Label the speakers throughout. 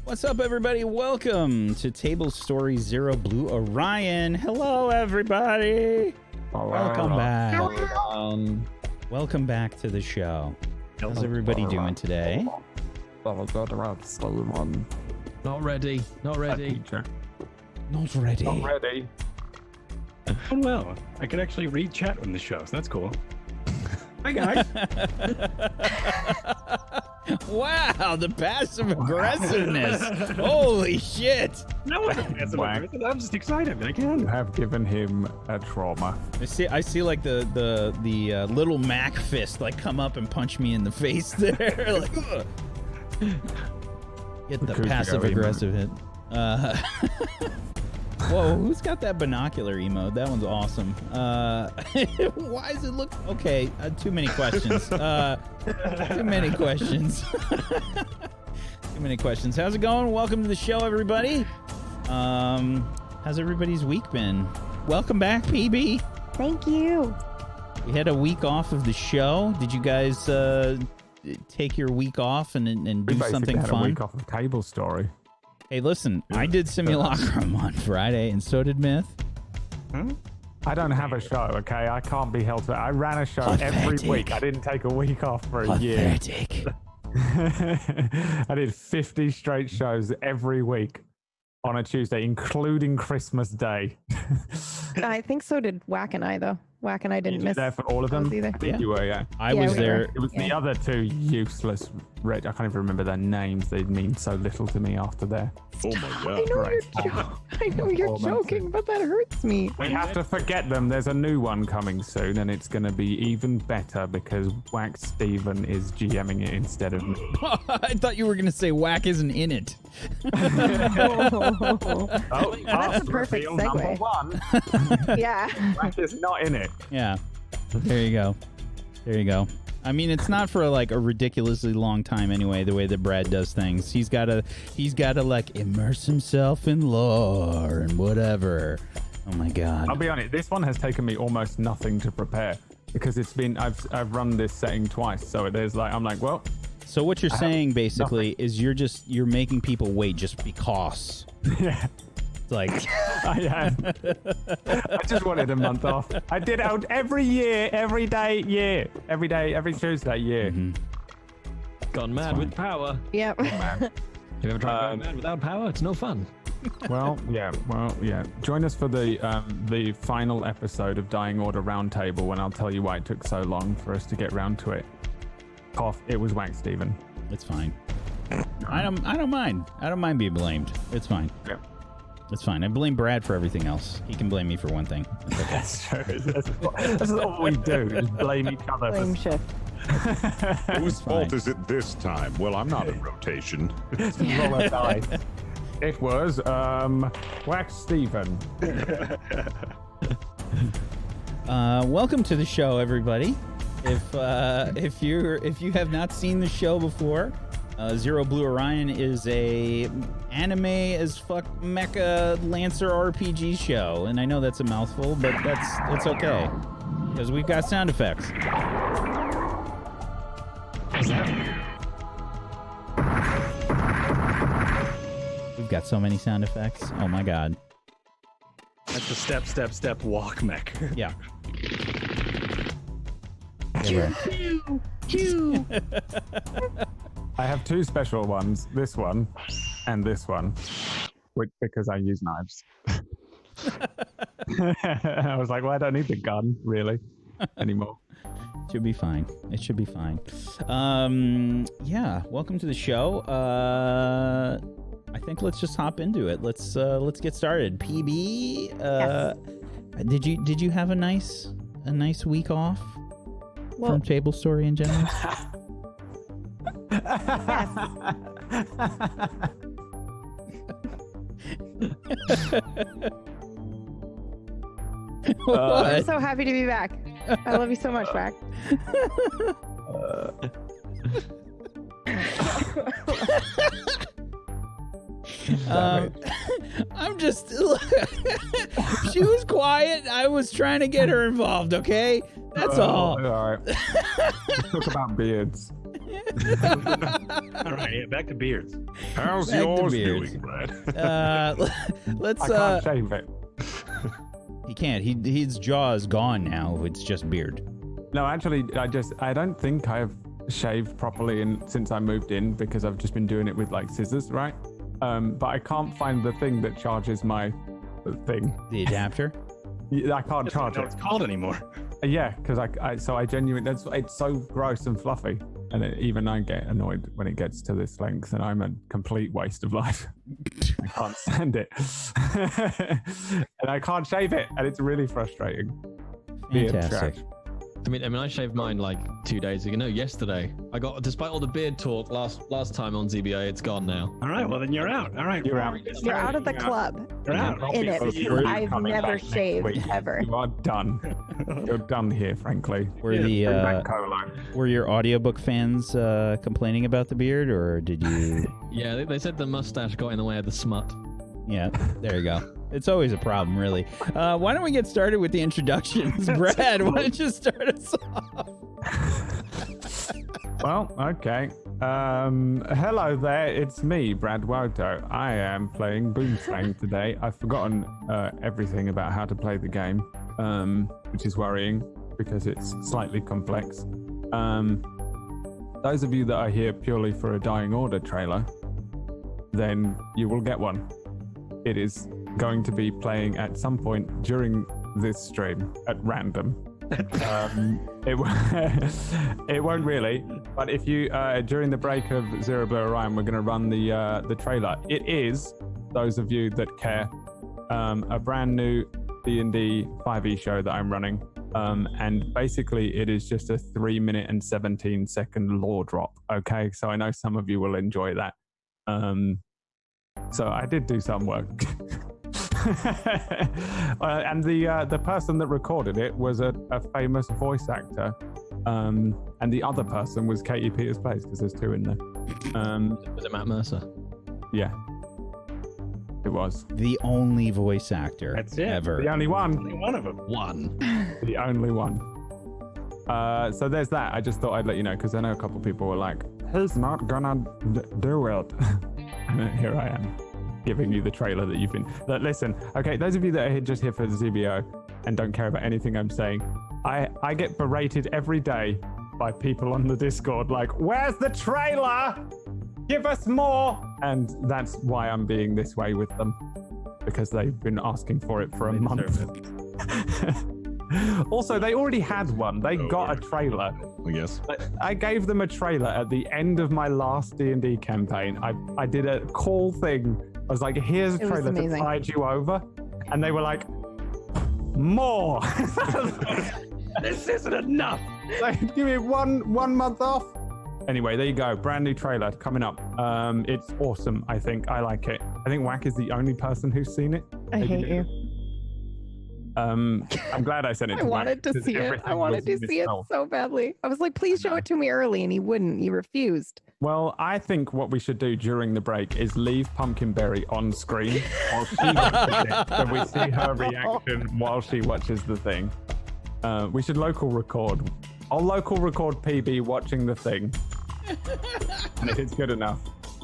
Speaker 1: What's up, everybody? Welcome to Table Story Zero.Blue.Orion. Hello, everybody. Welcome back. Welcome back to the show. How's everybody doing today?
Speaker 2: Not ready. Not ready.
Speaker 1: Not ready.
Speaker 2: Not ready.
Speaker 3: Oh, well, I can actually read chat on the show, so that's cool. Hi, guys.
Speaker 1: Wow, the passive aggressiveness. Holy shit.
Speaker 3: No one's passive aggressive. I'm just excited. I
Speaker 2: You
Speaker 3: can.
Speaker 2: have given him a trauma.
Speaker 1: I see like the little Mac fist like come up and punch me in the face there. Like, ugh. Get the passive aggressive hit. Whoa, who's got that binocular emote? That one's awesome. Why does it look... Okay, too many questions. Too many questions. Too many questions. How's it going? Welcome to the show, everybody. How's everybody's week been? Welcome back, PB.
Speaker 4: Thank you.
Speaker 1: We had a week off of the show. Did you guys take your week off and do something
Speaker 2: had
Speaker 1: fun?
Speaker 2: A week off of Table Story.
Speaker 1: Hey, listen, I did Simulacrum on Friday, and so did Myth.
Speaker 2: I don't have a show, okay? I can't be held to it. I ran a show every week. I didn't take a week off for a year.
Speaker 1: Pathetic.
Speaker 2: I did 50 straight shows every week on a Tuesday, including Christmas Day.
Speaker 4: I think so did Whack and I, though. Whack and I didn't miss
Speaker 2: there for all of them
Speaker 4: those either.
Speaker 2: I think you were, yeah.
Speaker 1: I was
Speaker 4: we
Speaker 1: there.
Speaker 4: were.
Speaker 2: It was the other two useless I can't even remember their names. They mean so little to me after there.
Speaker 3: Oh, my
Speaker 4: I
Speaker 3: God.
Speaker 4: know
Speaker 2: Right.
Speaker 4: I know you're joking, but that hurts me.
Speaker 2: We have to forget them. There's a new one coming soon, and it's going to be even better because Wax Steven is GMing it instead of me.
Speaker 1: I thought you were going to say Whack isn't in it.
Speaker 2: Oh,
Speaker 4: That's a perfect
Speaker 2: reveal number
Speaker 4: segue.
Speaker 2: one.
Speaker 4: Yeah.
Speaker 2: Wax is not in it.
Speaker 1: Yeah. There you go. There you go. I mean, it's not for like a ridiculously long time anyway, the way that Brad does things. He's got to like immerse himself in lore and whatever. Oh my God.
Speaker 2: I'll be honest, this one has taken me almost nothing to prepare because it's been I've run this setting twice, so there's like I'm like, well,
Speaker 1: So what you're saying basically is you're making people wait just because.
Speaker 2: yeah.
Speaker 1: It's like
Speaker 2: I just wanted a month off. I did it every year, every day, every Tuesday, year.
Speaker 3: Gone mad with power.
Speaker 4: Yep.
Speaker 3: You ever tried going mad without power? It's no fun.
Speaker 2: Well, yeah. Join us for the final episode of Dying Order Roundtable when I'll tell you why it took so long for us to get round to it. Cough. It was Wax Steven.
Speaker 1: it's fine. I don't mind. I don't mind being blamed. It's fine.
Speaker 2: Yeah.
Speaker 1: It's fine. I blame Brad for everything else. He can blame me for one thing.
Speaker 2: That's true. That's all we do is blame each other.
Speaker 4: Blame shift.
Speaker 5: Whose fault is it this time? Well, I'm not in rotation.
Speaker 2: Roll a dice. It was Wax Steven.
Speaker 1: Welcome to the show, everybody. If you have not seen the show before, Zero.Blue.Orion is a anime as fuck mecha lancer RPG show, and I know that's a mouthful, but it's okay because we've got sound effects. We've got so many sound effects. Oh my God.
Speaker 3: That's the step, walk mech.
Speaker 1: Yeah.
Speaker 2: I have two special ones. This one and this one, because I use knives. I was like, well, I don't need the gun really anymore.
Speaker 1: Should be fine. It should be fine. Yeah. Welcome to the show. I think let's just hop into it. Let's get started. PB, did you have a nice week off from Table Story in general?
Speaker 4: Yes. I'm so happy to be back. I love you so much, Whack.
Speaker 1: I'm just. She was quiet. I was trying to get her involved. Okay, that's all.
Speaker 2: All right. Let's talk about beards.
Speaker 3: All right, yeah, back to beards.
Speaker 5: How's
Speaker 1: Back to
Speaker 5: yours
Speaker 1: beards.
Speaker 5: doing, Brad?
Speaker 1: Let's.
Speaker 2: I can't shave it.
Speaker 1: He can't. His jaw is gone now. It's just beard.
Speaker 2: No, actually, I don't think I've shaved properly since I moved in because I've just been doing it with like scissors, right? But I can't find the thing that charges my thing.
Speaker 1: The adapter.
Speaker 2: I can't charge
Speaker 3: That's what
Speaker 2: it.
Speaker 3: it's called anymore.
Speaker 2: Yeah, because I genuinely, it's so gross and fluffy, and even I get annoyed when it gets to this length, and I'm a complete waste of life. I can't stand it, and I can't shave it, and it's really frustrating. Beard
Speaker 1: Fantastic.
Speaker 2: trash.
Speaker 6: I mean, I shaved mine like 2 days ago. No, yesterday. I got, despite all the beard talk last time on ZBA, it's gone now.
Speaker 3: All right, well then you're out. All right,
Speaker 2: You're out.
Speaker 4: You're out of the club.
Speaker 3: You're out.
Speaker 4: In it.
Speaker 2: You're
Speaker 4: I've
Speaker 2: coming
Speaker 4: never
Speaker 2: back next
Speaker 4: shaved
Speaker 2: week.
Speaker 4: ever.
Speaker 2: You are done. You're done here, frankly.
Speaker 1: Were the
Speaker 2: Colo.
Speaker 1: were your audiobook fans complaining about the beard, or did you?
Speaker 6: Yeah, they said the mustache got in the way of the smut.
Speaker 1: Yeah, there you go. It's always a problem, really. Why don't we get started with the introductions? Brad, why don't you start us off?
Speaker 2: Well, okay. Hello there, it's me, Brad Woto. I am playing Boomslang today. I've forgotten everything about how to play the game, which is worrying because it's slightly complex. Those of you that are here purely for a Dying Order trailer, then you will get one. It is going to be playing at some point during this stream at random. It won't really, but if you during the break of Zero.Blue.Orion, we're going to run the trailer. It is, those of you that care, a brand new D&D 5e show that I'm running, and basically it is just a 3-minute and 17-second lore drop. Okay, so I know some of you will enjoy that. So I did do some work. And the person that recorded it was a famous voice actor, and the other person was Katie Peters Place, because there's two in there.
Speaker 6: Was it Matt Mercer?
Speaker 2: Yeah, it was
Speaker 1: The only voice actor
Speaker 3: That's it.
Speaker 1: ever.
Speaker 2: the only one.
Speaker 3: Only one of them.
Speaker 6: One.
Speaker 2: The only one. So there's that. I just thought I'd let you know, because I know a couple people were like, he's not gonna do it. And here I am, giving you the trailer that you've been... Listen, okay, those of you that are just here for the ZBO and don't care about anything I'm saying, I get berated every day by people on the Discord like, where's the trailer? Give us more! And that's why I'm being this way with them, because they've been asking for it for a month. Also, they already had one. They got a trailer.
Speaker 5: I guess.
Speaker 2: I gave them a trailer at the end of my last D&D campaign. I did a cool thing. I was like, here's a
Speaker 4: It was
Speaker 2: trailer to
Speaker 4: amazing.
Speaker 2: tide you over. And they were like, more.
Speaker 3: This isn't enough.
Speaker 2: Like, give me one month off. Anyway, there you go. Brand new trailer coming up. It's awesome, I think. I like it. I think Whack is the only person who's seen it.
Speaker 4: I hate you.
Speaker 2: I'm glad I sent it
Speaker 4: I
Speaker 2: to Whack,
Speaker 4: wanted to
Speaker 2: because
Speaker 4: see it.
Speaker 2: everything
Speaker 4: I wanted to
Speaker 2: was
Speaker 4: see it
Speaker 2: misspelled.
Speaker 4: so badly. I was like, please show it to me early, and he wouldn't. He refused.
Speaker 2: Well, I think what we should do during the break is leave Pumpkinberry on screen while she watches it, so we see her reaction while she watches the thing. We should local record. I'll local record PB watching the thing, and if it's good enough,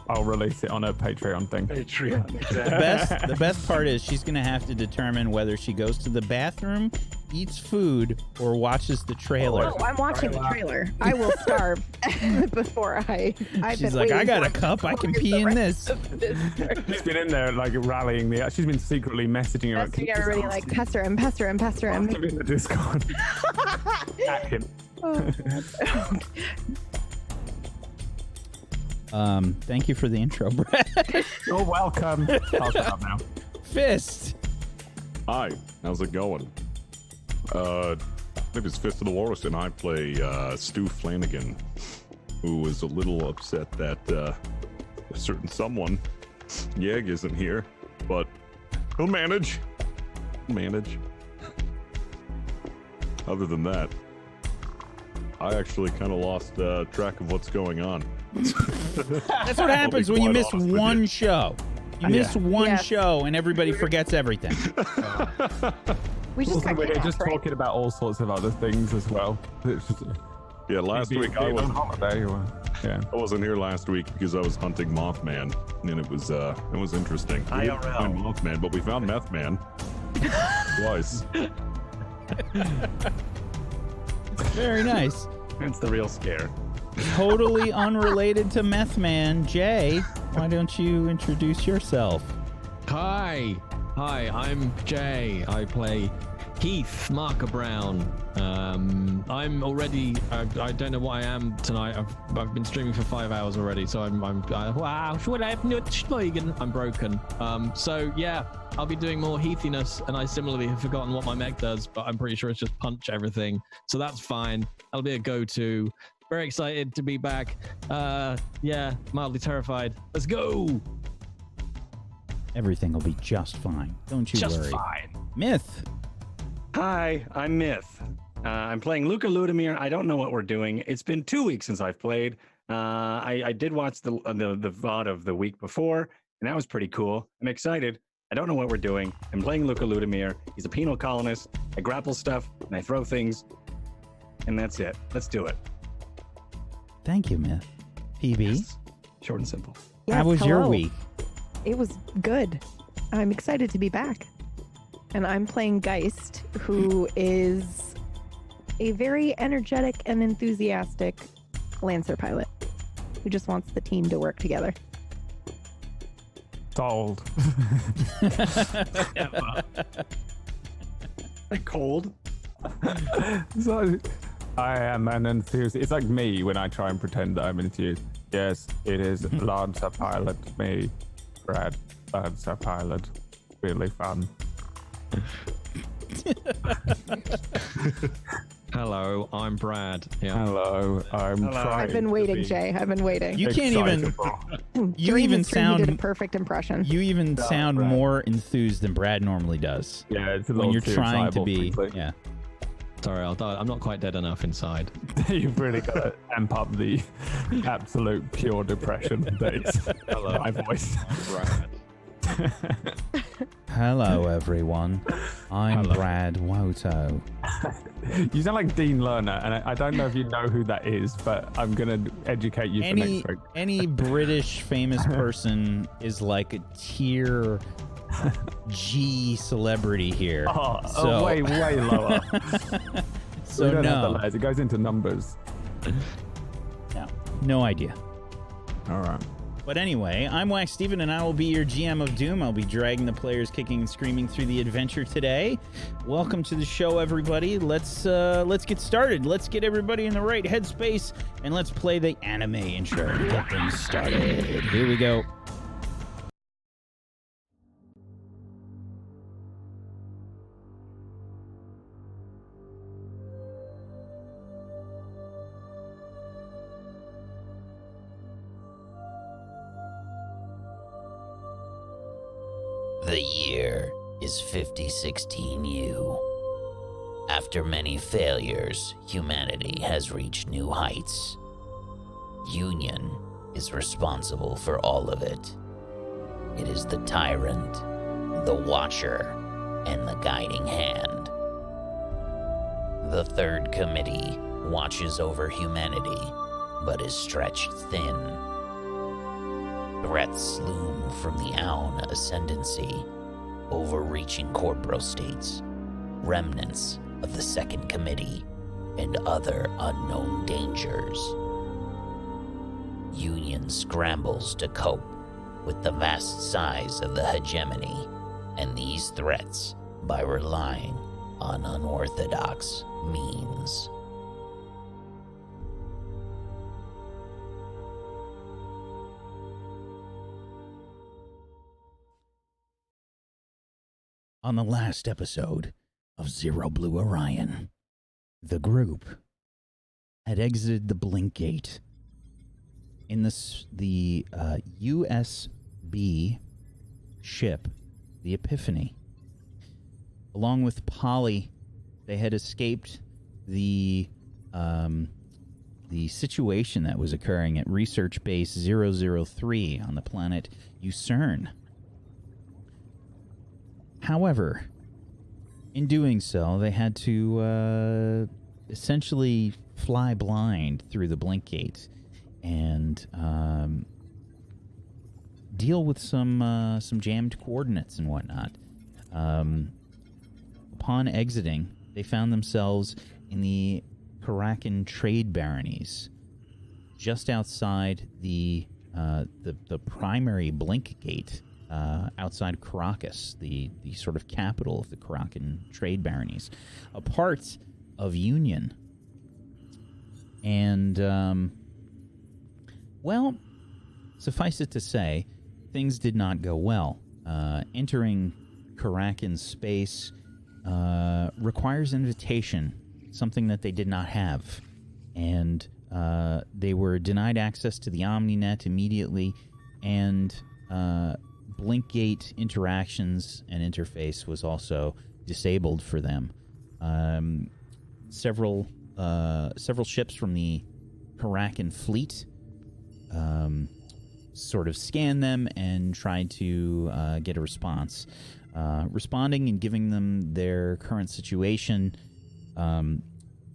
Speaker 2: I'll release it on a Patreon thing.
Speaker 3: Patreon.
Speaker 1: The best part is she's gonna have to determine whether she goes to the bathroom, eats food, or watches the trailer.
Speaker 4: Oh, I'm watching the trailer. I will starve before I've
Speaker 1: She's
Speaker 4: been
Speaker 1: like, I
Speaker 4: waiting
Speaker 1: got
Speaker 4: for
Speaker 1: a cup, I can
Speaker 4: the
Speaker 1: pee in
Speaker 4: rest
Speaker 1: this.
Speaker 4: of this.
Speaker 2: She's been in there like rallying the. She's been secretly messaging her.
Speaker 4: Messaging everybody like, pastor him, pastor him, pastor him.
Speaker 2: in the Discord. At him.
Speaker 1: Thank you for the intro, Brad.
Speaker 2: You're welcome. I'll shut up now.
Speaker 1: Fist.
Speaker 5: Hi, how's it going? My name is Fist of the Walrus, and I play Stu Flanagan, who is a little upset that a certain someone, Yeg, isn't here, but he'll manage. Other than that, I actually kind of lost track of what's going on.
Speaker 1: That's what happens when you
Speaker 5: quite
Speaker 1: miss
Speaker 5: honest with
Speaker 1: one
Speaker 5: you.
Speaker 1: show. You miss one
Speaker 4: Yeah.
Speaker 1: show and everybody forgets everything.
Speaker 4: We just
Speaker 2: Also,
Speaker 4: got
Speaker 2: we're
Speaker 4: kicked
Speaker 2: just
Speaker 4: off, right?
Speaker 2: talking about all sorts of other things as well. It's just-
Speaker 5: Yeah, last
Speaker 2: Maybe
Speaker 5: week I
Speaker 2: on
Speaker 5: was
Speaker 2: holiday. Or, yeah.
Speaker 5: I wasn't here last week because I was hunting Mothman, and it was interesting. We didn't
Speaker 3: IRL.
Speaker 5: find Mothman, but we found Meth Man twice.
Speaker 1: Very nice.
Speaker 3: That's the real scare.
Speaker 1: Totally unrelated to Meth Man, Jay. Why don't you introduce yourself?
Speaker 6: Hi, I'm Jay. I play Heath Marker Brown. I'm already. I don't know what I am tonight. I've been streaming for 5 hours already, so I'm wow. Should I have not spoken? I'm broken. So yeah, I'll be doing more Heathiness, and I similarly have forgotten what my mech does, but I'm pretty sure it's just punch everything. So that's fine. That'll be a go-to. Very excited to be back. Yeah, mildly terrified. Let's go.
Speaker 1: Everything will be just fine. Don't you
Speaker 3: Just
Speaker 1: worry.
Speaker 3: fine.
Speaker 1: Myth.
Speaker 3: Hi, I'm Myth. I'm playing Luca Ludimir. I don't know what we're doing. It's been 2 weeks since I've played. I did watch the VOD of the week before, and that was pretty cool. I'm excited. I don't know what we're doing. I'm playing Luca Ludimir. He's a penal colonist. I grapple stuff, and I throw things, and that's it. Let's do it.
Speaker 1: Thank you, Myth. PB.
Speaker 3: Yes. Short and simple.
Speaker 4: Yes,
Speaker 1: How was your
Speaker 4: hello.
Speaker 1: week?
Speaker 4: It was good. I'm excited to be back. And I'm playing Geist, who is a very energetic and enthusiastic Lancer pilot who just wants the team to work together.
Speaker 2: Sold.
Speaker 3: Cold.
Speaker 2: So I am an enthusiast. It's like me when I try and pretend that I'm enthused. Yes, it is Lancer pilot, me, Brad, Lancer pilot. Really fun.
Speaker 6: Hello, I'm Brad. Yeah.
Speaker 2: Hello, I'm
Speaker 3: Hello.
Speaker 2: trying
Speaker 4: I've been
Speaker 2: to
Speaker 4: waiting,
Speaker 2: be
Speaker 4: Jay. I've been waiting.
Speaker 1: You can't even.
Speaker 2: excitable.
Speaker 1: You
Speaker 4: During
Speaker 1: even
Speaker 4: the stream, you did a
Speaker 1: sound.
Speaker 4: perfect impression.
Speaker 1: You even sound
Speaker 2: Brad.
Speaker 1: more enthused than Brad normally does
Speaker 2: Yeah, it's a
Speaker 1: when
Speaker 2: little
Speaker 1: you're
Speaker 2: too
Speaker 1: trying to
Speaker 2: excitable,
Speaker 1: be.
Speaker 2: frankly.
Speaker 1: Yeah.
Speaker 6: Sorry, I'm not quite dead enough inside.
Speaker 2: You've really got to amp up the absolute pure depression that is my voice.
Speaker 1: Hello, everyone. I'm
Speaker 6: Hello.
Speaker 1: Brad Woto.
Speaker 2: You sound like Dean Lerner, and I don't know if you know who that is, but I'm gonna educate you for next week.
Speaker 1: Any British famous person is like a tier G celebrity here.
Speaker 2: Way lower.
Speaker 1: So
Speaker 2: we don't have the
Speaker 1: no,
Speaker 2: layers. It goes into numbers.
Speaker 1: no idea.
Speaker 2: All right.
Speaker 1: But anyway, I'm Wax Steven, and I will be your GM of Doom. I'll be dragging the players kicking and screaming through the adventure today. Welcome to the show, everybody. Let's get started. Let's get everybody in the right headspace, and let's play the anime intro to get things started. Here we go.
Speaker 7: The year is 5016U. After many failures, humanity has reached new heights. Union is responsible for all of it. It is the tyrant, the watcher, and the guiding hand. The Third Committee watches over humanity, but is stretched thin. Threats loom from the Aun ascendancy, overreaching corporo states, remnants of the Second Committee, and other unknown dangers. Union scrambles to cope with the vast size of the hegemony and these threats by relying on unorthodox means.
Speaker 1: On the last episode of Zero.Blue.Orion, the group had exited the Blink Gate in the USB ship, the Epiphany. Along with Polly, they had escaped the situation that was occurring at Research Base 003 on the planet Lucerne. However, in doing so, they had to essentially fly blind through the blink gate and deal with some jammed coordinates and whatnot. Upon exiting, they found themselves in the Karakin trade baronies, just outside the primary blink gate, outside Caracas, the sort of capital of the Karakin trade baronies, a part of Union. And well, suffice it to say, things did not go well. Entering Karakin space requires invitation, something that they did not have. And they were denied access to the OmniNet immediately, and Blinkgate interactions and interface was also disabled for them. Several ships from the Karakin fleet sort of scanned them and tried to get a response. Responding and giving them their current situation,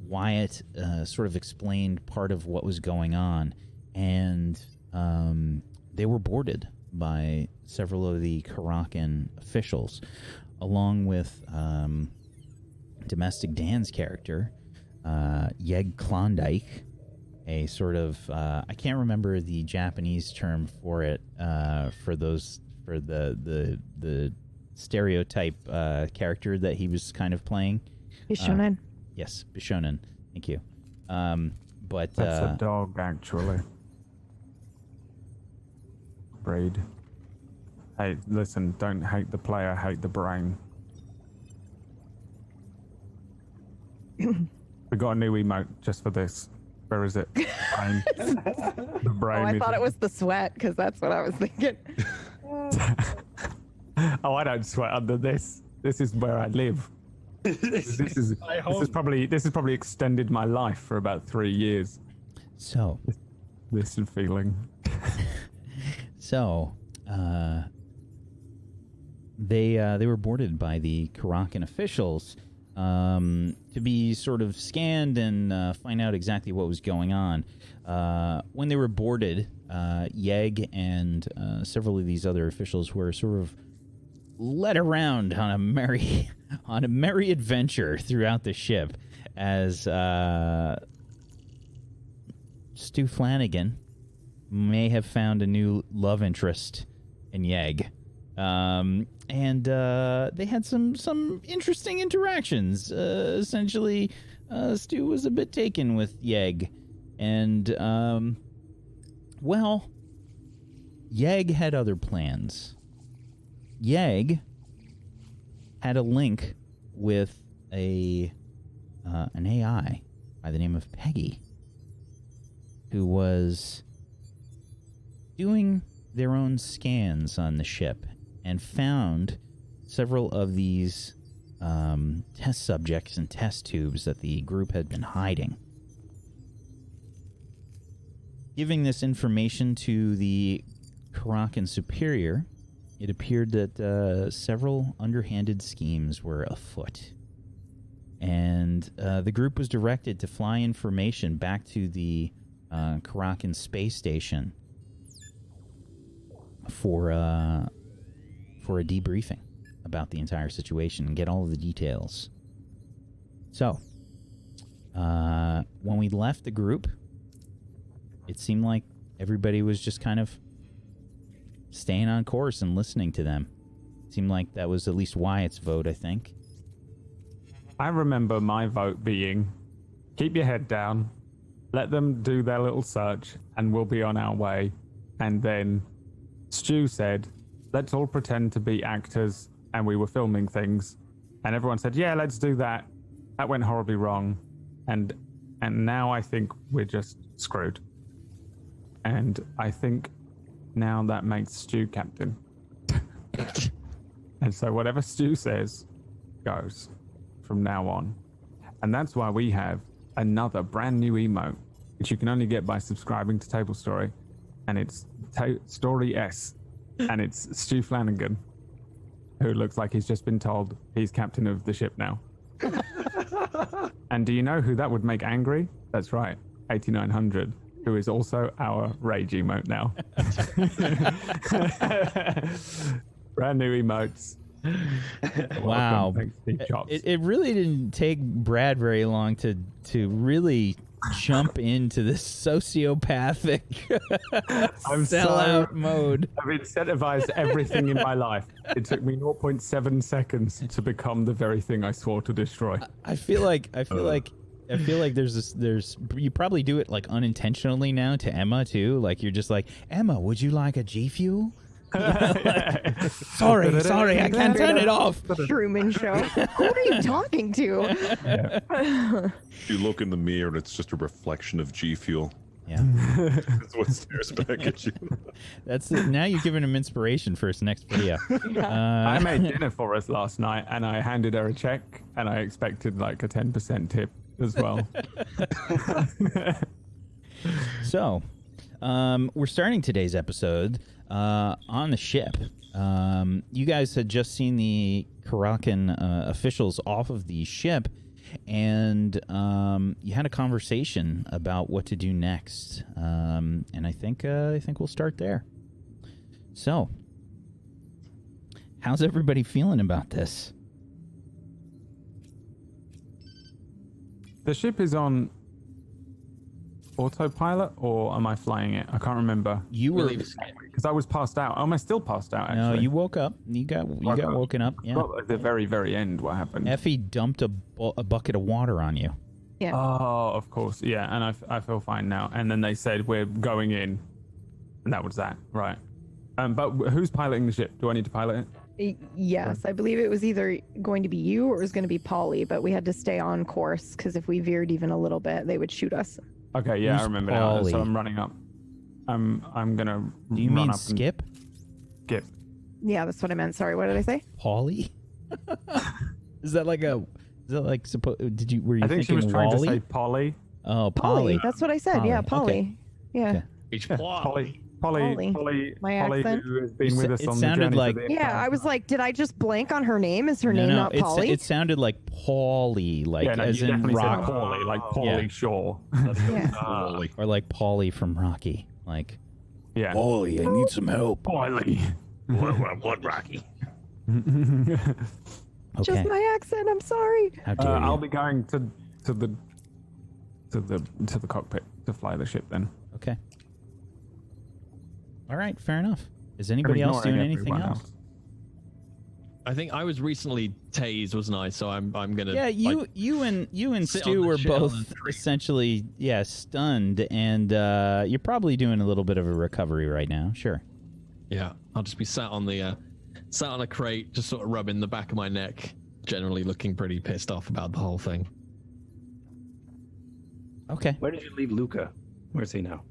Speaker 1: Wyatt sort of explained part of what was going on, and they were boarded by several of the Karakin officials, along with Domestic Dan's character, Yeg Klondike, a sort of I can't remember the Japanese term for it, for the stereotype character that he was kind of playing.
Speaker 4: Bishonen.
Speaker 1: Yes, Bishonen. Thank you. But
Speaker 2: That's a dog, actually. Breed. Hey, listen, don't hate the player, hate the brain. We got a new emote just for this. Where is it? Brain. The brain.
Speaker 4: Oh, I thought it was the sweat, because that's what I was thinking.
Speaker 2: Oh, I don't sweat under this. This is where I live. This is probably extended my life for about 3 years.
Speaker 1: So,
Speaker 2: This feeling.
Speaker 1: So, they were boarded by the Karakin officials to be sort of scanned and find out exactly what was going on. When they were boarded, Yeg and several of these other officials were sort of led around on a merry adventure throughout the ship as Stu Flanagan may have found a new love interest in Yeg. And they had some interesting interactions. Essentially, Stu was a bit taken with Yeg. And, well, Yeg had other plans. Yeg had a link with an AI by the name of Peggy, who was doing their own scans on the ship and found several of these test subjects and test tubes that the group had been hiding. Giving this information to the Karakin superior, it appeared that several underhanded schemes were afoot. And the group was directed to fly information back to the Karakin space station for a debriefing about the entire situation and get all of the details. So, when we left the group, it seemed like everybody was just kind of staying on course and listening to them. It seemed like that was at least Wyatt's vote, I think.
Speaker 2: I remember my vote being, keep your head down, let them do their little search, and we'll be on our way. And then Stu said, let's all pretend to be actors, and we were filming things. And everyone said, yeah, let's do that. That went horribly wrong. And now I think we're just screwed. And I think now that makes Stu captain. And so whatever Stu says goes from now on. And that's why we have another brand new emote, which you can only get by subscribing to Table Story. And it's Story S. And it's Stu Flanagan, who looks like he's just been told he's captain of the ship now. And do you know who that would make angry? That's right, 8900, who is also our rage emote now. Brand new emotes.
Speaker 1: Wow.
Speaker 2: Welcome. Thanks, Steve Jobs.
Speaker 1: It really didn't take Brad very long to really jump into this sociopathic sellout mode.
Speaker 2: I've incentivized everything in my life. It took me 0.7 seconds to become the very thing I swore to destroy.
Speaker 1: I feel like there's you probably do it like unintentionally now to Emma too. Like you're just like, Emma, would you like a G Fuel? Sorry, I can't turn it off.
Speaker 4: Truman Show. Who are you talking to?
Speaker 5: You look in the mirror and it's just a reflection of G Fuel.
Speaker 1: Yeah.
Speaker 5: That's what stares back at you.
Speaker 1: That's it. Now you're giving him inspiration for his next video.
Speaker 2: I made dinner for us last night and I handed her a check and I expected like a 10% tip as well.
Speaker 1: So, we're starting today's episode on the ship. You guys had just seen the Karakan officials off of the ship, and you had a conversation about what to do next. And I think we'll start there. So, how's everybody feeling about this?
Speaker 2: The ship is on autopilot, or am I flying it? I can't remember.
Speaker 1: You were
Speaker 2: because I was passed out. Am I still passed out? Actually,
Speaker 1: no. You woke up. You got woken up. Yeah.
Speaker 2: Got at the very, very end. What happened?
Speaker 1: Effie dumped a bucket of water on you.
Speaker 4: Yeah.
Speaker 2: Oh, of course. Yeah, and I feel fine now. And then they said we're going in, and that was that, right? But who's piloting the ship? Do I need to pilot it?
Speaker 4: Yes, I believe it was either going to be you or it was going to be Polly, but we had to stay on course because if we veered even a little bit, they would shoot us.
Speaker 2: Okay, yeah,
Speaker 1: Who's
Speaker 2: I remember
Speaker 1: Polly?
Speaker 2: now. So I'm running up. I'm gonna.
Speaker 1: Do you
Speaker 2: run
Speaker 1: mean
Speaker 2: up
Speaker 1: Skip?
Speaker 2: Skip.
Speaker 4: Yeah, that's what I meant. Sorry, what did I say?
Speaker 1: Polly? Is that like were you
Speaker 2: I think she was
Speaker 1: thinking
Speaker 2: trying
Speaker 1: Wally?
Speaker 2: to say Polly.
Speaker 1: Oh, Polly.
Speaker 4: That's what I said.
Speaker 1: Polly,
Speaker 4: Yeah,
Speaker 1: okay.
Speaker 4: Polly. Yeah.
Speaker 1: Okay.
Speaker 6: It's
Speaker 2: Polly.
Speaker 4: Polly. My
Speaker 2: Polly,
Speaker 4: accent?
Speaker 2: who has been with us
Speaker 1: It
Speaker 2: on the
Speaker 1: sounded
Speaker 2: journey
Speaker 1: like-
Speaker 2: for the
Speaker 4: Yeah,
Speaker 2: entire
Speaker 4: I was
Speaker 2: time.
Speaker 4: like, did I just blank on her name? Is her name not
Speaker 1: it,
Speaker 4: Polly?
Speaker 1: it sounded like Pauly, like
Speaker 2: yeah, no,
Speaker 1: as
Speaker 2: you
Speaker 1: in
Speaker 2: definitely
Speaker 1: Rock,
Speaker 2: said Pauly, like Pauly
Speaker 1: Yeah.
Speaker 2: Shaw.
Speaker 4: Yeah.
Speaker 5: Holy.
Speaker 1: or like Pauly from Rocky, like.
Speaker 2: Yeah.
Speaker 1: Pauly, I need some help.
Speaker 2: Pauly.
Speaker 3: What, Rocky?
Speaker 1: Okay.
Speaker 4: Just my accent. I'm sorry.
Speaker 1: How dare you?
Speaker 2: I'll be going to the cockpit to fly the ship then.
Speaker 1: Okay. All right, fair enough. Is anybody else doing
Speaker 2: Ignoring
Speaker 1: anything
Speaker 2: everyone
Speaker 1: else?
Speaker 6: I think I was recently tased, wasn't I? So I'm gonna.
Speaker 1: Yeah, you
Speaker 6: like,
Speaker 1: you and
Speaker 6: sit
Speaker 1: Stu
Speaker 6: on the
Speaker 1: were
Speaker 6: shell
Speaker 1: both
Speaker 6: and tree.
Speaker 1: essentially stunned, and you're probably doing a little bit of a recovery right now. Sure.
Speaker 6: Yeah, I'll just be sat on a crate, just sort of rubbing the back of my neck, generally looking pretty pissed off about the whole thing.
Speaker 1: Okay.
Speaker 3: Where did you leave Luca? Where's he now?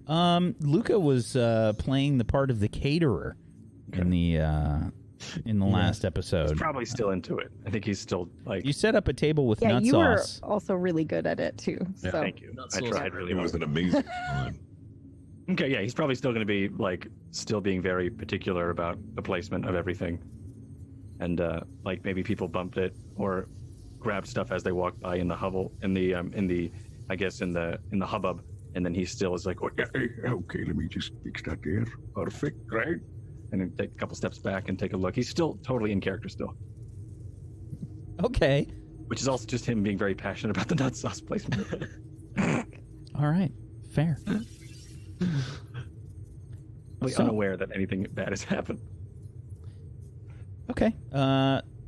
Speaker 1: Luca was playing the part of the caterer in the last episode.
Speaker 3: He's probably still into it. I think he's still like.
Speaker 1: You set up a table with
Speaker 4: Yeah,
Speaker 1: nut
Speaker 4: you were
Speaker 1: sauce.
Speaker 4: also really good at it too.
Speaker 3: Yeah,
Speaker 4: So
Speaker 3: thank you.
Speaker 6: Not
Speaker 3: I
Speaker 6: sauce.
Speaker 3: tried really
Speaker 5: It
Speaker 3: well.
Speaker 5: was an amazing time.
Speaker 3: Okay, yeah, he's probably still going to be like still being very particular about the placement of everything, and like maybe people bumped it or grabbed stuff as they walked by in the hubbub, in the hubbub, and then he still is like, okay, let me just fix that there, perfect, right? And then take a couple steps back and take a look. He's still totally in character still,
Speaker 1: Okay.
Speaker 3: which is also just him being very passionate about the nut sauce placement.
Speaker 1: All right. Fair.
Speaker 3: Like
Speaker 1: So-
Speaker 3: unaware that anything bad has happened.
Speaker 1: Okay.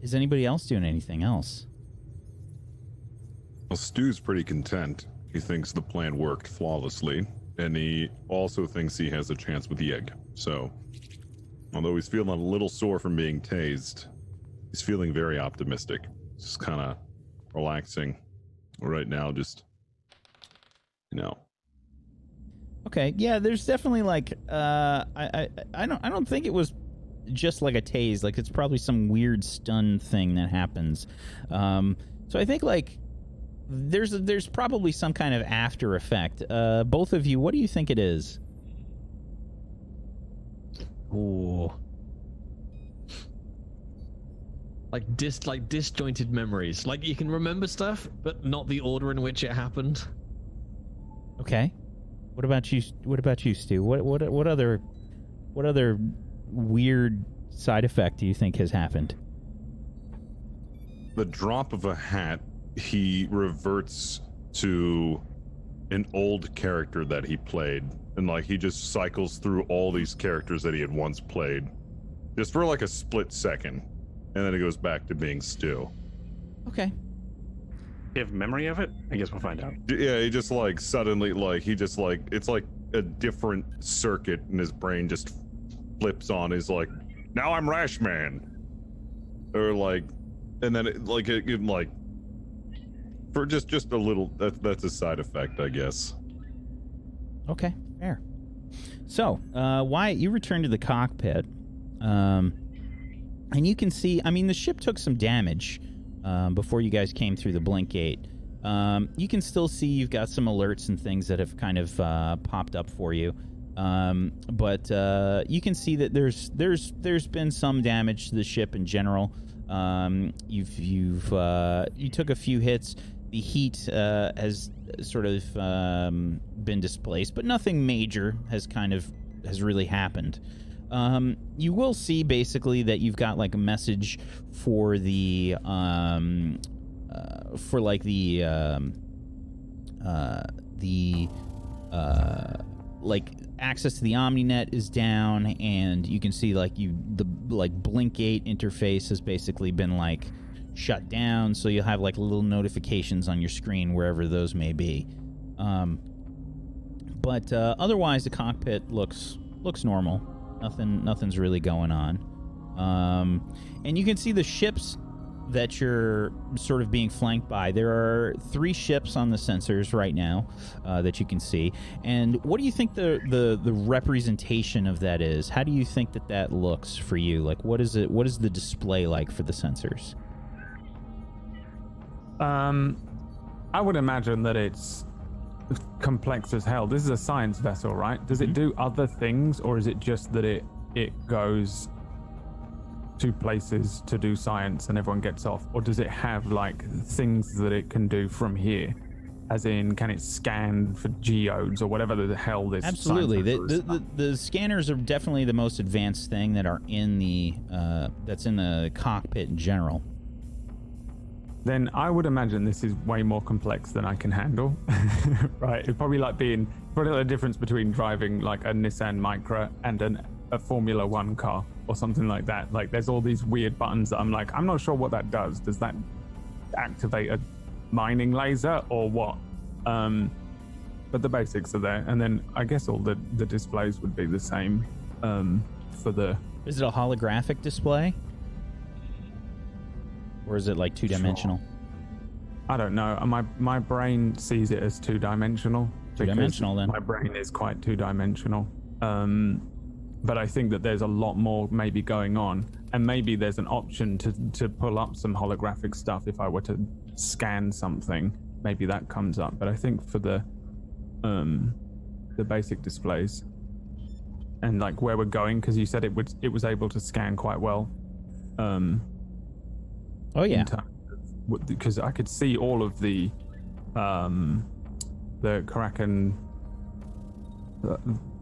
Speaker 1: Is anybody else doing anything else?
Speaker 5: Well, Stu's pretty content. He thinks the plan worked flawlessly, and he also thinks he has a chance with the egg. So, although he's feeling a little sore from being tased, he's feeling very optimistic. Just kind of relaxing right now, just,
Speaker 1: Okay. Yeah, there's definitely like I don't think it was just like a tase. Like it's probably some weird stun thing that happens. So I think like there's probably some kind of after effect. Both of you, what do you think it is?
Speaker 6: Ooh. like disjointed memories. Like you can remember stuff, but not the order in which it happened.
Speaker 1: Okay. What about you? What about you, Stu? What other weird side effect do you think has happened?
Speaker 5: The drop of a hat, he reverts to an old character that he played, and like he just cycles through all these characters that he had once played, just for like a split second, and then it goes back to being Stu.
Speaker 1: Okay.
Speaker 3: You have memory of it? I guess we'll find out.
Speaker 5: Yeah, he just like suddenly like he just like it's like a different circuit in his brain just flips on. He's like, now I'm Rash Man, or like, and then it like for just a little. That's a side effect, I guess.
Speaker 1: Okay, fair. So, Wyatt, you return to the cockpit, and you can see. I mean, the ship took some damage before you guys came through the blink gate. You can still see you've got some alerts and things that have kind of popped up for you, but you can see that there's been some damage to the ship in general. You took a few hits. The heat has sort of been displaced, but nothing major has really happened. You will see basically that you've got like a message for the like access to the OmniNet is down, and you can see like the blink gate interface has basically been like shut down, so you'll have like little notifications on your screen wherever those may be. But otherwise the cockpit looks normal. Nothing's really going on. And you can see the ships that you're sort of being flanked by. There are 3 ships on the sensors right now that you can see. And what do you think the representation of that is? How do you think that looks for you? Like, what is the display like for the sensors?
Speaker 2: I would imagine that it's complex as hell. This is a science vessel, right? Does it do other things, or is it just that it goes to places to do science and everyone gets off? Or does it have like things that it can do from here? As in, can it scan for geodes or whatever the hell this?
Speaker 1: Absolutely. The scanners are definitely the most advanced thing that are in the that's in the cockpit in general.
Speaker 2: Then I would imagine this is way more complex than I can handle. Right? It'd probably like probably the difference between driving like a Nissan Micra and a Formula One car or something like that. Like there's all these weird buttons that I'm like, I'm not sure what that does. Does that activate a mining laser or what? But the basics are there. And then I guess all the displays would be the same for the...
Speaker 1: Is it a holographic display? Or is it like 2-dimensional?
Speaker 2: Sure. I don't know. My brain sees it as 2-dimensional.
Speaker 1: 2-dimensional then.
Speaker 2: My brain is quite 2-dimensional. But I think that there's a lot more maybe going on. And maybe there's an option to pull up some holographic stuff if I were to scan something. Maybe that comes up. But I think for the basic displays and like where we're going, because you said it was able to scan quite well.
Speaker 1: Oh yeah,
Speaker 2: because I could see all of the Kraken.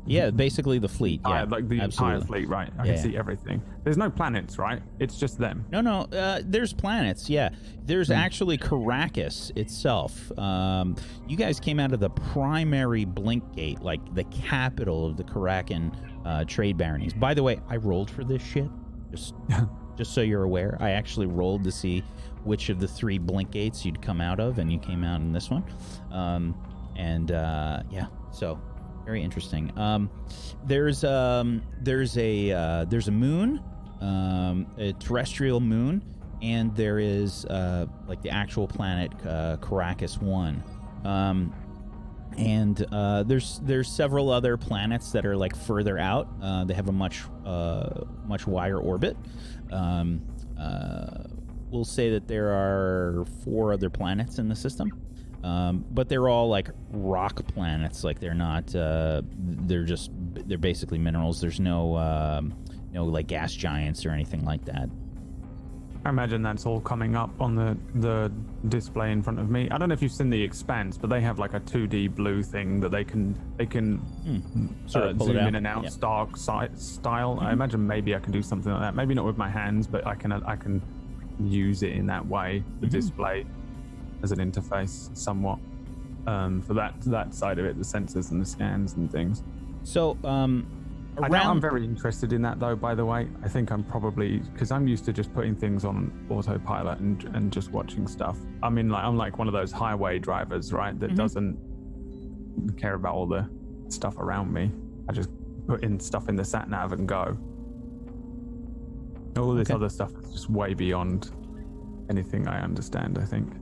Speaker 1: Yeah, basically the fleet. Yeah,
Speaker 2: like the
Speaker 1: absolutely.
Speaker 2: entire fleet, right? I can see everything. There's no planets, right? It's just them.
Speaker 1: No. There's planets. Yeah, there's actually Caracas itself. You guys came out of the primary blink gate, like the capital of the Karakan trade baronies. By the way, I rolled for this shit. Just so you're aware, I actually rolled to see which of the 3 blink gates you'd come out of, and you came out in this one. Yeah, so very interesting. There's a moon, a terrestrial moon, and there is like the actual planet Caracas 1. And there's several other planets that are like further out. They have a much wider orbit. We'll say that there are 4 other planets in the system, but they're all like rock planets. Like they're not. They're basically minerals. There's no like gas giants or anything like that.
Speaker 2: I imagine that's all coming up on the display in front of me. I don't know if you've seen the Expanse, but they have like a 2D blue thing that they can
Speaker 1: Sort of pull it
Speaker 2: zoom
Speaker 1: out.
Speaker 2: in and out
Speaker 1: Yep.
Speaker 2: style. I imagine maybe I can do something like that. Maybe not with my hands, but I can use it in that way. The display as an interface, somewhat, for that side of it, the sensors and the scans and things.
Speaker 1: So,
Speaker 2: I'm very interested in that, though, by the way. I think I'm probably, because I'm used to just putting things on autopilot and just watching stuff. I mean, like, I'm like one of those highway drivers, right, that doesn't care about all the stuff around me. I just put in stuff in the sat nav and go. All this other stuff is just way beyond anything I understand, I think.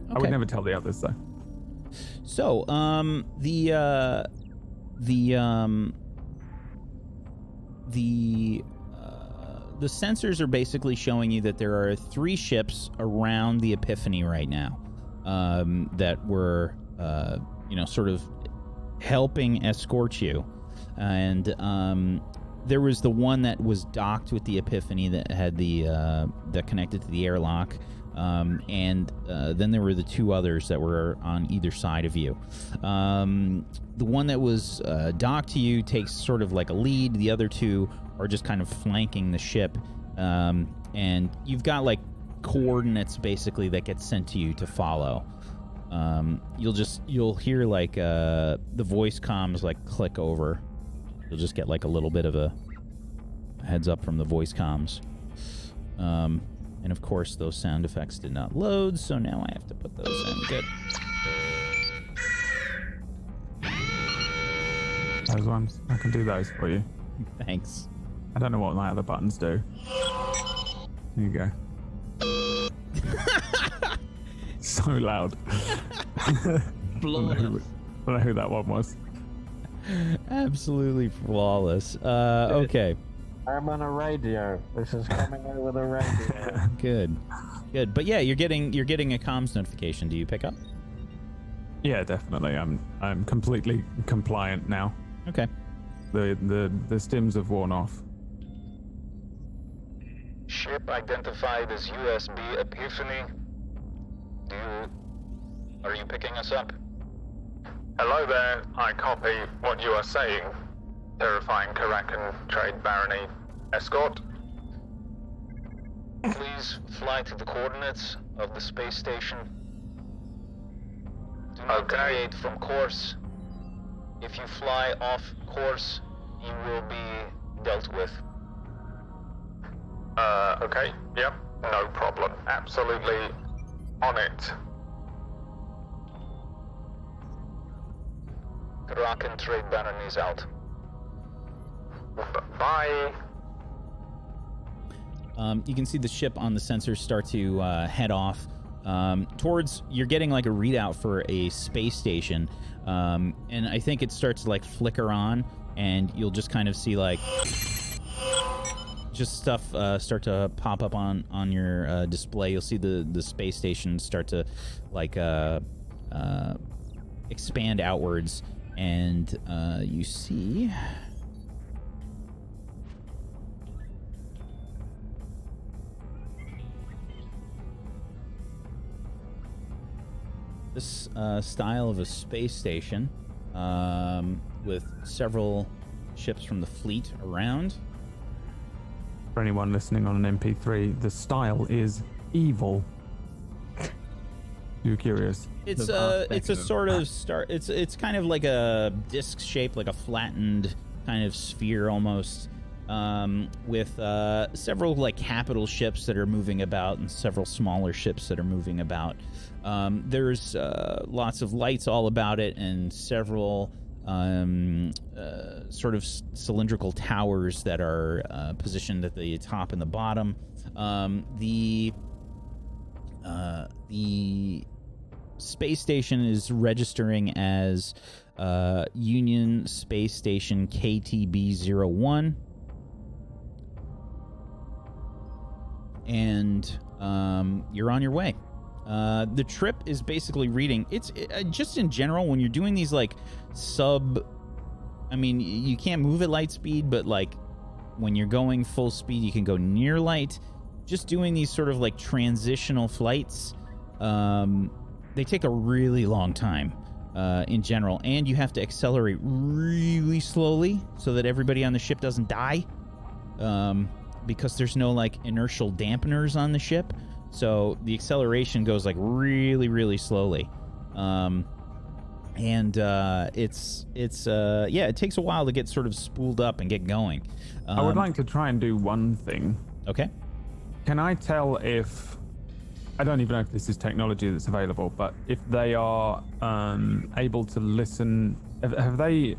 Speaker 2: I would never tell the others, though.
Speaker 1: So, the sensors are basically showing you that there are 3 ships around the Epiphany right now, that were, sort of helping escort you, and there was the one that was docked with the Epiphany that had that connected to the airlock. And then there were the 2 others that were on either side of you. The one that was docked to you takes sort of like a lead. The other 2 are just kind of flanking the ship. And you've got like coordinates basically that get sent to you to follow. You'll hear like the voice comms like click over. You'll just get like a little bit of a heads up from the voice comms. And of course, those sound effects did not load, so now I have to put those in. Good.
Speaker 2: Those ones, I can do those for you.
Speaker 1: Thanks.
Speaker 2: I don't know what my other buttons do. There you go. So loud.
Speaker 6: Flawless.
Speaker 2: I don't know who that one was.
Speaker 1: Absolutely flawless. Okay.
Speaker 8: I'm on a radio. This is coming over the radio.
Speaker 1: Good. But yeah, you're getting a comms notification. Do you pick up?
Speaker 2: Yeah, definitely. I'm completely compliant now.
Speaker 1: Okay.
Speaker 2: The stims have worn off.
Speaker 9: Ship identified as USB Epiphany. Are you picking us up?
Speaker 10: Hello there, I copy what you are saying. Terrifying Karakan Trade Barony escort.
Speaker 9: Please fly to the coordinates of the space station. Do not deviate from course. If you fly off course, you will be dealt with.
Speaker 10: Okay, yep, no problem. Absolutely on it.
Speaker 9: Karakan Trade Barony is out.
Speaker 10: Bye.
Speaker 1: You can see the ship on the sensors start to head off towards. You're getting like a readout for a space station, and I think it starts to like flicker on, and you'll just kind of see like just stuff start to pop up on your display. You'll see the space station start to like expand outwards, and you see. This style of a space station with several ships from the fleet around.
Speaker 2: For anyone listening on an MP3, the style is evil. You're curious?
Speaker 1: It's a sort of star. It's kind of like a disc shape, like a flattened kind of sphere almost, with several like capital ships that are moving about and several smaller ships that are moving about. There's lots of lights all about it and several sort of cylindrical towers that are positioned at the top and the bottom. The space station is registering as Union Space Station KTB-01. And you're on your way. The trip is basically reading. It's just in general, when you're doing these like I mean, you can't move at light speed, but like when you're going full speed, you can go near light. just doing these sort of like transitional flights, they take a really long time in general, and you have to accelerate really slowly so that everybody on the ship doesn't die, because there's no like inertial dampeners on the ship, so the acceleration goes like really, really slowly. And it takes a while to get sort of spooled up and get going.
Speaker 2: I would like to try and do one thing.
Speaker 1: Okay.
Speaker 2: Can I tell if, I don't even know if this is technology that's available, but if they are able to listen, have they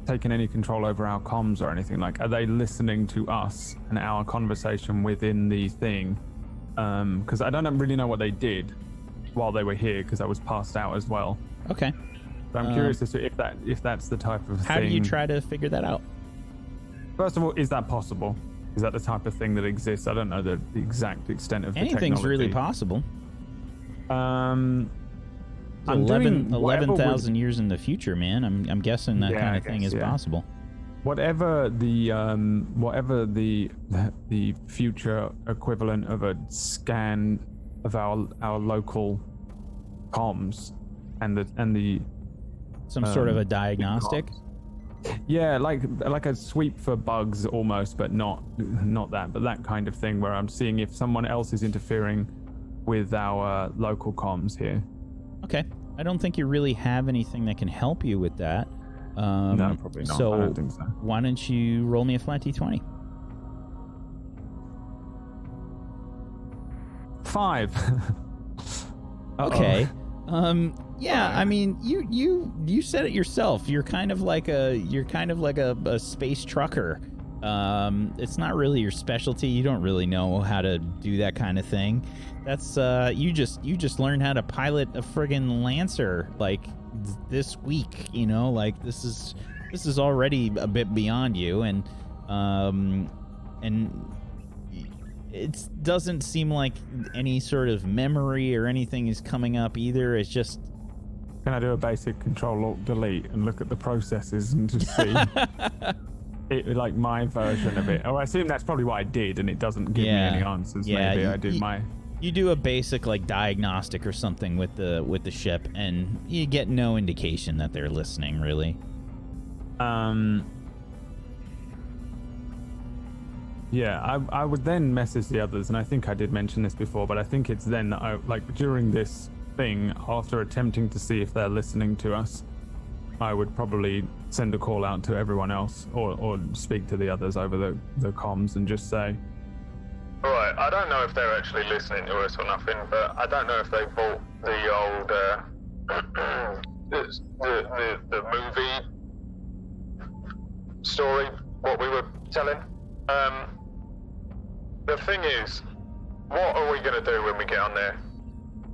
Speaker 2: taken any control over our comms or anything? Like, are they listening to us and our conversation within the thing? Because I don't really know what they did while they were here, because I was passed out as well.
Speaker 1: Okay.
Speaker 2: So I'm curious as to if that's the type of thing.
Speaker 1: How do you try to figure that out?
Speaker 2: First of all, is that possible? Is that the type of thing that exists? I don't know the exact extent of the technology.
Speaker 1: Anything's really possible.
Speaker 2: I'm
Speaker 1: 11,000 years in the future, man. I'm guessing that kind of thing is possible.
Speaker 2: Whatever the future equivalent of a scan of our local comms and the
Speaker 1: some sort of a diagnostic.
Speaker 2: Yeah, like a sweep for bugs almost, but not that, but that kind of thing where I'm seeing if someone else is interfering with our local comms here.
Speaker 1: Okay. I don't think you really have anything that can help you with that.
Speaker 2: No, probably not.
Speaker 1: So,
Speaker 2: I don't think so.
Speaker 1: Why don't you roll me a flat d20?
Speaker 2: 5.
Speaker 1: Okay. Yeah, I mean, you said it yourself. You're kind of like a space trucker. It's not really your specialty. You don't really know how to do that kind of thing. That's you just learned how to pilot a friggin' Lancer like this week, you know? Like this is already a bit beyond you, and it doesn't seem like any sort of memory or anything is coming up either. It's just...
Speaker 2: Can I do a basic Control-Alt-Delete and look at the processes and just see it, like my version of it? Oh, I assume that's probably what I did, and it doesn't give me any answers.
Speaker 1: Yeah,
Speaker 2: maybe I did my...
Speaker 1: You do a basic like diagnostic or something with the ship, and you get no indication that they're listening, really.
Speaker 2: Yeah, I would then message the others, and I think I did mention this before, but I think it's then that I, like during this thing, after attempting to see if they're listening to us, I would probably send a call out to everyone else or speak to the others over the comms and just say,
Speaker 10: Right, I don't know if they're actually listening to us or nothing, but I don't know if they bought the old the movie story, what we were telling. The thing is, what are we going to do when we get on there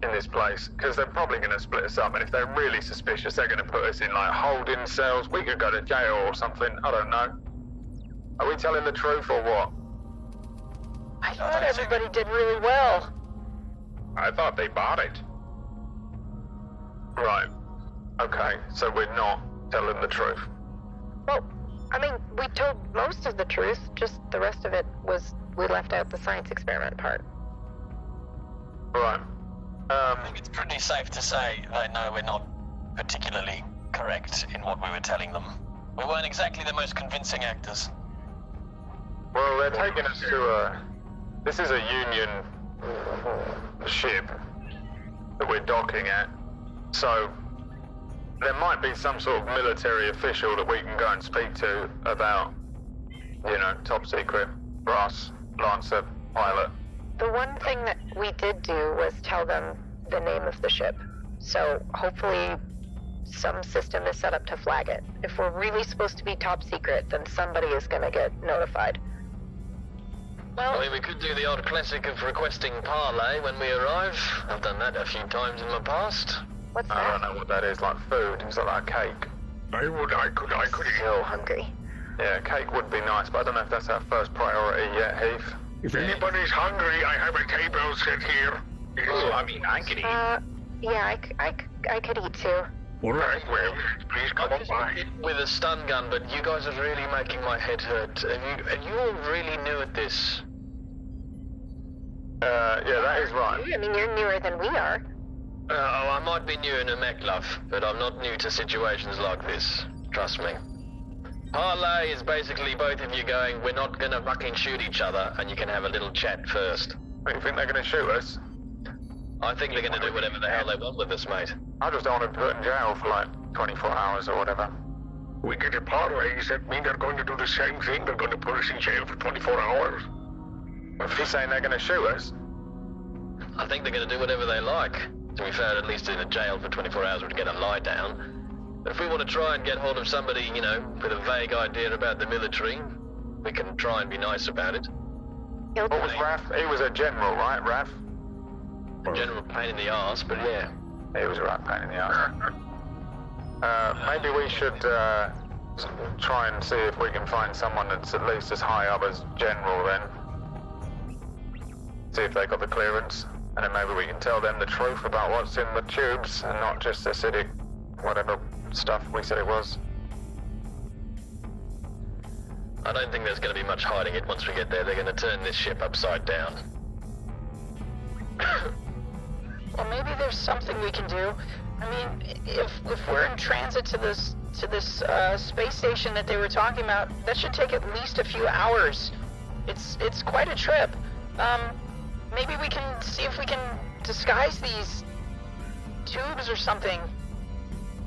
Speaker 10: in this place? Because they're probably going to split us up, and if they're really suspicious, they're going to put us in like holding cells. We could go to jail or something. I don't know. Are we telling the truth or what?
Speaker 11: I thought everybody did really well.
Speaker 10: I thought they bought it. Right. Okay, so we're not telling the truth.
Speaker 11: Well, I mean, we told most of the truth, just the rest of it was we left out the science experiment part.
Speaker 10: Right.
Speaker 12: I think it's pretty safe to say that no, we're not particularly correct in what we were telling them. We weren't exactly the most convincing actors.
Speaker 10: Well, they're taking us to this is a Union ship that we're docking at, so there might be some sort of military official that we can go and speak to about, you know, top secret brass Lancer pilot.
Speaker 11: The one thing that we did do was tell them the name of the ship, so hopefully some system is set up to flag it. If we're really supposed to be top secret, then somebody is going to get notified.
Speaker 12: Well, I mean, we could do the odd classic of requesting parley when we arrive. I've done that a few times in my past.
Speaker 11: What's that?
Speaker 10: I don't know what that is, like food. Is that like cake?
Speaker 11: I could so hungry.
Speaker 10: Yeah, cake would be nice, but I don't know if that's our first priority yet, Heath.
Speaker 13: If anybody's hungry, I have a table set here.
Speaker 10: Oh, I mean, I could eat.
Speaker 11: Yeah, I could eat too.
Speaker 13: All right, well, please come on by.
Speaker 12: With a stun gun, but you guys are really making my head hurt. And you all really new at this.
Speaker 10: Yeah, that is right.
Speaker 11: I mean, you're newer than we are.
Speaker 12: I might be new in a mech, love, but I'm not new to situations like this. Trust me. Parlay is basically both of you going, we're not gonna fucking shoot each other, and you can have a little chat first.
Speaker 10: You think they're going to shoot us?
Speaker 12: I think they're gonna do whatever the hell they want with us, mate.
Speaker 10: I just don't want to be put in jail for like 24 hours or whatever.
Speaker 13: We get a parlays that mean they're going to do the same thing. They're going to put us in jail for 24 hours.
Speaker 10: If he's saying they're going to shoot us,
Speaker 12: I think they're gonna do whatever they like. To be fair, at least in a jail for 24 hours would get a lie down. But if we want to try and get hold of somebody, you know, with a vague idea about the military, we can try and be nice about it.
Speaker 10: what was Raph? He was a general, right, Raph?
Speaker 12: General pain in the arse, but yeah.
Speaker 10: He was a right pain in the ass. Maybe we should try and see if we can find someone that's at least as high up as general then. See if they got the clearance, and then maybe we can tell them the truth about what's in the tubes and not just acidic, whatever stuff we said it was.
Speaker 12: I don't think there's going to be much hiding it once we get there. They're going to turn this ship upside down.
Speaker 14: Well, maybe there's something we can do. I mean, if we're in transit to this space station that they were talking about, that should take at least a few hours. It's quite a trip. Maybe we can see if we can disguise these tubes or something.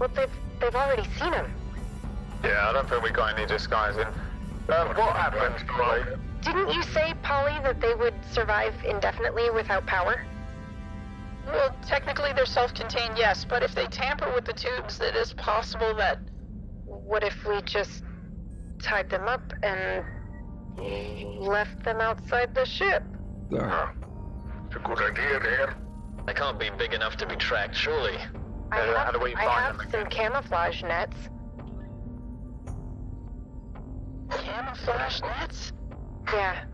Speaker 11: Well, they've already seen him.
Speaker 10: Yeah, I don't think we got any disguising. What happened, Polly?
Speaker 11: Didn't you say, Polly, that they would survive indefinitely without power?
Speaker 14: Well, technically they're self-contained, yes, but if they tamper with the tubes, it is possible that...
Speaker 11: What if we just tied them up and left them outside the ship?
Speaker 13: It's a good idea there.
Speaker 12: They can't be big enough to be tracked, surely.
Speaker 11: I have some camouflage nets.
Speaker 14: Camouflage nets?
Speaker 11: Yeah.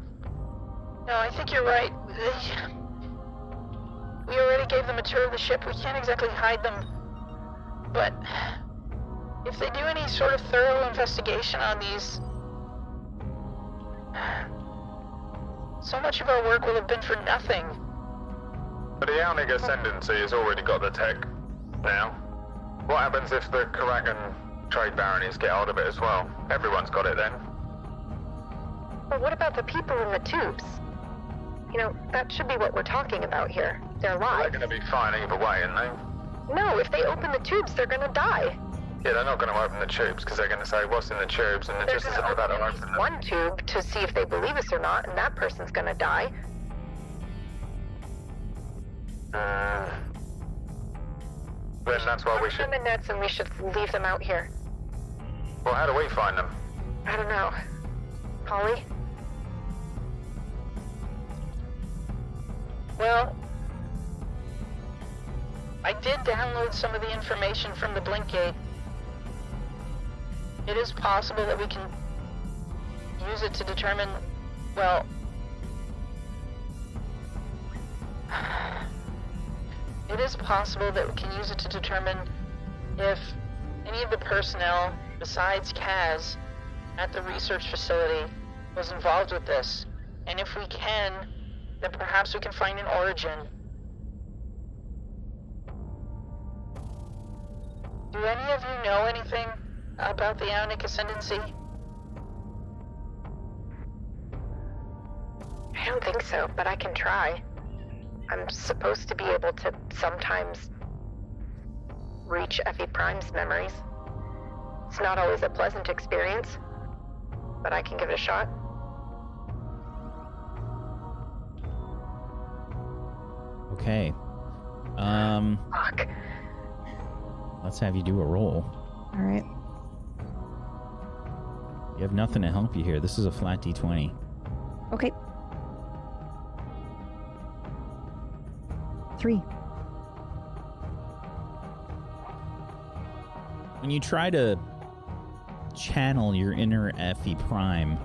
Speaker 14: No, I think you're right. We already gave them a tour of the ship. We can't exactly hide them. But if they do any sort of thorough investigation on these, so much of our work will have been for nothing.
Speaker 10: But the Ionic Ascendancy has already got the tech now. What happens if the Karagan trade baronies get hold of it as well? Everyone's got it then.
Speaker 11: But what about the people in the tubes? You know, that should be what we're talking about here. Their lives.
Speaker 10: They're going to be fine either way, aren't they?
Speaker 11: No, if they open the tubes, they're going to die.
Speaker 10: Yeah, they're not going to open the tubes because they're going to say, what's in the tubes? And they're just as about to open them.
Speaker 11: One tube to see if they believe us or not, and that person's going to die.
Speaker 10: Then that's why we
Speaker 11: Put
Speaker 10: should...
Speaker 11: them in nets and we should leave them out here.
Speaker 10: Well, how do we find them?
Speaker 11: I don't know. Polly?
Speaker 14: Well, I did download some of the information from the blink gate. It is possible that we can use it to determine, well, it is possible that we can use it to determine if any of the personnel besides Kaz at the research facility was involved with this. And if we can, then perhaps we can find an origin. Do any of you know anything about the Ionic Ascendancy?
Speaker 11: I don't think so, but I can try. I'm supposed to be able to sometimes reach Effie Prime's memories. It's not always a pleasant experience, but I can give it a shot.
Speaker 1: Okay.
Speaker 11: Fuck.
Speaker 1: Let's have you do a roll.
Speaker 4: All right.
Speaker 1: You have nothing to help you here. This is a flat D20.
Speaker 4: Okay. 3.
Speaker 1: When you try to channel your inner Effie Prime,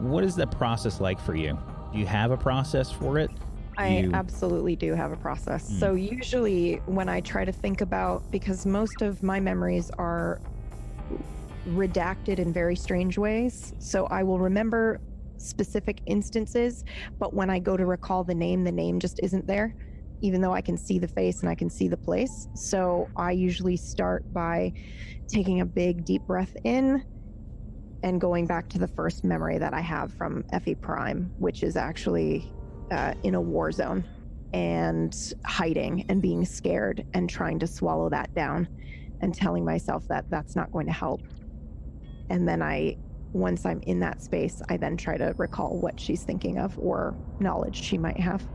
Speaker 1: what is that process like for you? Do you have a process for it?
Speaker 4: I absolutely do have a process. So usually when I try to think about, because most of my memories are redacted in very strange ways, so I will remember specific instances, but when I go to recall the name just isn't there, even though I can see the face and I can see the place. So I usually start by taking a big deep breath in and going back to the first memory that I have from FE Prime, which is actually in a war zone and hiding and being scared and trying to swallow that down and telling myself that that's not going to help. And then once I'm in that space, I then try to recall what she's thinking of or knowledge she might have.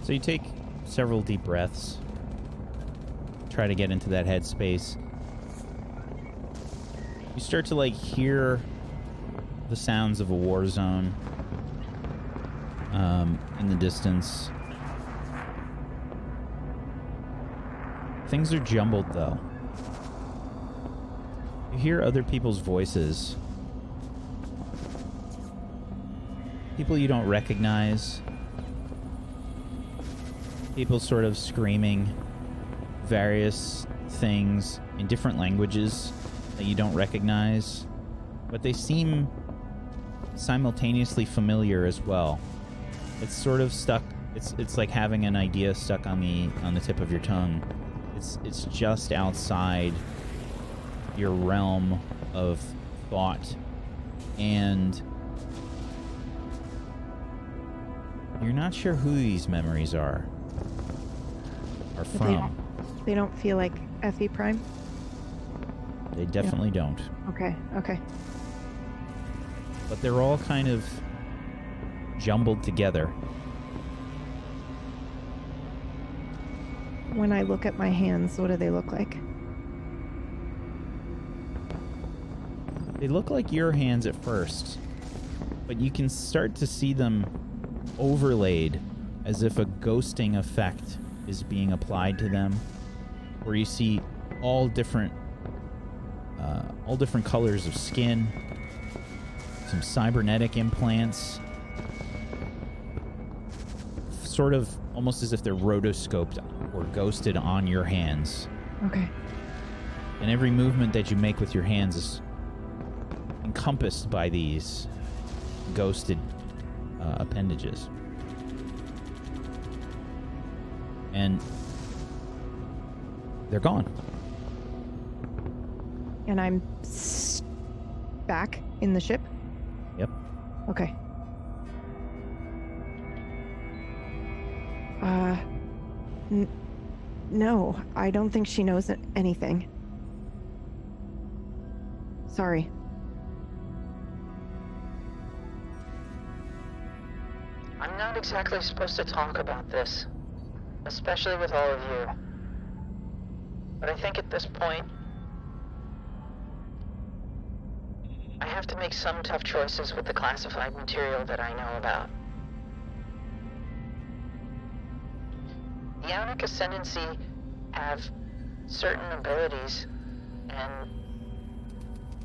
Speaker 1: So you take several deep breaths, try to get into that headspace. You start to hear the sounds of a war zone in the distance. Things are jumbled though. You hear other people's voices. People you don't recognize. People sort of screaming various things in different languages that you don't recognize, but they seem simultaneously familiar as well. It's sort of stuck. It's like having an idea stuck on the tip of your tongue. It's just outside your realm of thought, and you're not sure who these memories are from.
Speaker 4: They don't feel like FE Prime?
Speaker 1: They definitely don't.
Speaker 4: Okay.
Speaker 1: But they're all kind of jumbled together.
Speaker 4: When I look at my hands, what do they look like?
Speaker 1: They look like your hands at first, but you can start to see them overlaid as if a ghosting effect is being applied to them, where you see all different colors of skin, some cybernetic implants, sort of almost as if they're rotoscoped or ghosted on your hands.
Speaker 4: Okay.
Speaker 1: And every movement that you make with your hands is encompassed by these ghosted appendages. And they're gone.
Speaker 4: And I'm back in the ship?
Speaker 1: Yep.
Speaker 4: Okay. No, I don't think she knows anything. Sorry.
Speaker 14: I'm not exactly supposed to talk about this, especially with all of you. But I think at this point, I have to make some tough choices with the classified material that I know about. The Ionic Ascendancy have certain abilities, and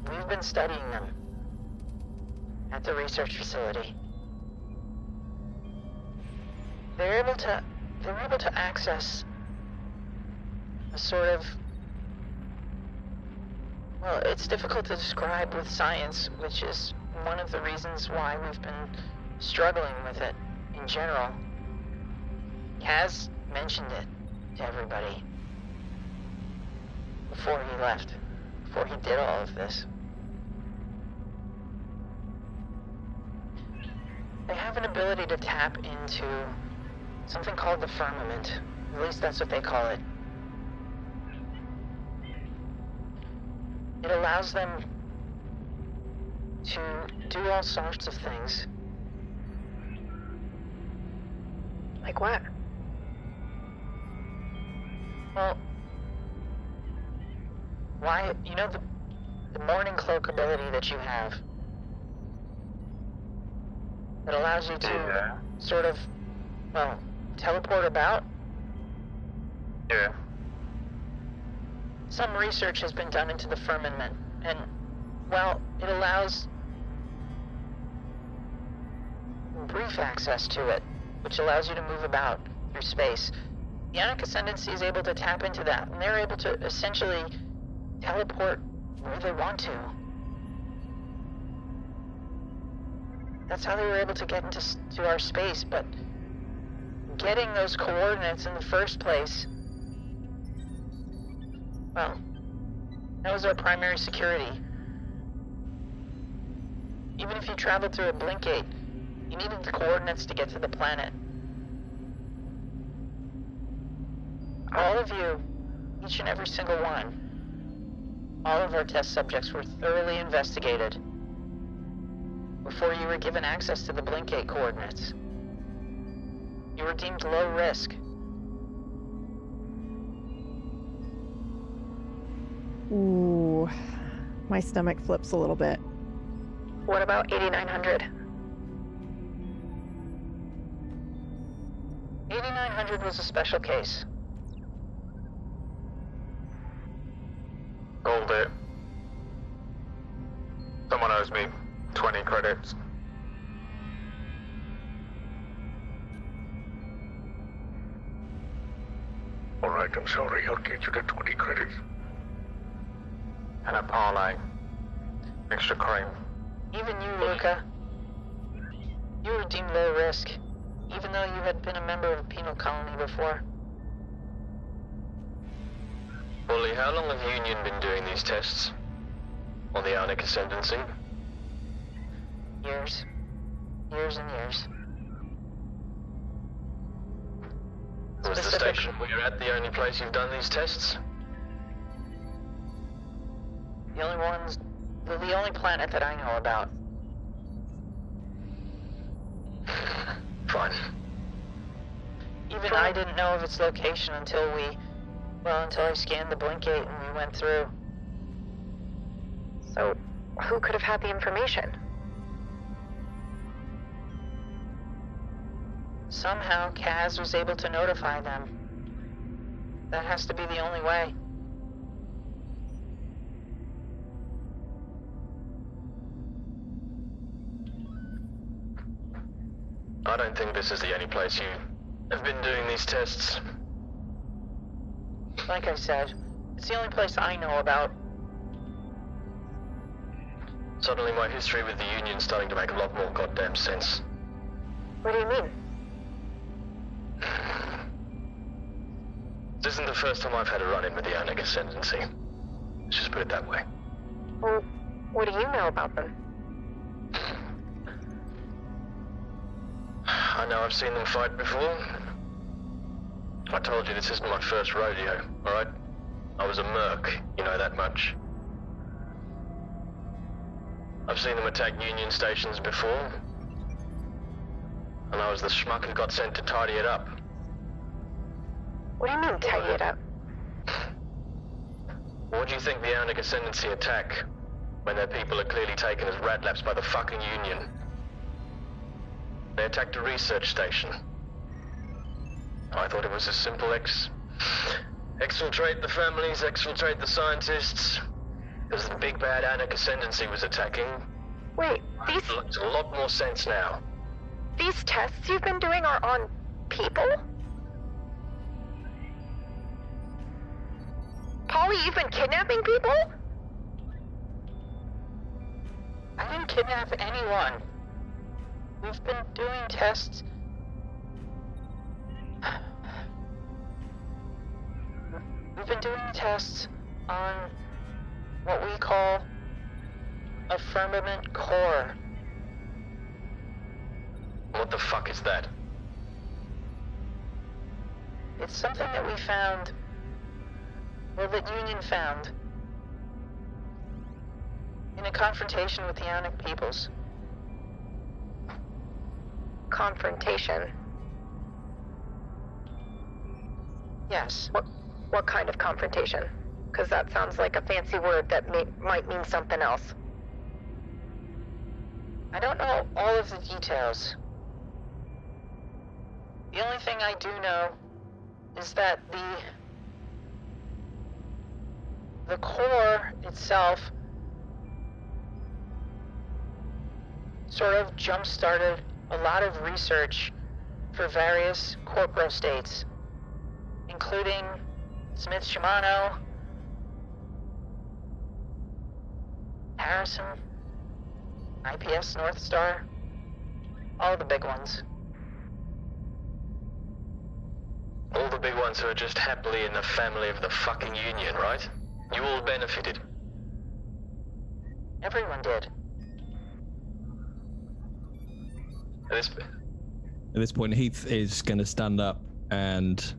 Speaker 14: we've been studying them at the research facility. They're able to access a sort of, well, it's difficult to describe with science, which is one of the reasons why we've been struggling with it in general. Kaz mentioned it to everybody before he left, before he did all of this. They have an ability to tap into something called the firmament. At least that's what they call it. It allows them to do all sorts of things.
Speaker 11: Like what?
Speaker 14: Well, Wyatt, you know the morning cloak ability that you have? That allows you to sort of, well, teleport about?
Speaker 10: Yeah.
Speaker 14: Some research has been done into the firmament, and, well, it allows brief access to it, which allows you to move about through space. The Ionic Ascendancy is able to tap into that, and they're able to essentially teleport where they want to. That's how they were able to get into our space, but getting those coordinates in the first place, well, that was our primary security. Even if you traveled through a blink gate, you needed the coordinates to get to the planet. All of you, each and every single one, all of our test subjects were thoroughly investigated before you were given access to the blink gate coordinates. You were deemed low risk.
Speaker 4: Ooh, my stomach flips a little bit.
Speaker 11: What about 8900?
Speaker 14: 8900 was a special case.
Speaker 10: Hold it. Someone owes me 20 credits.
Speaker 13: Alright, I'm sorry. I'll get you the 20 credits.
Speaker 10: And a parlay. Extra cream.
Speaker 14: Even you, Luca, you were deemed low risk, even though you had been a member of a penal colony before.
Speaker 12: Wally, how long have Union been doing these tests on the Ionic Ascendancy?
Speaker 14: Years. Years and years.
Speaker 12: Was the station where you're at the only place you've done these tests?
Speaker 14: The only planet that I know about.
Speaker 12: Fine.
Speaker 14: Even I didn't know of its location until I scanned the blink gate and we went through.
Speaker 11: So, who could have had the information?
Speaker 14: Somehow, Kaz was able to notify them. That has to be the only way.
Speaker 12: I don't think this is the only place you have been doing these tests.
Speaker 14: Like I said, it's the only place I know about.
Speaker 12: Suddenly my history with the Union's starting to make a lot more goddamn sense.
Speaker 11: What do you mean?
Speaker 12: This isn't the first time I've had a run-in with the Ionic Ascendancy. Let's just put it that way.
Speaker 11: Well, what do you know about them?
Speaker 12: I know I've seen them fight before. I told you this isn't my first rodeo, alright? I was a merc, you know that much. I've seen them attack Union stations before. And I was the schmuck who got sent to tidy it up.
Speaker 11: What do you mean, tidy it up?
Speaker 12: What do you think the Ionic Ascendancy attack when their people are clearly taken as rat laps by the fucking Union? They attacked a research station. I thought it was a simple exfiltrate the families, exfiltrate the scientists. Because the big bad Ionic Ascendancy was attacking.
Speaker 11: Wait, these...
Speaker 12: It makes a lot more sense now.
Speaker 11: These tests you've been doing are on people? Polly, you've been kidnapping people?
Speaker 14: I didn't kidnap anyone. We've been doing tests. We've been doing tests on what we call a firmament core.
Speaker 12: What the fuck is that?
Speaker 14: It's something that we found, well, that Union found, in a confrontation with the Ionic peoples.
Speaker 11: Confrontation?
Speaker 14: Yes.
Speaker 11: What kind of confrontation? Because that sounds like a fancy word that might mean something else.
Speaker 14: I don't know all of the details. The only thing I do know is that the core itself sort of jump-started a lot of research for various corpro states, including Smith Shimano, Harrison, IPS North Star, all the big ones.
Speaker 12: All the big ones who are just happily in the family of the fucking Union, right? You all benefited.
Speaker 14: Everyone did.
Speaker 12: At
Speaker 6: this point, Heath is going to stand up and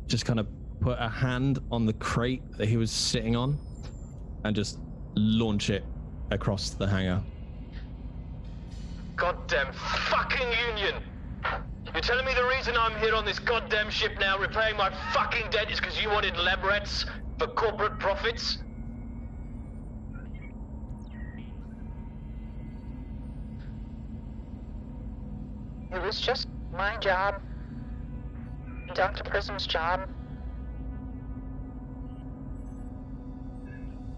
Speaker 6: just kind of put a hand on the crate that he was sitting on and just launch it across the hangar.
Speaker 12: Goddamn fucking Union! You're telling me the reason I'm here on this goddamn ship now repaying my fucking debt is because you wanted lab rats for corporate profits?
Speaker 14: It was just my job, Dr. Prism's job,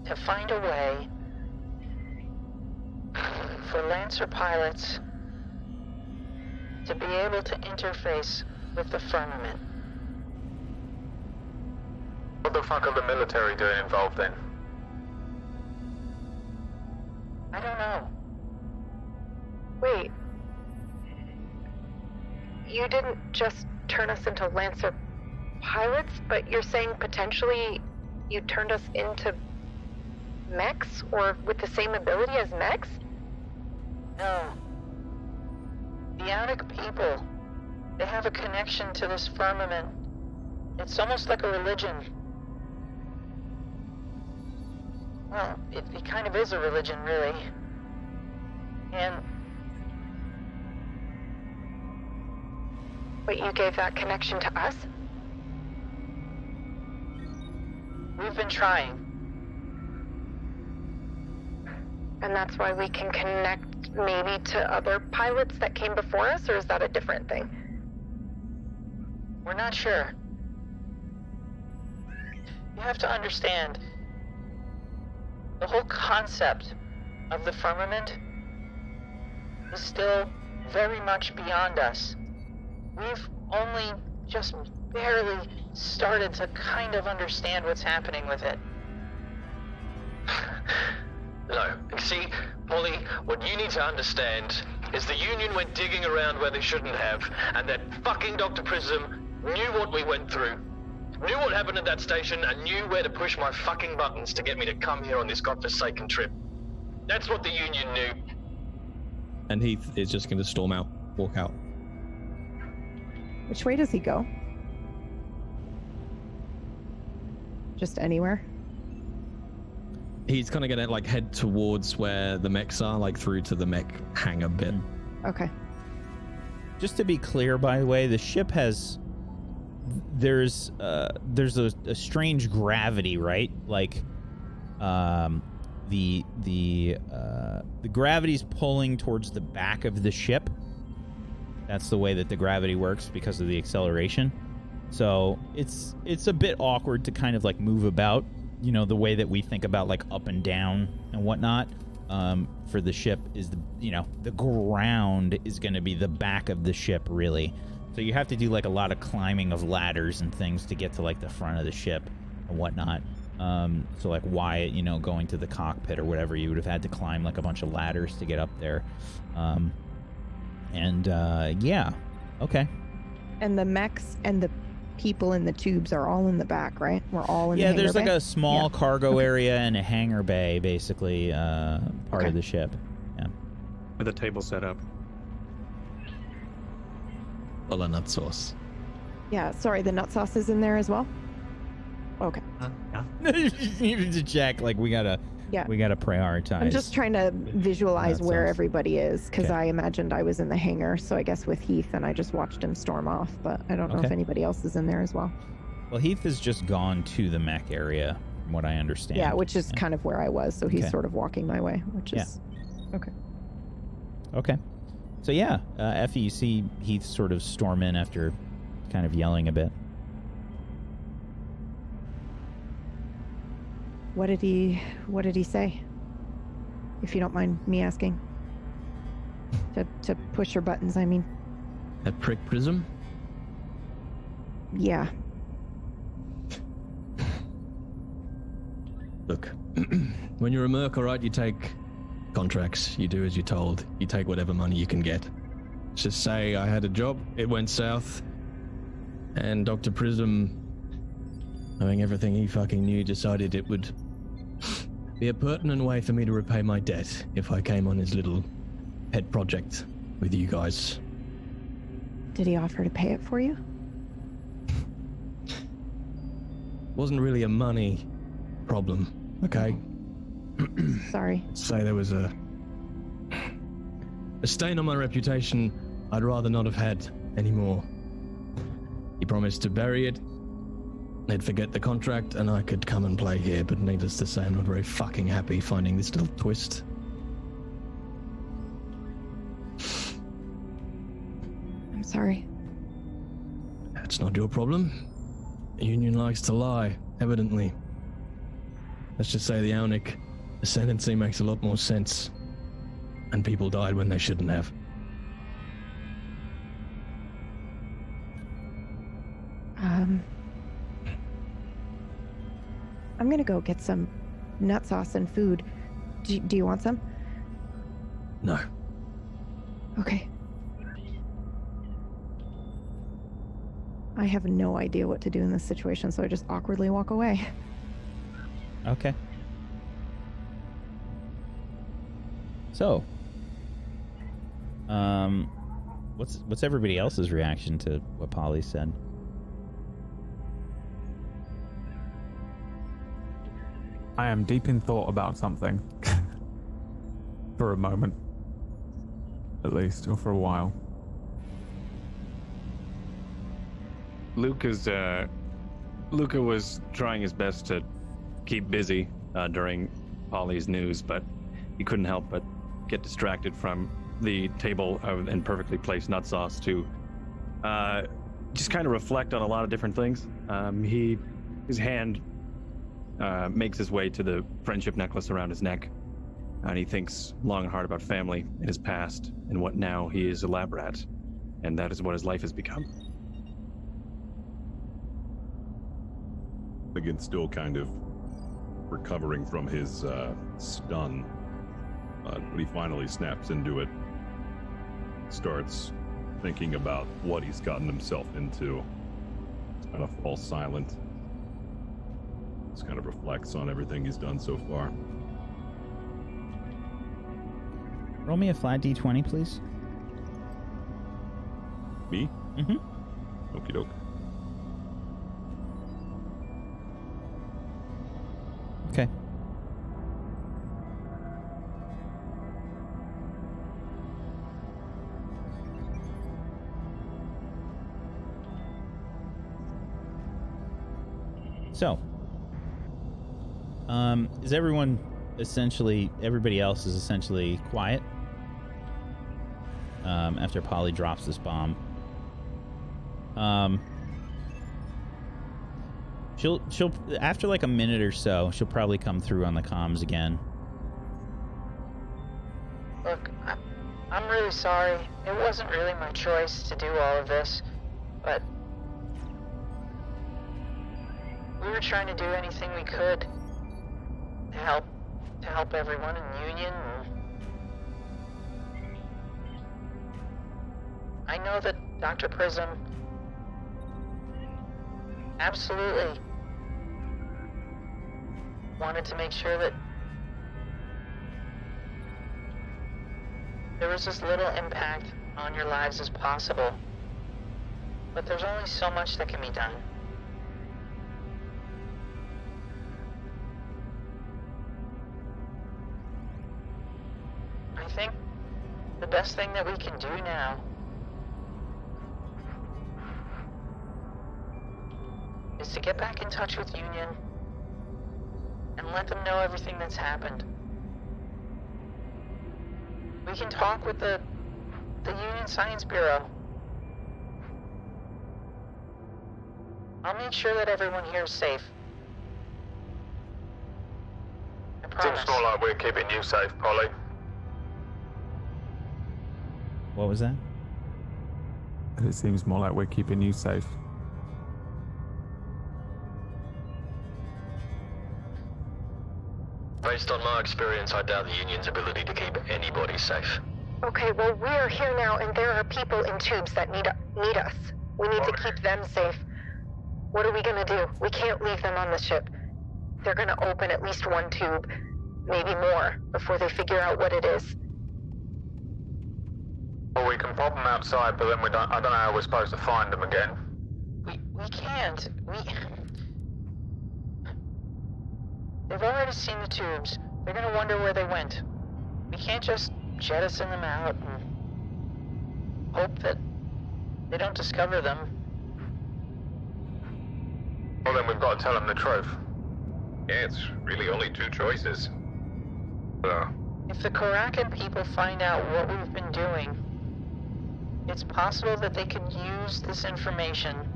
Speaker 14: to find a way for Lancer pilots to be able to interface with the firmament.
Speaker 10: What the fuck are the military doing involved then?
Speaker 14: I don't know.
Speaker 11: Wait. You didn't just turn us into Lancer pilots, but you're saying potentially you turned us into mechs, or with the same ability as mechs?
Speaker 14: No. The Attic people, they have a connection to this firmament. It's almost like a religion. Well, it kind of is a religion, really. And...
Speaker 11: But you gave that connection to us?
Speaker 14: we've been trying.
Speaker 11: And that's why we can connect maybe to other pilots that came before us, or is that a different thing?
Speaker 14: We're not sure. You have to understand, the whole concept of the firmament is still very much beyond us. We've only just barely started to kind of understand what's happening with it.
Speaker 12: No, see, Polly, what you need to understand is the Union went digging around where they shouldn't have, and that fucking Dr. Prism knew what we went through, knew what happened at that station, and knew where to push my fucking buttons to get me to come here on this godforsaken trip. That's what the Union knew.
Speaker 6: And Heath is just going to storm out, walk out.
Speaker 4: Which way does he go? Just anywhere?
Speaker 6: He's kind of going to like head towards where the mechs are, like through to the mech hangar bit.
Speaker 4: Okay.
Speaker 1: Just to be clear, by the way, the ship has there's a strange gravity, right? Like the gravity's pulling towards the back of the ship. That's the way that the gravity works because of the acceleration. So it's a bit awkward to kind of like move about, you know, the way that we think about like up and down and whatnot. For the ship is the ground is going to be the back of the ship, really. So you have to do like a lot of climbing of ladders and things to get to like the front of the ship and whatnot. So like Wyatt, you know, going to the cockpit or whatever, you would have had to climb like a bunch of ladders to get up there. Yeah, okay.
Speaker 4: And the mechs and the people in the tubes are all in the back, right? We're all in the hangar
Speaker 1: there's like
Speaker 4: bay?
Speaker 1: a small cargo area and a hangar bay, basically, part of the ship. Yeah.
Speaker 3: With a table set up.
Speaker 6: Full of nut sauce.
Speaker 4: Yeah, sorry, the nut sauce is in there as well? Okay.
Speaker 3: Yeah.
Speaker 1: Just needed to check, like we gotta prioritize.
Speaker 4: I'm just trying to visualize
Speaker 1: Nut
Speaker 4: where
Speaker 1: sauce.
Speaker 4: everybody is, because
Speaker 1: Okay.
Speaker 4: I imagined I was in the hangar, so I guess with Heath, and I just watched him storm off, but I don't know if
Speaker 1: Okay.
Speaker 4: anybody else is in there as well.
Speaker 1: Well, Heath has just gone to the mech area, from what I understand.
Speaker 4: Yeah, which is kind of where I was, so he's
Speaker 1: Okay.
Speaker 4: sort of walking my way, which is okay.
Speaker 1: Okay. So yeah, Effie, you see Heath sort of storm in after kind of yelling a bit.
Speaker 4: What did he say? If you don't mind me asking. To push your buttons, I mean.
Speaker 6: That prick Prism?
Speaker 4: Yeah.
Speaker 6: Look, when you're a merc, all right, you take contracts. You do as you're told. You take whatever money you can get. Let's just say I had a job. It went south. And Dr. Prism, knowing everything he fucking knew, decided it would be a pertinent way for me to repay my debt if I came on his little pet project with you guys.
Speaker 4: Did he offer to pay it for you?
Speaker 6: Wasn't really a money problem, okay?
Speaker 4: Sorry.
Speaker 6: Say there was a stain on my reputation I'd rather not have had anymore. He promised to bury it, they'd forget the contract, and I could come and play here, but needless to say, I'm not very fucking happy finding this little twist.
Speaker 4: I'm sorry.
Speaker 6: That's not your problem. The Union likes to lie, evidently. Let's just say the Aunic ascendancy makes a lot more sense. And people died when they shouldn't have.
Speaker 4: I'm gonna go get some nut sauce and food. Do you want some?
Speaker 6: No.
Speaker 4: Okay. I have no idea what to do in this situation, so I just awkwardly walk away.
Speaker 1: Okay. So, what's everybody else's reaction to what Polly said?
Speaker 2: I am deep in thought about something. For a moment. At least, or for a while.
Speaker 3: Luca was trying his best to keep busy during Polly's news, but he couldn't help but get distracted from the table and perfectly placed nut sauce to just kind of reflect on a lot of different things. His hand makes his way to the friendship necklace around his neck, and he thinks long and hard about family and his past and what now he is a lab rat, and that is what his life has become.
Speaker 5: Again, still kind of recovering from his stun. When he finally snaps into it, starts thinking about what he's gotten himself into. Kind of falls silent. Just kind of reflects on everything he's done so far.
Speaker 1: Roll me a flat d20, please.
Speaker 5: Me?
Speaker 1: Mm-hmm.
Speaker 5: Okie doke.
Speaker 1: Okay. So, is everybody else is essentially quiet after Polly drops this bomb. She'll after like a minute or so, she'll probably come through on the comms again.
Speaker 14: Look, I'm really sorry. It wasn't really my choice to do all of this, but we were trying to do anything we could to help everyone in Union. I know that Dr. Prism absolutely wanted to make sure that there was as little impact on your lives as possible. But there's only so much that can be done. I think the best thing that we can do now is to get back in touch with Union and let them know everything that's happened. We can talk with the Union Science Bureau. I'll make sure that everyone here is safe. I promise.
Speaker 10: Seems more like we're keeping you safe, Polly.
Speaker 1: What was that?
Speaker 2: It seems more like we're keeping you safe.
Speaker 12: Based on my experience, I doubt the Union's ability to keep anybody safe.
Speaker 11: Okay, well, we're here now, and there are people in tubes that need us. We need to keep them safe. What are we gonna do? We can't leave them on the ship. They're gonna open at least one tube, maybe more, before they figure out what it is.
Speaker 10: Well, we can pop them outside, but then I don't know how we're supposed to find them again.
Speaker 14: We can't. They've already seen the tubes. They're gonna wonder where they went. We can't just jettison them out and hope that they don't discover them.
Speaker 10: Well, then we've got to tell them the truth.
Speaker 13: Yeah, it's really only two choices.
Speaker 14: If the Karakan people find out what we've been doing, it's possible that they could use this information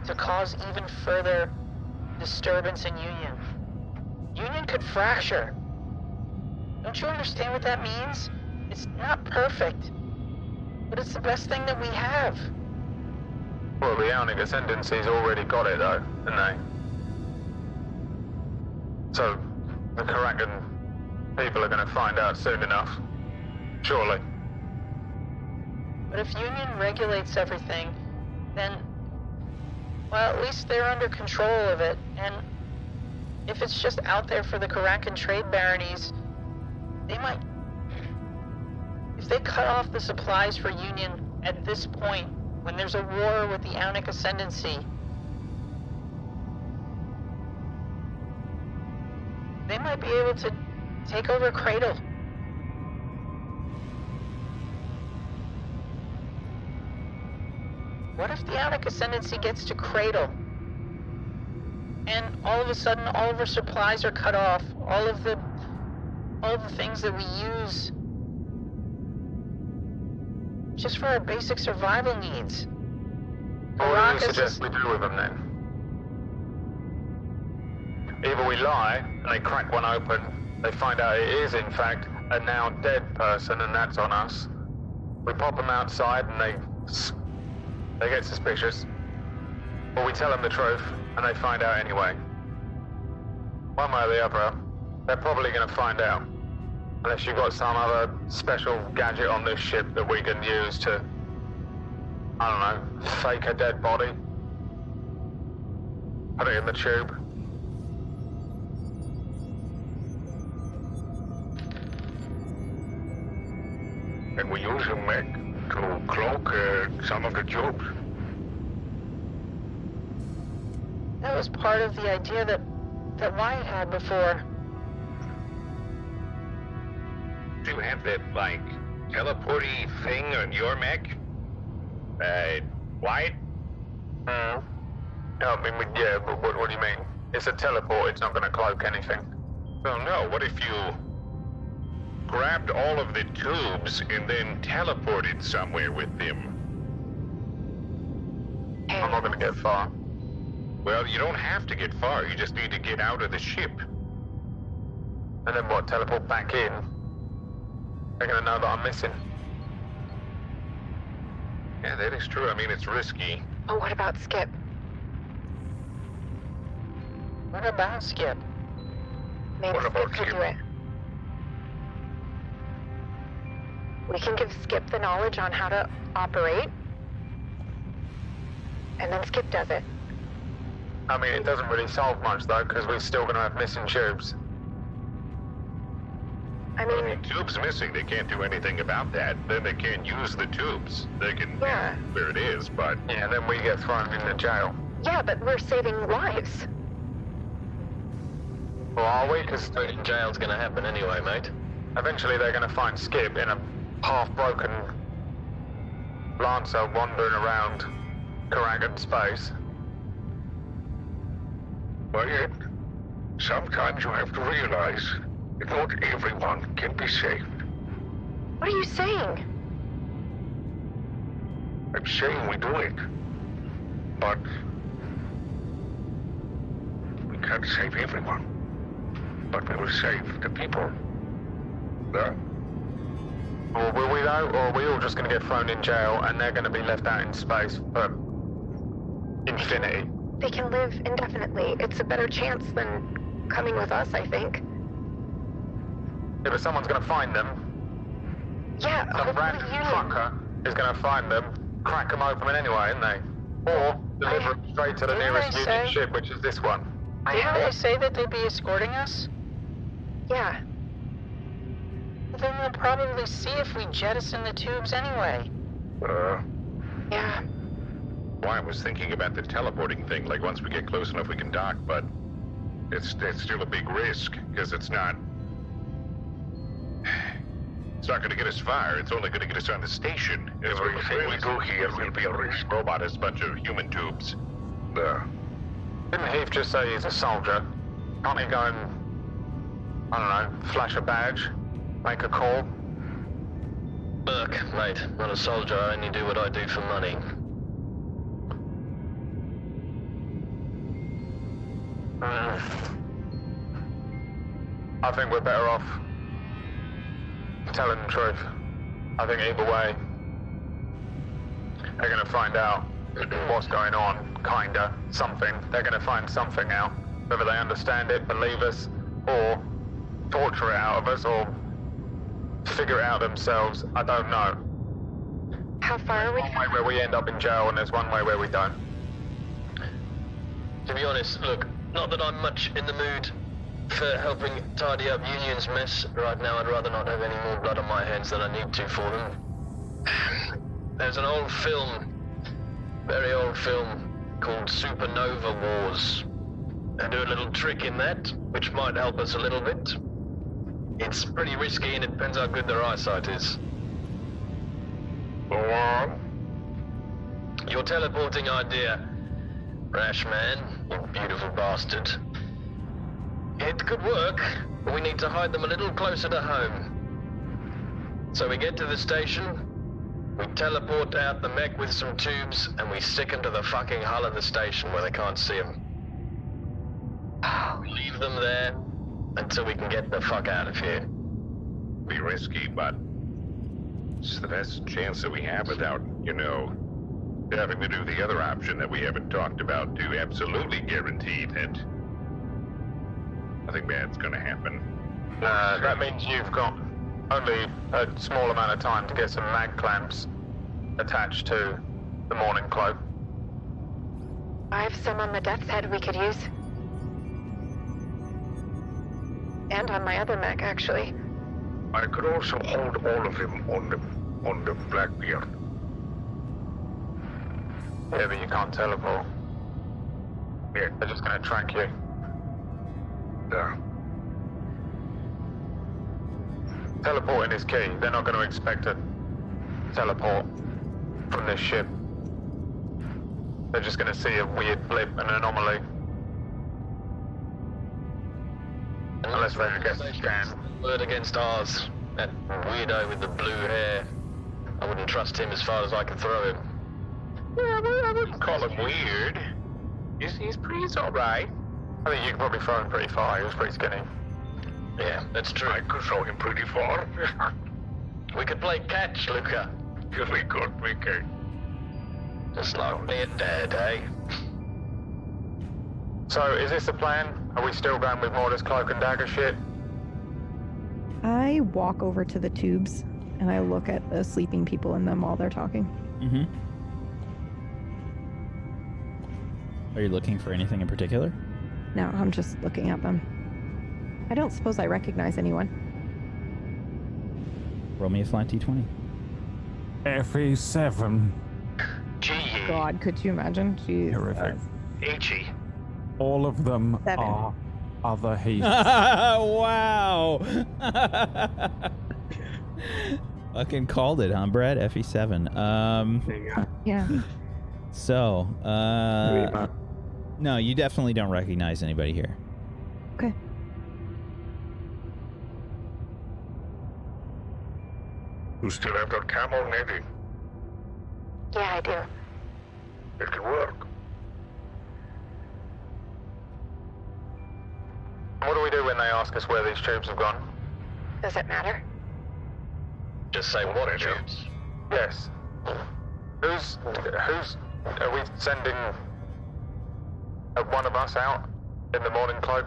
Speaker 14: to cause even further disturbance in Union. Union could fracture. Don't you understand what that means? It's not perfect, but it's the best thing that we have.
Speaker 10: Well, the Ionic Ascendancy's already got it, though, haven't they? So, the Karakan people are going to find out soon enough. Surely.
Speaker 14: But if Union regulates everything, then, well, at least they're under control of it, and if it's just out there for the Karakan trade baronies, they might... If they cut off the supplies for Union at this point, when there's a war with the Ionic Ascendancy, they might be able to take over Cradle. What if the Ionic Ascendancy gets to Cradle, and all of a sudden all of our supplies are cut off, all of the things that we use just for our basic survival needs?
Speaker 10: What do you suggest we do with them then? Either we lie, and they crack one open, they find out it is in fact a now dead person, and that's on us. We pop them outside and they get suspicious. Or we tell them the truth, and they find out anyway. One way or the other, they're probably going to find out. Unless you've got some other special gadget on this ship that we can use to, I don't know, fake a dead body. Put it in the tube.
Speaker 13: And we use a mech to cloak some of the tubes.
Speaker 14: That was part of the idea that Wyatt had before.
Speaker 13: Do you have that, like, teleporty thing on your mech? Wyatt?
Speaker 10: Yeah, but what do you mean? It's a teleport, it's not going to cloak anything.
Speaker 13: Well, no, what if you grabbed all of the tubes and then teleported somewhere with them?
Speaker 10: I'm not going to get far.
Speaker 13: Well, you don't have to get far, you just need to get out of the ship.
Speaker 10: And then what, teleport back in? They're going to know that I'm missing.
Speaker 13: Yeah, that is true. I mean, it's risky.
Speaker 11: Oh, what about Skip?
Speaker 14: What about Skip?
Speaker 11: Maybe
Speaker 13: What about
Speaker 11: Skip could
Speaker 13: Skip?
Speaker 11: do it. We can give Skip the knowledge on how to operate, and then Skip does it.
Speaker 10: I mean, it doesn't really solve much, though, because we're still going to have missing tubes.
Speaker 11: I
Speaker 13: Well,
Speaker 11: mean,
Speaker 13: if the tube's missing, they can't do anything about that. Then they can't use the tubes. They can
Speaker 11: Yeah.
Speaker 13: where it is, but...
Speaker 10: Yeah, then we get thrown into jail.
Speaker 11: yeah, but we're saving lives.
Speaker 10: Well, are we? Because
Speaker 12: Jail's gonna happen anyway, mate.
Speaker 10: eventually they're going to find Skip in a half-broken Lancer wandering around Karakan space.
Speaker 13: Wyatt, sometimes you have to realize that not everyone can be saved.
Speaker 11: What are you saying?
Speaker 13: I'm saying we do it, but we can't save everyone. But we will save the people. Yeah?
Speaker 10: Or will we, though? Or are we all just going to get thrown in jail and they're going to be left out in space for infinity?
Speaker 11: they can live indefinitely. It's a better chance than coming with us, I think.
Speaker 10: Yeah, but someone's gonna find them.
Speaker 11: Yeah,
Speaker 10: Some random fucker is gonna find them, crack them open anyway, isn't they? Or deliver them straight to the
Speaker 14: Didn't
Speaker 10: nearest
Speaker 14: they
Speaker 10: Union
Speaker 14: say-
Speaker 10: ship, which is this one.
Speaker 14: Didn't they say that they'd be escorting us?
Speaker 11: Yeah.
Speaker 14: Then they'll probably see if we jettison the tubes anyway.
Speaker 11: Yeah.
Speaker 13: Well, I was thinking about the teleporting thing, like once we get close enough we can dock, but it's still a big risk, because it's not going to get us far, it's only going to get us on the station. Everything we do here will be a risk. Robot is a bunch of human tubes.
Speaker 10: Didn't Heath just say he's a soldier? Can't he go and, I don't know, flash a badge? Make a call?
Speaker 12: Look, mate, not a soldier, I only do what I do for money.
Speaker 10: I think we're better off telling the truth. I think either way, they're gonna find out what's going on, kinda, something. They're gonna find something out. Whether they understand it, believe us, or torture it out of us, or figure it out themselves, I don't know.
Speaker 11: How far are we?
Speaker 10: One way where we end up in jail, and there's one way where we don't.
Speaker 12: To be honest, look, not that I'm much in the mood for helping tidy up Union's mess right now. I'd rather not have any more blood on my hands than I need to for them. There's an old film, very old film, called Supernova Wars. I do a little trick in that, which might help us a little bit. It's pretty risky and it depends how good their eyesight is.
Speaker 13: Go on.
Speaker 12: Your teleporting idea, rash man, you beautiful bastard. It could work, but we need to hide them a little closer to home. So we get to the station, we teleport out the mech with some tubes, and we stick them to the fucking hull of the station where they can't see them. Leave them there until we can get the fuck out of here.
Speaker 13: Be risky, but it's the best chance that we have without, having to do the other option that we haven't talked about to absolutely guarantee that nothing bad's gonna happen.
Speaker 10: That means you've got only a small amount of time to get some mag clamps attached to the morning cloak.
Speaker 11: I have some on the death's head we could use. And on my other mech, actually.
Speaker 13: I could also hold all of them on the Blackbeard.
Speaker 10: Yeah, but you can't teleport.
Speaker 13: Yeah.
Speaker 10: They're just gonna track you.
Speaker 13: Yeah.
Speaker 10: Teleporting is key. They're not gonna expect to teleport from this ship. They're just gonna see a weird blip, an anomaly. Unless they get scanned.
Speaker 12: Word against ours. That weirdo with the blue hair. I wouldn't trust him as far as I could throw him.
Speaker 13: Yeah, I wouldn't call him weird. He's all right.
Speaker 10: I think you could probably throw him pretty far. He was pretty skinny.
Speaker 12: Yeah, that's true.
Speaker 13: I could throw him pretty far.
Speaker 12: We could play catch, Luca.
Speaker 13: Yes, we could.
Speaker 12: Just like me and Dad, eh?
Speaker 10: So, is this the plan? Are we still going with more of this cloak and dagger shit?
Speaker 4: I walk over to the tubes and I look at the sleeping people in them while they're talking.
Speaker 1: Mm-hmm. Are you looking for anything in particular?
Speaker 4: No, I'm just looking at them. I don't suppose I recognize anyone.
Speaker 1: Roll me a flat d20.
Speaker 2: FE7.
Speaker 12: Gee.
Speaker 4: God, could you imagine? Jeez.
Speaker 2: Horrific.
Speaker 12: H-E.
Speaker 2: All of them
Speaker 4: 7.
Speaker 2: are other Heaths.
Speaker 1: Wow. Fucking called it, huh, Brad? FE7.
Speaker 4: Yeah.
Speaker 1: So, no, you definitely don't recognize anybody here.
Speaker 4: Okay.
Speaker 13: You still have that camel, maybe?
Speaker 11: Yeah, I do.
Speaker 13: It can work.
Speaker 10: What do we do when they ask us where these tubes have gone?
Speaker 11: Does it matter?
Speaker 12: Just say what tubes.
Speaker 10: Yes. Who's, are we sending one of us out in the morning cloak?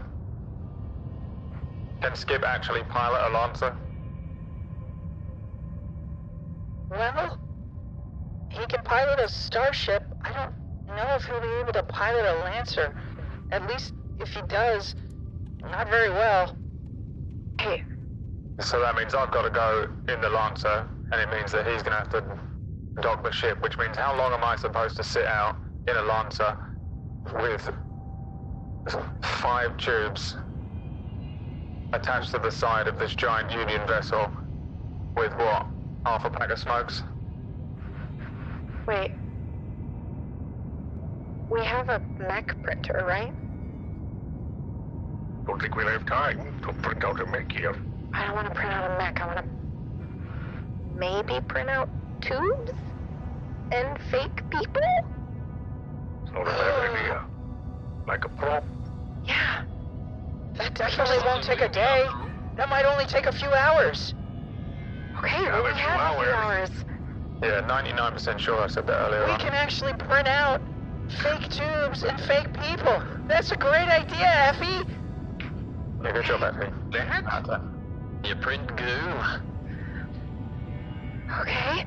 Speaker 10: Can Skip actually pilot a Lancer?
Speaker 14: Well, he can pilot a starship. I don't know if he'll be able to pilot a Lancer. At least if he does, not very well.
Speaker 11: Hey,
Speaker 10: So that means I've got to go in the Lancer, and it means that he's going to have to dock the ship, which means how long am I supposed to sit out in a Lancer with 5 tubes attached to the side of this giant Union vessel with what? Half a pack of smokes?
Speaker 11: wait. We have a mech printer, right?
Speaker 13: Don't think we'll have time to print out a mech here.
Speaker 11: I don't want to print out a mech. I want to maybe print out tubes and fake people?
Speaker 13: It's not a bad idea. Like a prop.
Speaker 11: Yeah.
Speaker 14: That definitely won't take a day. That might only take a few hours.
Speaker 11: Okay, well, we have a few hours.
Speaker 10: Yeah, 99% sure I said that earlier
Speaker 14: We
Speaker 10: on.
Speaker 14: can actually print out fake tubes and fake people. That's a great idea, Effie.
Speaker 10: Yeah, good job, Effie.
Speaker 12: You print goo.
Speaker 11: Okay.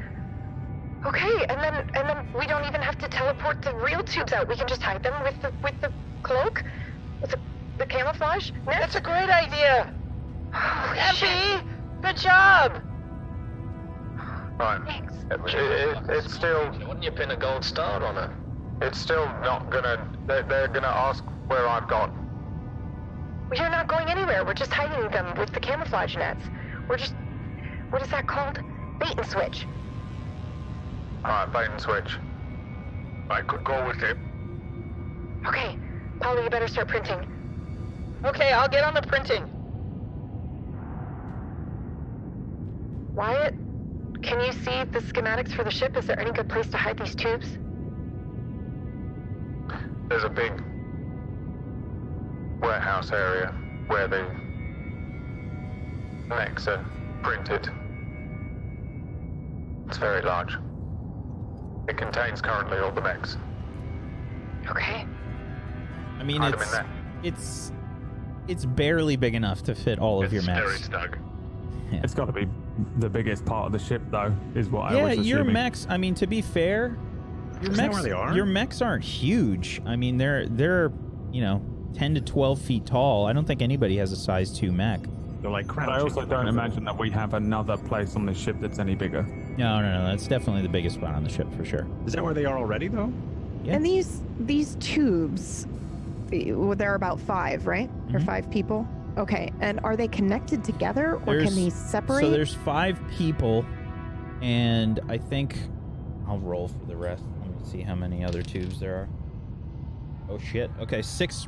Speaker 11: Okay, and then we don't even have to teleport the real tubes out. We can just hide them with the cloak, with the camouflage.
Speaker 14: That's a great idea.
Speaker 11: Holy
Speaker 14: Effie,
Speaker 11: shit.
Speaker 14: good job.
Speaker 10: Right.
Speaker 11: Thanks.
Speaker 10: It's still...
Speaker 12: Why wouldn't you pin a gold star on her?
Speaker 10: It's still not gonna... They're gonna ask where I've gone.
Speaker 11: Well, you're not going anywhere. We're just hiding them with the camouflage nets. We're just... What is that called? Bait and switch.
Speaker 10: Alright, bait and switch.
Speaker 13: I could go with it.
Speaker 11: Okay. Polly, you better start printing.
Speaker 14: Okay, I'll get on the printing.
Speaker 11: Wyatt, can you see the schematics for the ship? Is there any good place to hide these tubes?
Speaker 10: There's a big warehouse area where the mechs are printed. It's very large. It contains currently all the mechs.
Speaker 11: Okay.
Speaker 1: I mean,
Speaker 10: Hide them in there.
Speaker 1: it's barely big enough to fit all of your
Speaker 13: Scary
Speaker 1: mechs.
Speaker 13: Doug.
Speaker 1: Yeah.
Speaker 2: It's got to be the biggest part of the ship, though, is what I
Speaker 1: Yeah,
Speaker 2: was assuming.
Speaker 1: your mechs. I mean, to be fair, your
Speaker 3: Isn't that
Speaker 1: mechs.
Speaker 3: where they are?
Speaker 1: Your mechs aren't huge. I mean, they're 10 to 12 feet tall. I don't think anybody has a size 2 mech.
Speaker 3: They're like
Speaker 2: But
Speaker 3: crouching.
Speaker 2: I also don't imagine that we have another place on the ship that's any bigger.
Speaker 1: No, that's definitely the biggest spot on the ship for sure.
Speaker 3: Is that where they are already, though?
Speaker 1: Yeah.
Speaker 4: And these tubes, there are about 5, right? Or 5 people? Okay, and are they connected together, or can these separate?
Speaker 1: So there's 5 people, and I think I'll roll for the rest. Let me see how many other tubes there are. Oh shit. Okay, 6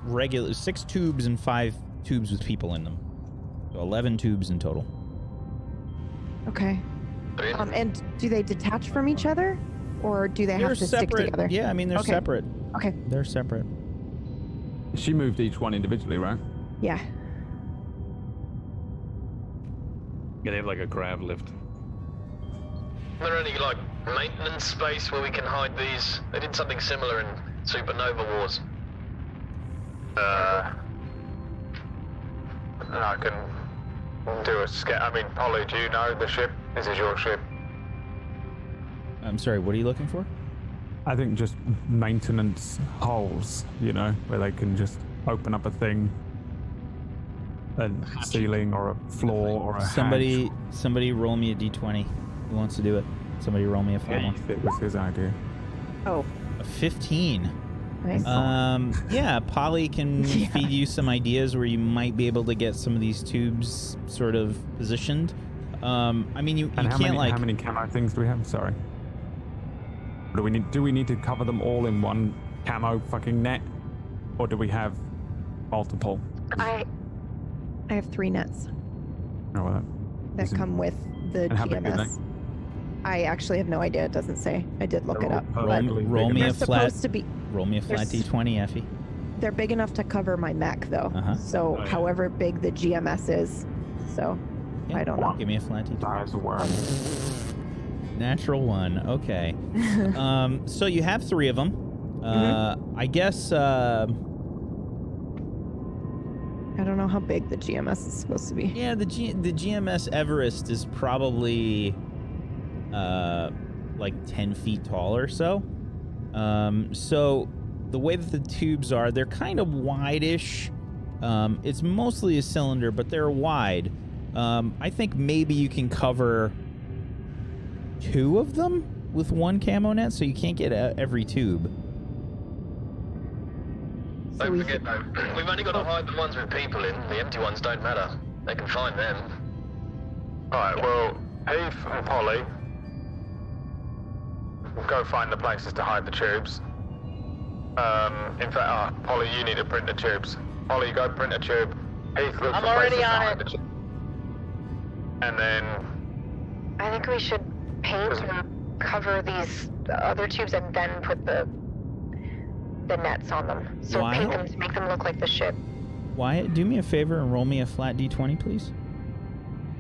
Speaker 1: tubes and 5 tubes with people in them. So 11 tubes in total.
Speaker 4: Okay. And do they detach from each other, or do they
Speaker 1: They're
Speaker 4: have to
Speaker 1: separate.
Speaker 4: stick together?
Speaker 1: Yeah, I mean they're
Speaker 4: Okay.
Speaker 1: separate.
Speaker 4: Okay.
Speaker 1: They're separate.
Speaker 2: She moved each one individually, right?
Speaker 4: Yeah.
Speaker 3: Yeah, they have like a grab lift.
Speaker 12: Is there any, like, maintenance space where we can hide these? They did something similar in Supernova Wars.
Speaker 10: I can do a scan. I mean, Polly, do you know the ship? This is your ship.
Speaker 1: I'm sorry, what are you looking for?
Speaker 2: I think just maintenance holes, where they can just open up a thing, a ceiling or a floor or a hatch.
Speaker 1: Somebody roll me a d20. Who wants to do it? Somebody roll me a full one.
Speaker 2: It was his idea.
Speaker 4: Oh.
Speaker 1: A 15.
Speaker 4: Nice.
Speaker 1: Yeah, Polly can feed you some ideas where you might be able to get some of these tubes sort of positioned. I mean, you
Speaker 2: And how
Speaker 1: can't
Speaker 2: many, how many camo things do we have? Sorry. Do we need to cover them all in one camo fucking net, or do we have multiple?
Speaker 4: I have 3 nets
Speaker 2: Oh, well,
Speaker 4: that come with the
Speaker 2: And how big are
Speaker 4: GMS. I actually have no idea. It doesn't say. I did look it up.
Speaker 1: roll me
Speaker 4: They're
Speaker 1: a flat.
Speaker 4: supposed to be.
Speaker 1: Roll me a flat
Speaker 4: They're
Speaker 1: d20, Effie.
Speaker 4: They're big enough to cover my mech, though. So, however big the GMS is, so I don't know.
Speaker 1: Give me a flat d20.
Speaker 2: Eyes a worm.
Speaker 1: Natural 1. Okay. So you have 3 of them. I guess
Speaker 4: don't know how big the GMS is supposed to be.
Speaker 1: Yeah, the GMS Everest is probably like 10 feet tall or so. So the way that the tubes are, they're kind of wide-ish. It's mostly a cylinder, but they're wide. I think maybe you can cover 2 of them with one camo net, so you can't get every tube.
Speaker 12: Don't forget though, we've only got to hide the ones with people in. The empty ones don't matter. They can find them.
Speaker 10: Alright, well, Heath and Polly will go find the places to hide the tubes. In fact, Polly, you need to print the tubes. Polly, go print a tube. Heath, look
Speaker 14: I'm
Speaker 10: for
Speaker 14: already
Speaker 10: places to
Speaker 14: on
Speaker 10: hide
Speaker 14: it.
Speaker 10: the tube. And then...
Speaker 11: I think we should paint or cover these other tubes and then put the nets on them. So
Speaker 1: Why?
Speaker 11: paint them to make them look like the ship.
Speaker 1: Wyatt, do me a favor and roll me a flat d20, please.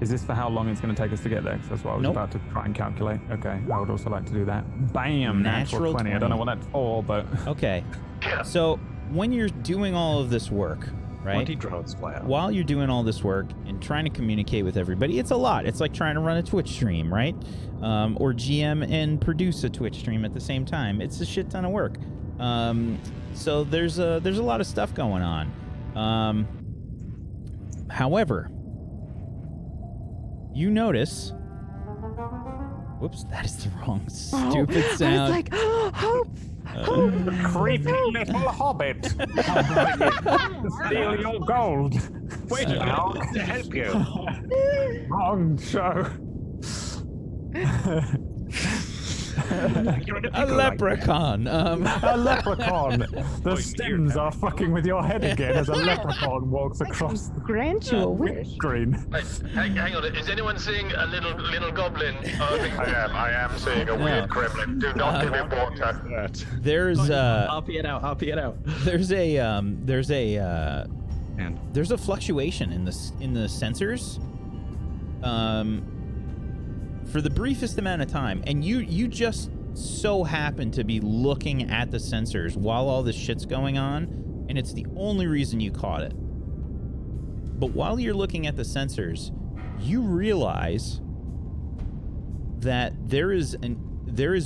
Speaker 2: Is this for how long it's going to take us to get there? 'Cause that's what I was
Speaker 1: Nope.
Speaker 2: about to try and calculate. Okay, I would also like to do that. Bam! Natural 20. I don't know what that's for, but...
Speaker 1: Okay. So when you're doing all of this work, right?
Speaker 3: 20 drones fly out.
Speaker 1: While you're doing all this work and trying to communicate with everybody, it's a lot. It's like trying to run a Twitch stream, right? Or GM and produce a Twitch stream at the same time. It's a shit ton of work. So there's a lot of stuff going on. However, you notice. Whoops, that is the wrong stupid
Speaker 4: I
Speaker 1: sound.
Speaker 4: was like, Hope!
Speaker 2: Creepy little hobbit! Steal your gold!
Speaker 3: Wait, to help you.
Speaker 2: Wrong show.
Speaker 1: A leprechaun.
Speaker 2: A leprechaun. The stems are fucking with your head again as a leprechaun walks across the
Speaker 4: Grant you a wish.
Speaker 2: screen.
Speaker 12: Hey, hang on, is anyone seeing a little goblin?
Speaker 10: I am seeing a weird gremlin. Do not give him water.
Speaker 1: There's
Speaker 6: RP it out.
Speaker 1: there's a fluctuation in the sensors. For the briefest amount of time, and you just so happen to be looking at the sensors while all this shit's going on, and it's the only reason you caught it. But while you're looking at the sensors, you realize that there is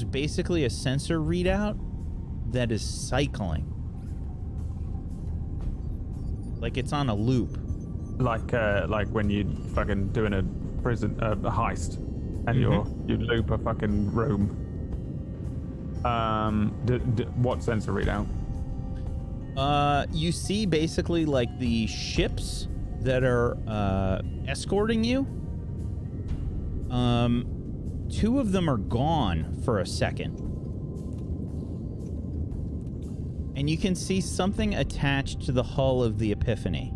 Speaker 1: basically a sensor readout that is cycling, like it's on a loop.
Speaker 2: Like when you fucking doing a prison a heist. And you loop a fucking room. What sensor readout?
Speaker 1: You see basically like the ships that are escorting you. 2 of them are gone for a second. And you can see something attached to the hull of the Epiphany.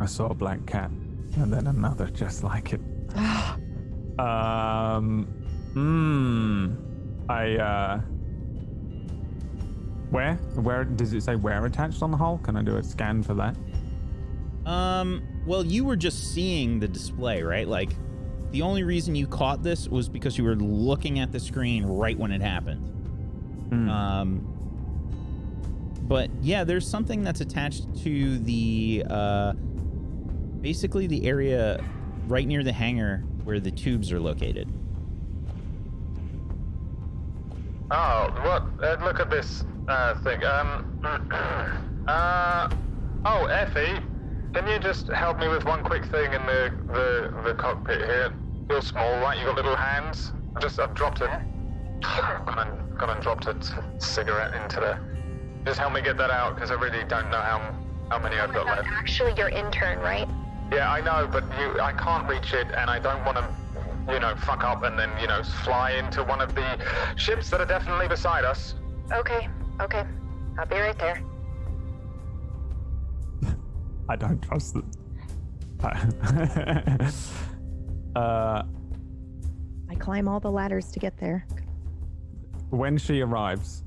Speaker 2: I saw a black cat, and then another just like it. Where does it say where attached on the hull? Can I do a scan for that?
Speaker 1: Well, you were just seeing the display, right? Like, the only reason you caught this was because you were looking at the screen right when it happened. But yeah, there's something that's attached to the, basically the area right near the hangar where the tubes are located.
Speaker 10: Oh, what? Look at this thing. Oh, Effie, can you just help me with one quick thing in the cockpit here? Real small, right? You got little hands? I've dropped it. Gone and dropped a cigarette into there. Just help me get that out, because I really don't know how many I've got
Speaker 11: That's
Speaker 10: left.
Speaker 11: actually your intern, right?
Speaker 10: Yeah, I know, but I can't reach it, and I don't want to, fuck up and then, fly into one of the ships that are definitely beside us.
Speaker 11: Okay. I'll be right there.
Speaker 2: I don't trust them.
Speaker 4: I climb all the ladders to get there.
Speaker 2: When she arrives,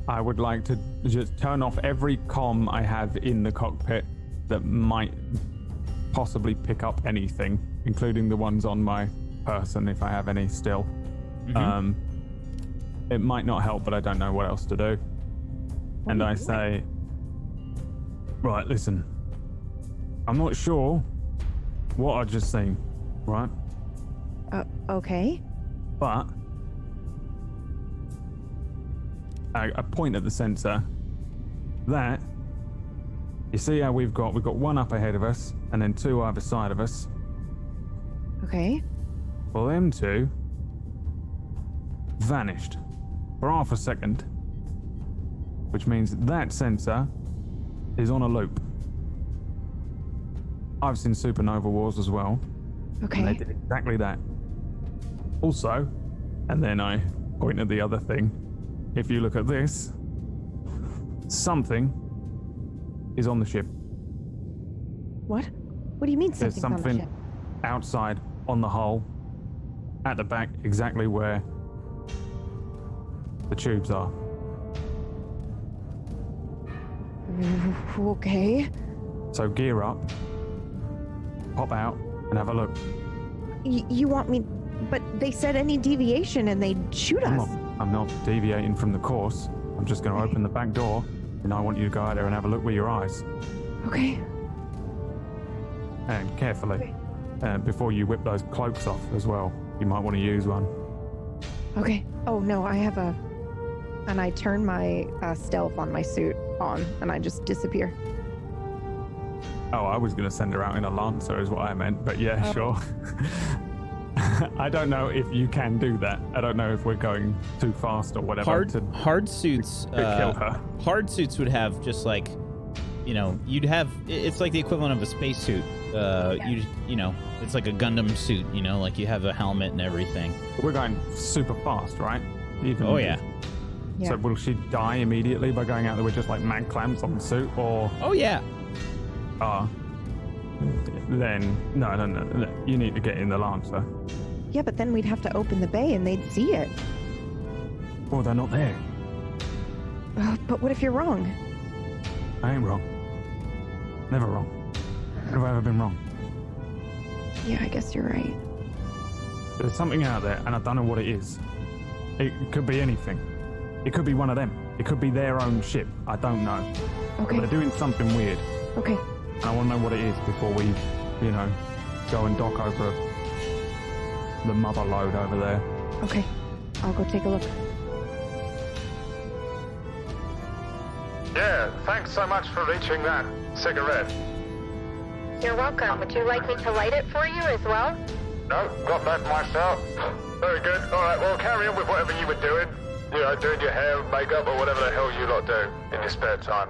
Speaker 2: I would like to just turn off every comm I have in the cockpit that might possibly pick up anything, including the ones on my person if I have any still. it might not help, but I don't know what else to do. And I say, right, listen, I'm not sure what I just seen, right?
Speaker 4: Okay.
Speaker 2: But I point at the sensor that, you see how we've got one up ahead of us and then two either side of us.
Speaker 4: Okay.
Speaker 2: Well, them two vanished for half a second, which means that sensor is on a loop. I've seen Supernova Wars as well.
Speaker 4: Okay.
Speaker 2: And they did exactly that. Also, and then I point at the other thing, if you look at this, something is on the ship.
Speaker 4: What? What do you mean
Speaker 2: There's
Speaker 4: something's on the
Speaker 2: something
Speaker 4: ship?
Speaker 2: outside on the hull, at the back, exactly where the tubes are.
Speaker 4: Okay.
Speaker 2: So gear up, pop out, and have a look.
Speaker 4: You want me... But they said any deviation and they'd shoot us.
Speaker 2: I'm not deviating from the course. I'm just going to open the back door, and I want you to go out there and have a look with your eyes.
Speaker 4: Okay.
Speaker 2: And carefully. Before you whip those cloaks off as well. You might want to use one.
Speaker 4: Okay. Oh, no, I have a... And I turn my stealth on my suit on, and I just disappear.
Speaker 2: Oh, I was going to send her out in a Lancer is what I meant, but yeah, sure. I don't know if you can do that. I don't know if we're going too fast or whatever.
Speaker 1: Hard suits.
Speaker 2: Kill her.
Speaker 1: Hard suits would have just like, you'd have. It's like the equivalent of a spacesuit. You know, it's like a Gundam suit. Like you have a helmet and everything.
Speaker 2: We're going super fast, right?
Speaker 1: Oh yeah.
Speaker 2: So will she die immediately by going out there with just like mag clamps on the suit, or?
Speaker 1: Oh yeah.
Speaker 2: Then no. You need to get in the Lancer.
Speaker 4: Yeah, but then we'd have to open the bay and they'd see it.
Speaker 2: Well, they're not there.
Speaker 4: But what if you're wrong?
Speaker 2: I ain't wrong. Never wrong. Have I ever been wrong?
Speaker 4: Yeah, I guess you're right.
Speaker 2: There's something out there, and I don't know what it is. It could be anything. It could be one of them. It could be their own ship. I don't know.
Speaker 4: Okay.
Speaker 2: But they're doing something weird.
Speaker 4: Okay.
Speaker 2: And I want to know what it is before we, go and dock over the mother load over there.
Speaker 4: Okay. I'll go take a look.
Speaker 10: Yeah, thanks so much for reaching that cigarette.
Speaker 11: You're welcome. Would you like me to light it for you as well?
Speaker 10: No, got that myself. Very good. All right, well, carry on with whatever you were doing. Doing your hair, makeup, or whatever the hell you lot do in your spare time.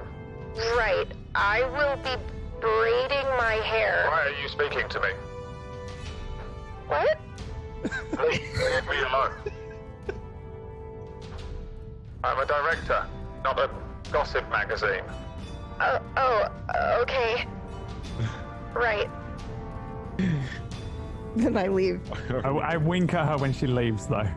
Speaker 11: Right. I will be braiding my hair.
Speaker 10: Why are you speaking to me?
Speaker 11: What?
Speaker 10: Leave me alone. I'm a director, not a gossip magazine.
Speaker 11: Okay. Right.
Speaker 4: Then I leave.
Speaker 2: I wink at her when she leaves, though.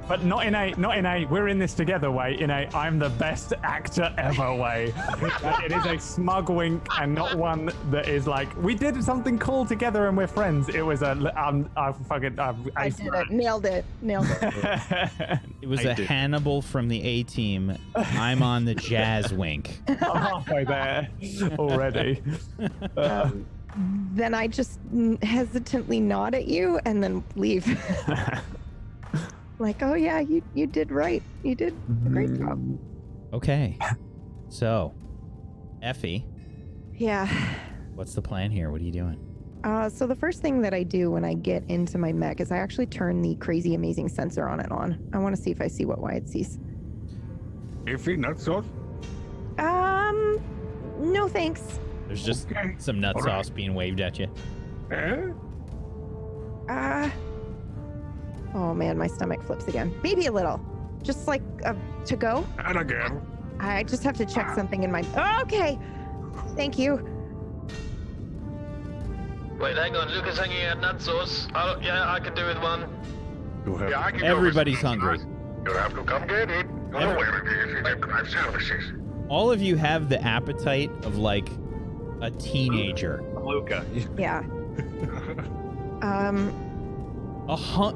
Speaker 2: But not in a we're in this together way, in a I'm the best actor ever way. It is a smug wink and not one that is like, we did something cool together and we're friends. It was I
Speaker 4: did it. Nailed it.
Speaker 1: It was a Hannibal from the A-Team. I'm on the jazz wink.
Speaker 2: I'm halfway there already.
Speaker 4: Then I just hesitantly nod at you and then leave. Like, oh yeah, you did right. You did a great job.
Speaker 1: Okay. So, Effie.
Speaker 4: Yeah.
Speaker 1: What's the plan here? What are you doing?
Speaker 4: So the first thing that I do when I get into my mech is I actually turn the crazy amazing sensor on and on. I want to see if I see what Wyatt sees.
Speaker 3: Effie, nut sauce?
Speaker 4: No thanks.
Speaker 1: There's just some nut sauce being waved at you.
Speaker 4: Oh man, my stomach flips again. Maybe a little. Just like to go.
Speaker 3: And again.
Speaker 4: I just have to check something in my... Okay. Thank you.
Speaker 12: Wait, hang on. Lucas hanging out nut sauce. I can do with one.
Speaker 10: Yeah, I can
Speaker 1: Everybody's hungry.
Speaker 10: You'll have to come get it. Services.
Speaker 1: All of you have the appetite of like a teenager.
Speaker 3: Luca.
Speaker 4: Yeah.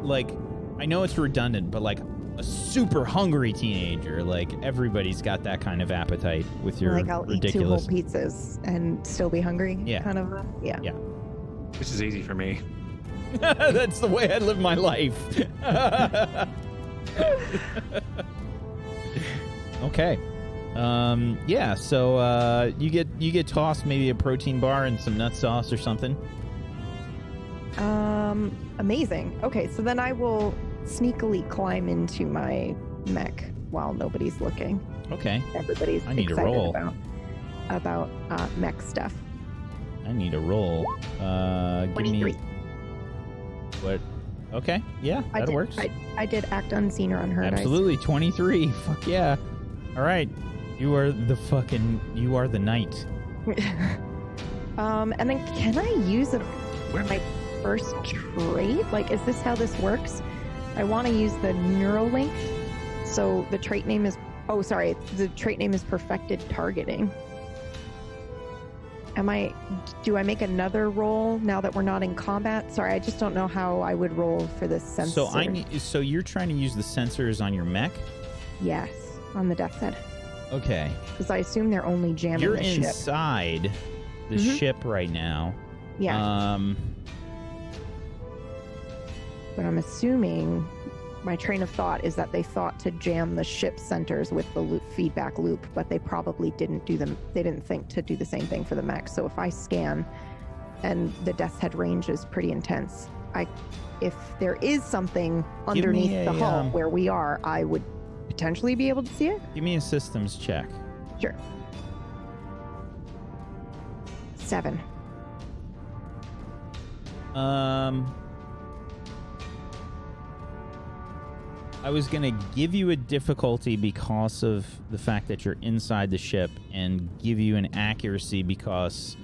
Speaker 1: Like, I know it's redundant, but like a super hungry teenager. Like everybody's got that kind of appetite with your
Speaker 4: Like I'll
Speaker 1: ridiculous.
Speaker 4: eat 2 whole pizzas and still be hungry.
Speaker 1: Yeah.
Speaker 4: Kind of. Yeah.
Speaker 1: Yeah.
Speaker 3: This is easy for me.
Speaker 1: That's the way I live my life. Okay. Yeah, so you get tossed maybe a protein bar and some nut sauce or something.
Speaker 4: Amazing. Okay, so then I will sneakily climb into my mech while nobody's looking.
Speaker 1: Okay.
Speaker 4: Everybody's
Speaker 1: I need a
Speaker 4: excited
Speaker 1: roll.
Speaker 4: about mech stuff.
Speaker 1: I need a roll. Give
Speaker 4: 23.
Speaker 1: me what? Okay, yeah, that works.
Speaker 4: I did act unseen or unheard.
Speaker 1: Absolutely, 23. Fuck yeah. All right, you are the knight.
Speaker 4: And then can I use my first trait? Like, is this how this works? I want to use the Neuralink. So the trait name is, the trait name is Perfected Targeting. Do I make another roll now that we're not in combat? Sorry, I just don't know how I would roll for this sensor.
Speaker 1: So you're trying to use the sensors on your mech?
Speaker 4: Yes, on the death's head.
Speaker 1: Okay.
Speaker 4: Because I assume they're only jamming
Speaker 1: You're
Speaker 4: the ship.
Speaker 1: inside the ship right now.
Speaker 4: Yeah. But I'm assuming my train of thought is that they thought to jam the ship centers with the feedback loop, but they probably didn't do them. They didn't think to do the same thing for the mech. So if I scan, and the death's head range is pretty intense, if there is something underneath the hull where we are, I would potentially be able to see it.
Speaker 1: Give me a systems check.
Speaker 4: Sure. 7.
Speaker 1: I was going to give you a difficulty because of the fact that you're inside the ship and give you an accuracy because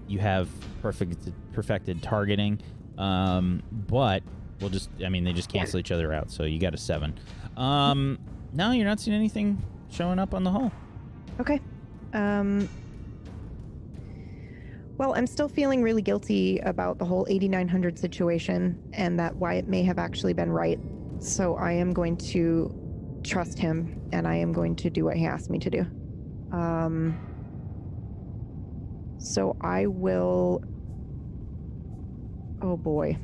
Speaker 1: you have perfected targeting. But we'll they just cancel each other out. So you got a 7. No, you're not seeing anything showing up on the hull.
Speaker 4: Okay. Well, I'm still feeling really guilty about the whole 8900 situation and that Wyatt may have actually been right. So I am going to trust him and I am going to do what he asked me to do. So I will... Oh boy.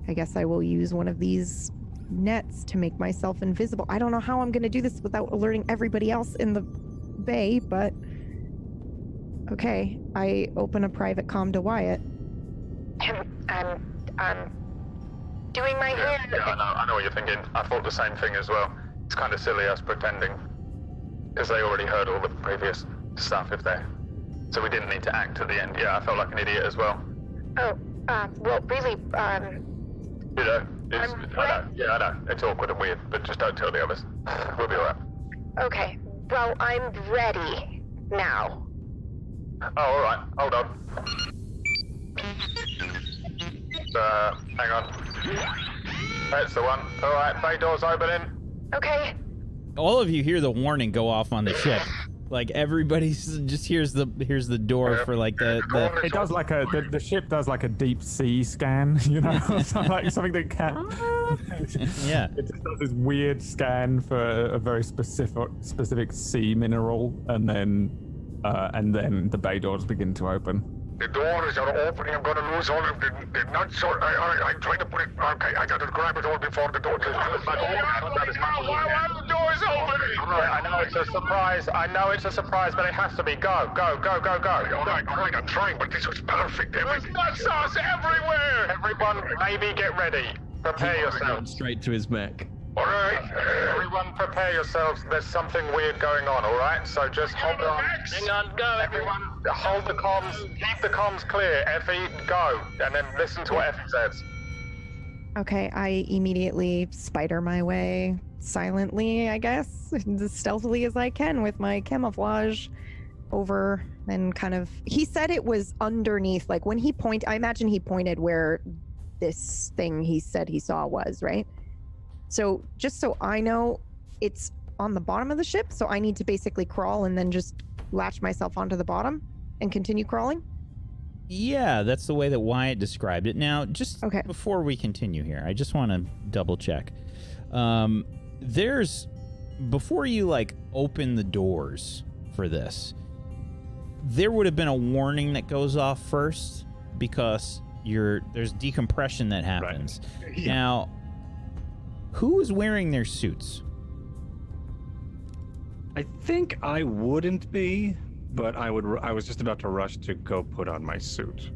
Speaker 4: I guess I will use one of these nets to make myself invisible. I don't know how I'm going to do this without alerting everybody else in the bay, but... Okay, I open a private comm to Wyatt.
Speaker 11: I'm doing my hand.
Speaker 10: Yeah, I know what you're thinking. I thought the same thing as well. It's kind of silly us pretending. Because they already heard all the previous stuff so we didn't need to act at the end. Yeah, I felt like an idiot as well.
Speaker 11: Oh, well, really,
Speaker 10: You know, I know. It's awkward and weird, but just don't tell the others. We'll be alright.
Speaker 11: Okay, well, I'm ready now.
Speaker 10: Oh, alright. Hold on. Hang on. That's the one. Alright, bay doors opening.
Speaker 11: Okay.
Speaker 1: All of you hear the warning go off on the ship. Like everybody just hears the door for like the
Speaker 2: it does like the ship does like a deep sea scan, you know, like something that can
Speaker 1: yeah.
Speaker 2: It just does this weird scan for a very specific sea mineral, and then the bay doors begin to open.
Speaker 13: The doors are opening. I'm going to lose all of the nuts. I'm trying to put it. Okay, I got to grab it all before the door. Why are the doors opening?
Speaker 10: I know it's a surprise, but it has to be. Go.
Speaker 13: All right, I'm trying, but this was perfect. There's nut sauce everywhere.
Speaker 10: Everyone, maybe get ready. Prepare yourselves.
Speaker 6: Straight to his mech.
Speaker 13: All right.
Speaker 10: Everyone, prepare yourselves. There's something weird going on. All right, so just hold on.
Speaker 12: Hang on, go everyone.
Speaker 10: Hold the comms. Keep the comms clear. Effie, go, and then listen to what Effie says.
Speaker 4: Okay, I immediately spider my way silently, I guess, as stealthily as I can with my camouflage over and kind of... He said it was underneath, like when he I imagine he pointed where this thing he said he saw was, right? So just so I know, it's on the bottom of the ship, so I need to basically crawl and then just latch myself onto the bottom and continue crawling?
Speaker 1: Yeah, that's the way that Wyatt described it. Now, just before we continue here, I just want to double check. there's before you like open the doors for this, there would have been a warning that goes off first because there's decompression that happens.
Speaker 3: Right. Yeah.
Speaker 1: Now, who is wearing their suits?
Speaker 3: I think I wouldn't be, but I was just about to rush to go put on my suit.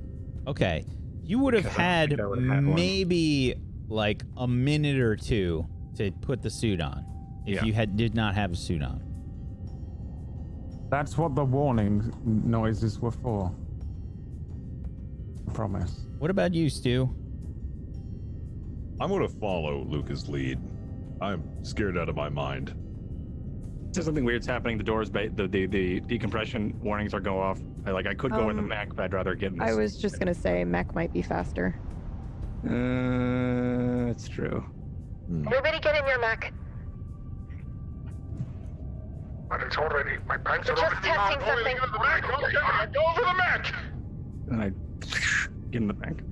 Speaker 1: Okay. You would have had maybe like a minute or two to put the suit on if you did not have a suit on.
Speaker 2: That's what the warning noises were for. I promise.
Speaker 1: What about you, Stu?
Speaker 5: I'm going to follow Luca's lead. I'm scared out of my mind.
Speaker 3: There's something weird's happening. The doors, the decompression warnings are go off. I could go in the mech, but I'd rather get in this.
Speaker 4: I was just gonna say mech might be faster.
Speaker 3: It's true.
Speaker 11: Everybody get in your mech.
Speaker 10: But it's already, my pants
Speaker 11: We're
Speaker 10: are
Speaker 11: just
Speaker 10: already
Speaker 11: testing
Speaker 10: on.
Speaker 11: something.
Speaker 10: Go to the Mac. Okay, I go for the Mac.
Speaker 3: And I get in the mech.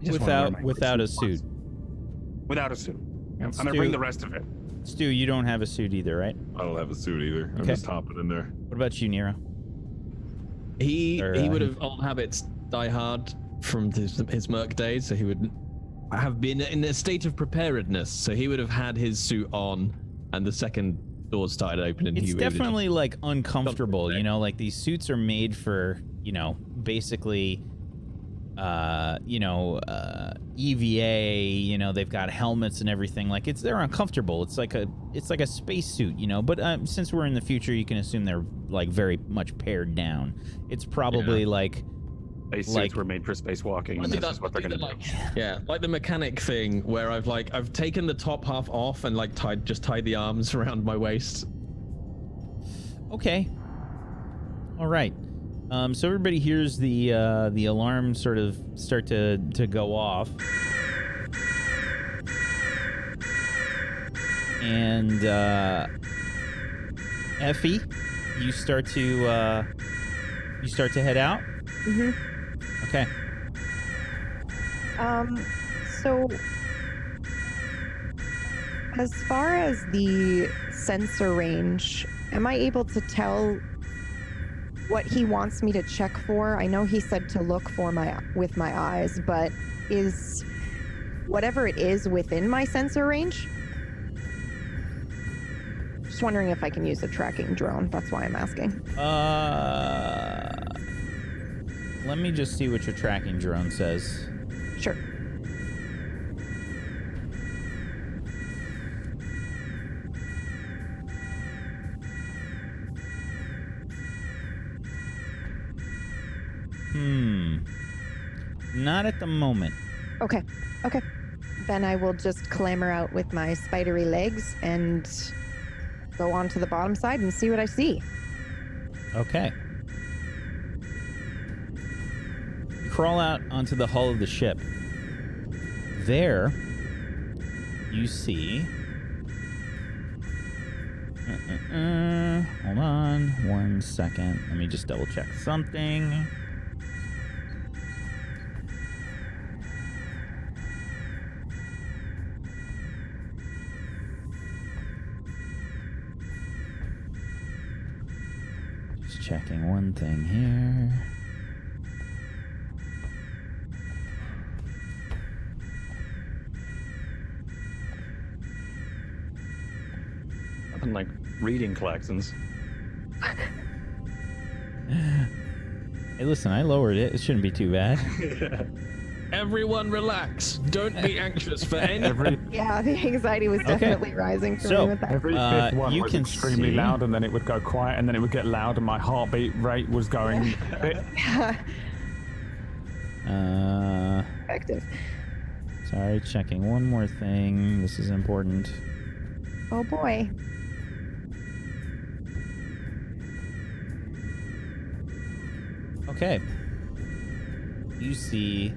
Speaker 3: Just wanna wear my
Speaker 1: Without a suit.
Speaker 3: Without a suit. Yeah, I'm
Speaker 1: Stu-
Speaker 3: gonna bring the rest of it.
Speaker 1: Stu, you don't have a suit either, right?
Speaker 5: I don't have a suit either. I'm just hopping in there.
Speaker 1: What about you, Nero?
Speaker 6: He would have old habits die hard from his merc days, so he would have been in a state of preparedness. So he would have had his suit on, and the second doors started opening.
Speaker 1: It's definitely like uncomfortable, you know, like these suits are made for, you know, basically EVA, you know, they've got helmets and everything. Like they're uncomfortable. It's like a space suit, you know, but since we're in the future, you can assume they're like very much pared down. It's probably like
Speaker 3: Space suits were made for spacewalking, and that's what they're gonna do.
Speaker 6: Yeah, like the mechanic thing where I've taken the top half off and like tied the arms around my waist.
Speaker 1: Okay. All right. So everybody hears the alarm sort of start to go off, and Effie, you start to head out.
Speaker 4: Mm-hmm.
Speaker 1: Okay.
Speaker 4: So as far as the sensor range, am I able to tell what he wants me to check for? I know he said to look for with my eyes, but is whatever it is within my sensor range? Just wondering if I can use a tracking drone. That's why I'm asking.
Speaker 1: Let me just see what your tracking drone says.
Speaker 4: Sure.
Speaker 1: Not at the moment.
Speaker 4: Okay. Then I will just clamber out with my spidery legs and go onto the bottom side and see what I see.
Speaker 1: Okay. You crawl out onto the hull of the ship. There, you see... Hold on 1 second. Let me just double check something. Just checking one thing here.
Speaker 3: Nothing like reading collections.
Speaker 1: Hey, listen, I lowered it. It shouldn't be too bad.
Speaker 6: Everyone relax. Don't be anxious for any...
Speaker 4: Yeah, the anxiety was definitely rising for me with that.
Speaker 2: Every fifth one
Speaker 1: you
Speaker 2: was
Speaker 1: can
Speaker 2: extremely
Speaker 1: see-
Speaker 2: loud, and then it would go quiet, and then it would get loud, and my heartbeat rate was going...
Speaker 4: Effective.
Speaker 1: Sorry, checking one more thing. This is important.
Speaker 4: Oh boy.
Speaker 1: Okay. You see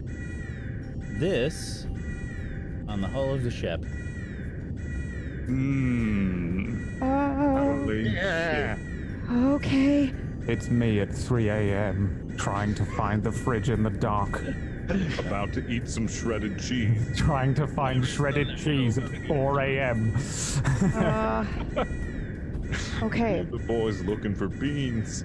Speaker 1: this on the hull of the ship.
Speaker 2: Holy
Speaker 6: Yeah.
Speaker 4: Okay.
Speaker 2: It's me at 3 a.m. trying to find the fridge in the dark.
Speaker 5: About to eat some shredded cheese.
Speaker 2: Trying to find shredded cheese at 4 a.m.
Speaker 4: Okay.
Speaker 5: The boy's looking for beans.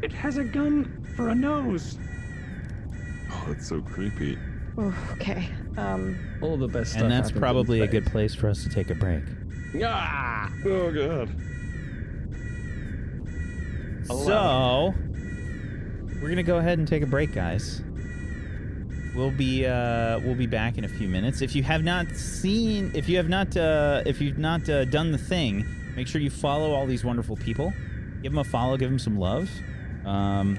Speaker 3: It has a gun for a nose.
Speaker 5: Oh, that's so creepy.
Speaker 4: Ooh, okay.
Speaker 6: All the best stuff.
Speaker 1: And that's
Speaker 6: happens in
Speaker 1: probably a good
Speaker 6: space.
Speaker 1: place for us to take a break.
Speaker 6: Ah!
Speaker 5: Oh god.
Speaker 1: So, we're gonna go ahead and take a break, guys. We'll be back in a few minutes. If you have not done the thing, make sure you follow all these wonderful people. Give them a follow, give them some love. Head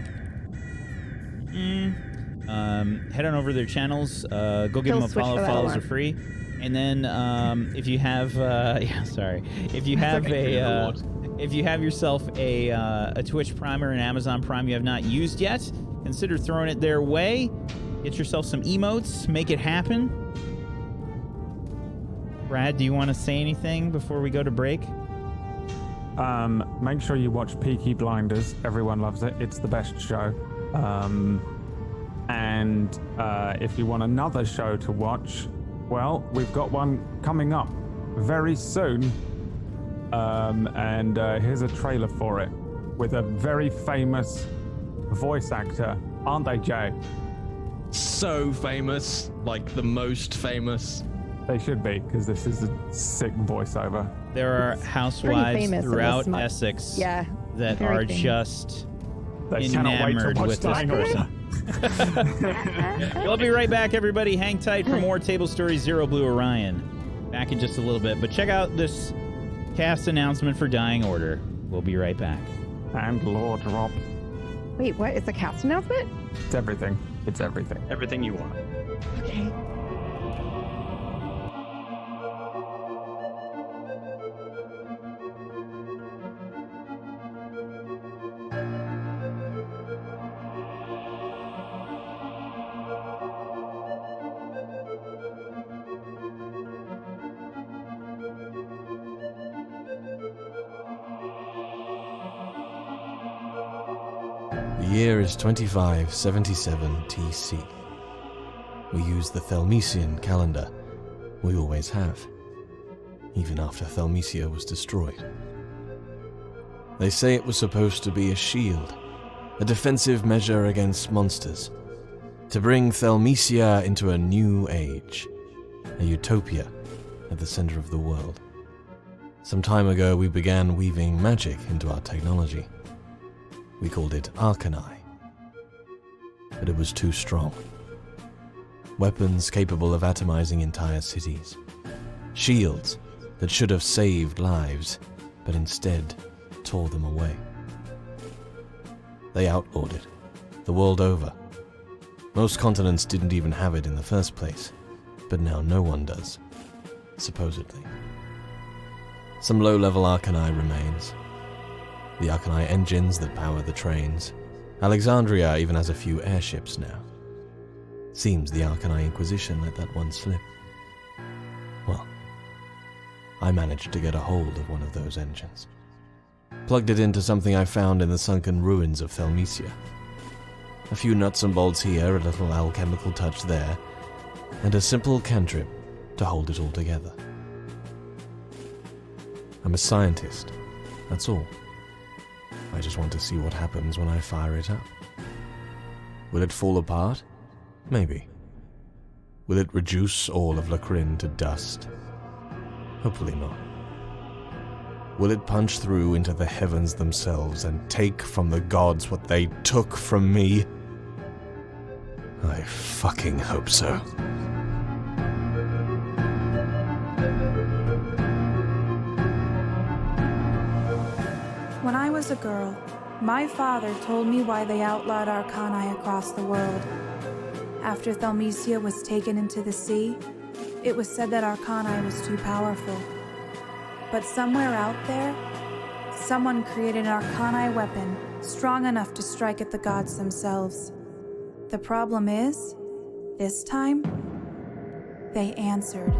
Speaker 1: on over to their channels. Go give them a follow. Follows are free. And then if you have if you have yourself a Twitch Prime or an Amazon Prime you have not used yet, consider throwing it their way. Get yourself some emotes. Make it happen. Brad, do you want to say anything before we go to break?
Speaker 2: Make sure you watch Peaky Blinders. Everyone loves it. It's the best show. And if you want another show to watch, well, we've got one coming up very soon. And here's a trailer for it with a very famous voice actor. Aren't they, Jay?
Speaker 6: So famous, like the most famous.
Speaker 2: They should be, because this is a sick voiceover.
Speaker 1: There are housewives throughout
Speaker 4: this
Speaker 1: Essex
Speaker 4: Yeah.
Speaker 1: that
Speaker 4: very
Speaker 1: are
Speaker 4: famous.
Speaker 1: just
Speaker 2: They cannot wait to
Speaker 1: enamored
Speaker 2: watch
Speaker 1: with this
Speaker 2: Dying
Speaker 1: person. We'll be right back, everybody. Hang tight for more Table Stories Zero.Blue.Orion. Back in just a little bit. But check out this cast announcement for Dying Order. We'll be right back.
Speaker 2: And Lord Rob.
Speaker 4: Wait, what? It's a cast announcement?
Speaker 2: It's everything. It's everything.
Speaker 3: Everything you want.
Speaker 4: Okay.
Speaker 15: The year is 2577 TC. We use the Thelmesian calendar. We always have. Even after Thelmesia was destroyed. They say it was supposed to be a shield, a defensive measure against monsters, to bring Thelmesia into a new age, a utopia at the center of the world. Some time ago we began weaving magic into our technology. We called it Arcani. But it was too strong. Weapons capable of atomizing entire cities. Shields that should have saved lives, but instead tore them away. They outlawed it, the world over. Most continents didn't even have it in the first place, but now no one does, supposedly. Some low-level Arcani remains. The Arcani engines that power the trains. Alexandria even has a few airships now. Seems the Arcani Inquisition let that one slip. Well, I managed to get a hold of one of those engines. Plugged it into something I found in the sunken ruins of Thelmesia. A few nuts and bolts here, a little alchemical touch there, and a simple cantrip to hold it all together. I'm a scientist, that's all. I just want to see what happens when I fire it up. Will it fall apart? Maybe. Will it reduce all of Lacrin to dust? Hopefully not. Will it punch through into the heavens themselves and take from the gods what they took from me? I fucking hope so.
Speaker 16: When I was a girl, my father told me why they outlawed Arcani across the world. After Thelmesia was taken into the sea, it was said that Arcani was too powerful. But somewhere out there, someone created an Arcani weapon strong enough to strike at the gods themselves. The problem is, this time, they answered.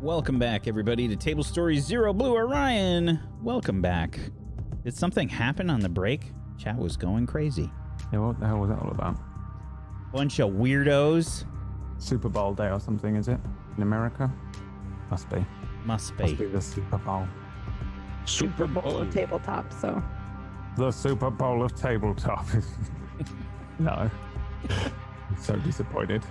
Speaker 1: Welcome back, everybody, to Table Stories Zero.Blue.Orion. Welcome back. Did something happen on the break? Chat was going crazy.
Speaker 2: Yeah, what the hell was that all about?
Speaker 1: Bunch of weirdos.
Speaker 2: Super Bowl day or something, is it? In America? Must be.
Speaker 1: Must be.
Speaker 2: Must be the Super Bowl.
Speaker 3: Super Bowl.
Speaker 4: Tabletop, so.
Speaker 2: The Super Bowl of tabletop. No. I'm so disappointed.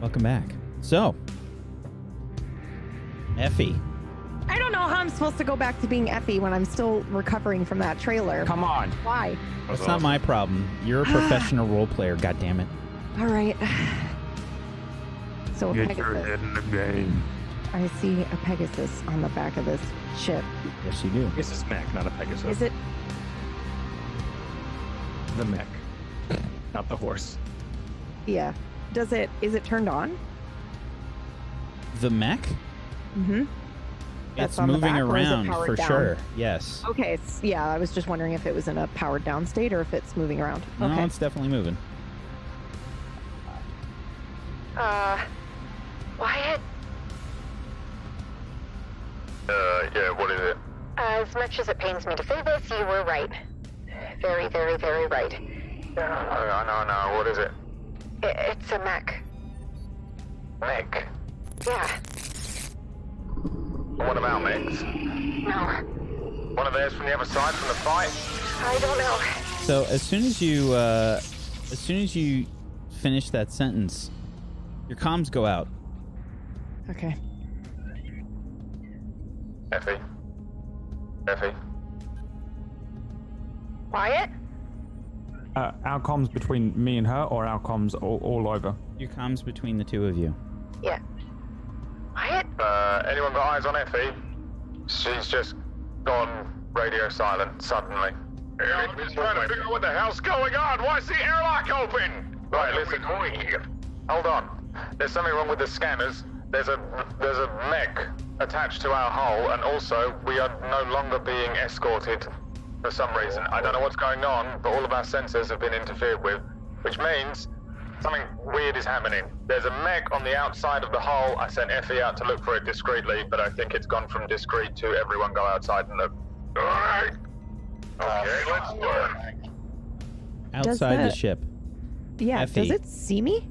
Speaker 1: Welcome back. So, Effie.
Speaker 4: I don't know how I'm supposed to go back to being Effie when I'm still recovering from that trailer.
Speaker 2: Come on.
Speaker 4: Why?
Speaker 1: That's not my problem. You're a professional role player, goddammit.
Speaker 4: All right. So
Speaker 2: Get your head in the game.
Speaker 4: I see a Pegasus on the back of this ship.
Speaker 1: Yes, you do.
Speaker 3: It's a mech, not a Pegasus.
Speaker 4: Is it?
Speaker 3: The mech, not the horse.
Speaker 4: Yeah. Is it turned on?
Speaker 1: The mech?
Speaker 4: Mm-hmm.
Speaker 1: It's moving around for sure. Yes.
Speaker 4: Okay. Yeah, I was just wondering if it was in a powered down state or if it's moving around.
Speaker 1: No,
Speaker 4: Okay.
Speaker 1: it's definitely moving.
Speaker 11: Wyatt,
Speaker 10: Yeah, what is it?
Speaker 11: as much as it pains me to say this, you were right. Very, very, very right.
Speaker 10: I know. What is it?
Speaker 11: It's a mech.
Speaker 10: Mech?
Speaker 11: Yeah.
Speaker 10: One of our mechs?
Speaker 11: No.
Speaker 10: One of theirs from the other side, from the fight?
Speaker 11: I don't know.
Speaker 1: So as soon as you finish that sentence, your comms go out.
Speaker 4: Okay.
Speaker 10: Effie?
Speaker 11: Wyatt?
Speaker 2: Our comms between me and her, or our comms all over?
Speaker 1: Your comms between the two of you.
Speaker 11: Yeah. Wyatt?
Speaker 10: Anyone got eyes on Effie? She's just gone radio silent suddenly. Yeah, I'm just trying to figure out what the hell's going on. Why is the airlock open? Right, listen. Hold on. There's something wrong with the scanners. There's a mech attached to our hull, and also we are no longer being escorted for some reason. I don't know what's going on, but all of our sensors have been interfered with, which means something weird is happening. There's a mech on the outside of the hull. I sent Effie out to look for it discreetly, but I think it's gone from discreet to everyone go outside and look. All right. Okay, let's do it.
Speaker 1: Outside the ship.
Speaker 4: Yeah.
Speaker 1: Effie.
Speaker 4: Does it see me?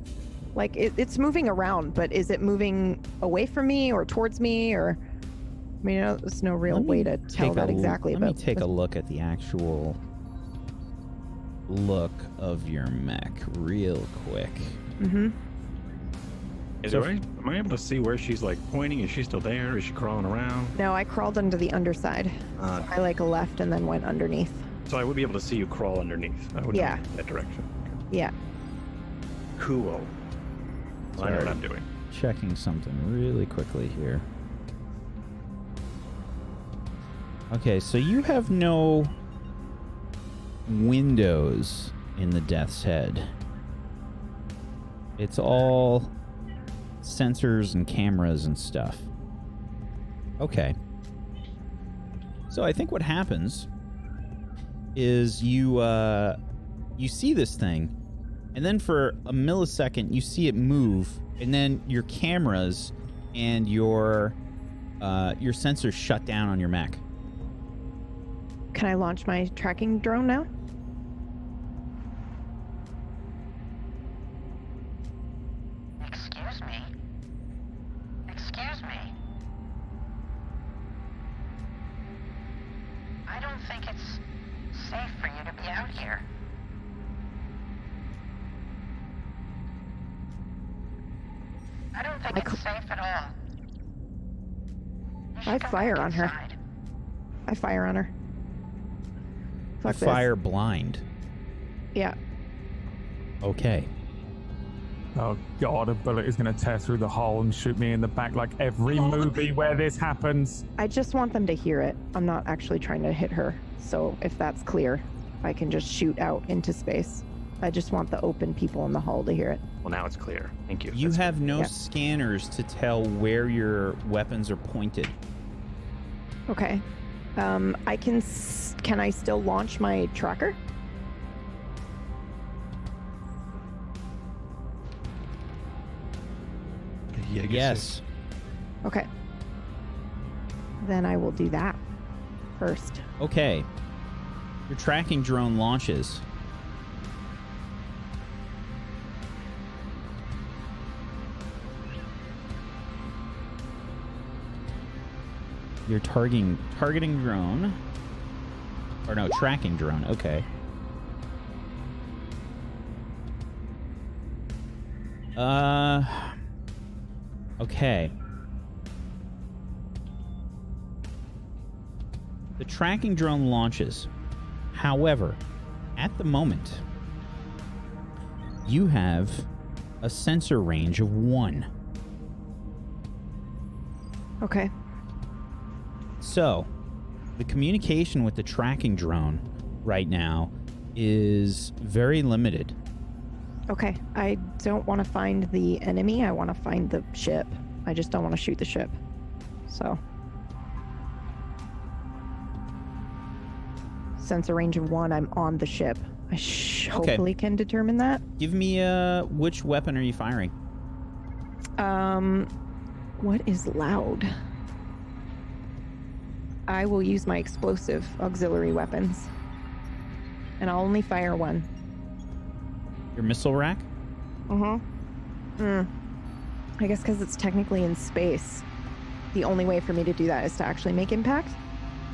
Speaker 4: Like it's moving around, but is it moving away from me or towards me, or? I mean, there's no real way to tell that exactly.
Speaker 1: Let me take a look at the actual look of your mech real quick.
Speaker 4: Mm-hmm.
Speaker 3: Am I able to see where she's like pointing? Is she still there? Is she crawling around?
Speaker 4: No, I crawled under the underside. I left and then went underneath.
Speaker 3: So I would be able to see you crawl underneath. I would
Speaker 4: Yeah.
Speaker 3: go in that direction.
Speaker 4: Yeah.
Speaker 3: Cool. Well, I know what I'm doing.
Speaker 1: Checking something really quickly here. Okay, so you have no windows in the Death's Head. It's all sensors and cameras and stuff. Okay. So I think what happens is you see this thing, and then for a millisecond you see it move, and then your cameras and your sensors shut down on your mech.
Speaker 4: Can I launch my tracking drone now?
Speaker 14: Excuse me? Excuse me? I don't think it's safe for you to be out here. I don't think it's safe at all.
Speaker 4: I fire on her. I fire on her. Fuck this.
Speaker 1: Fire blind.
Speaker 4: Yeah.
Speaker 1: Okay.
Speaker 2: Oh god, a bullet is going to tear through the hull and shoot me in the back like every movie where this happens.
Speaker 4: I just want them to hear it. I'm not actually trying to hit her. So if that's clear, I can just shoot out into space. I just want the open people in the hull to hear it.
Speaker 3: Well, now it's clear. Thank you.
Speaker 1: You have no
Speaker 4: Yeah.
Speaker 1: scanners to tell where your weapons are pointed.
Speaker 4: Okay. I can I still launch my tracker?
Speaker 1: Yes.
Speaker 4: Okay. Then I will do that first.
Speaker 1: Okay. Your tracking drone launches. Your targeting drone. Or no, tracking drone. Okay. Okay. The tracking drone launches. However, at the moment, you have a sensor range of 1.
Speaker 4: Okay.
Speaker 1: So, the communication with the tracking drone right now is very limited.
Speaker 4: Okay. I don't want to find the enemy. I want to find the ship. I just don't want to shoot the ship. So. Sensor range of 1. I'm on the ship. I hopefully can determine that.
Speaker 1: Give me which weapon are you firing?
Speaker 4: What is loud? I will use my explosive auxiliary weapons. And I'll only fire 1.
Speaker 1: Your missile rack?
Speaker 4: I guess because it's technically in space, the only way for me to do that is to actually make impact?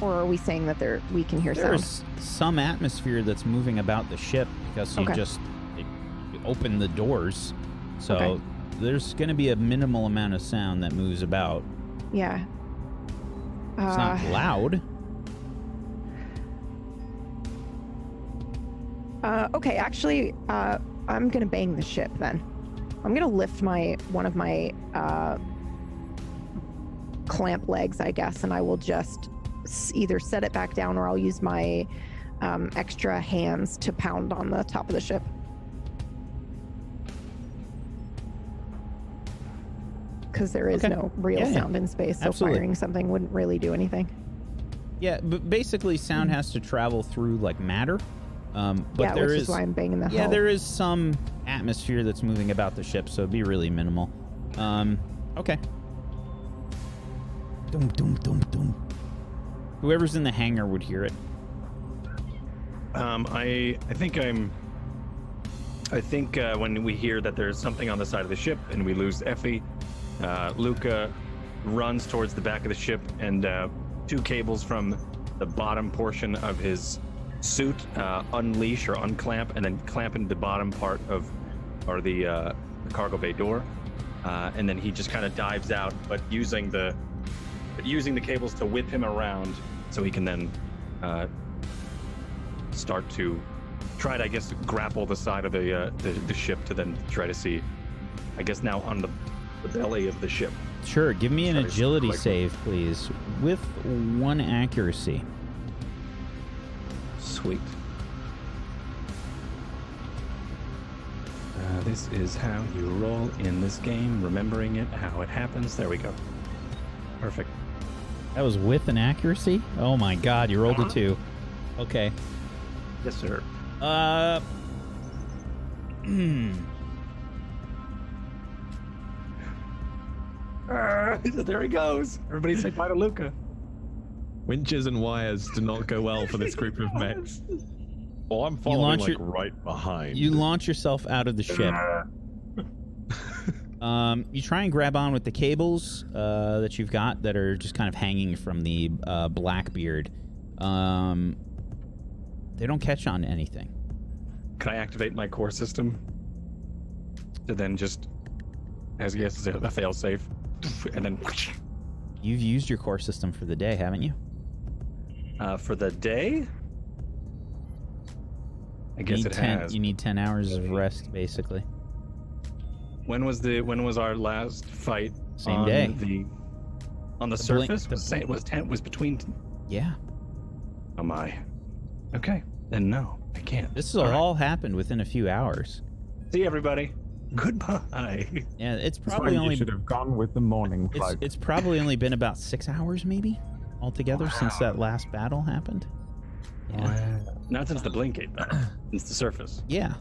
Speaker 4: Or are we saying that we can hear sound?
Speaker 1: There's some atmosphere that's moving about the ship because you you open the doors. So there's going to be a minimal amount of sound that moves about.
Speaker 4: Yeah.
Speaker 1: It's not loud.
Speaker 4: Okay, actually, I'm going to bang the ship then. I'm going to lift one of my clamp legs, I guess, and I will just either set it back down or I'll use my extra hands to pound on the top of the ship. Because there is no real sound in space, so firing something wouldn't really do anything.
Speaker 1: Yeah, but basically sound has to travel through like matter. But
Speaker 4: which is why I'm banging the hull.
Speaker 1: Yeah, there is some atmosphere that's moving about the ship, so it'd be really minimal. Okay. Dum, dum, dum, dum. Whoever's in the hangar would hear it.
Speaker 3: I think when we hear that there's something on the side of the ship and we lose Effie, Luca runs towards the back of the ship and 2 cables from the bottom portion of his suit unleash or unclamp and then clamp into the bottom part of the cargo bay door, and then he just kind of dives out, but using the cables to whip him around so he can then start to try to, I guess, grapple the side of the ship to then try to see, I guess, now on the belly of the ship.
Speaker 1: Sure, give me an agility save, please, with 1 accuracy.
Speaker 3: Sweet. This is how you roll in this game, remembering it, how it happens. There we go. Perfect.
Speaker 1: That was with an accuracy? Oh my god, you rolled a 2. Okay.
Speaker 3: Yes, sir. There he goes. Everybody say bye to Luca.
Speaker 6: Winches and wires do not go well for this group of mechs.
Speaker 5: Well, I'm following right behind.
Speaker 1: You launch yourself out of the ship. You try and grab on with the cables that you've got that are just kind of hanging from the Blackbeard. They don't catch on to anything.
Speaker 3: Can I activate my core system to then just, as a failsafe, and then?
Speaker 1: You've used your core system for the day, haven't you?
Speaker 3: For the day? I guess it has.
Speaker 1: You need 10 hours of rest, basically.
Speaker 3: When was our last fight?
Speaker 1: Same day.
Speaker 3: On the surface? Was between.
Speaker 1: Yeah.
Speaker 3: Oh my. Okay. Then no, I can't.
Speaker 1: This has all happened within a few hours.
Speaker 3: See everybody. Goodbye.
Speaker 1: Yeah, it's probably only.
Speaker 2: You should have gone with the morning flight.
Speaker 1: It's probably only been about 6 hours, maybe, altogether, since that last battle happened. Yeah.
Speaker 3: Not since the blink gate battle. Since the surface.
Speaker 1: Yeah.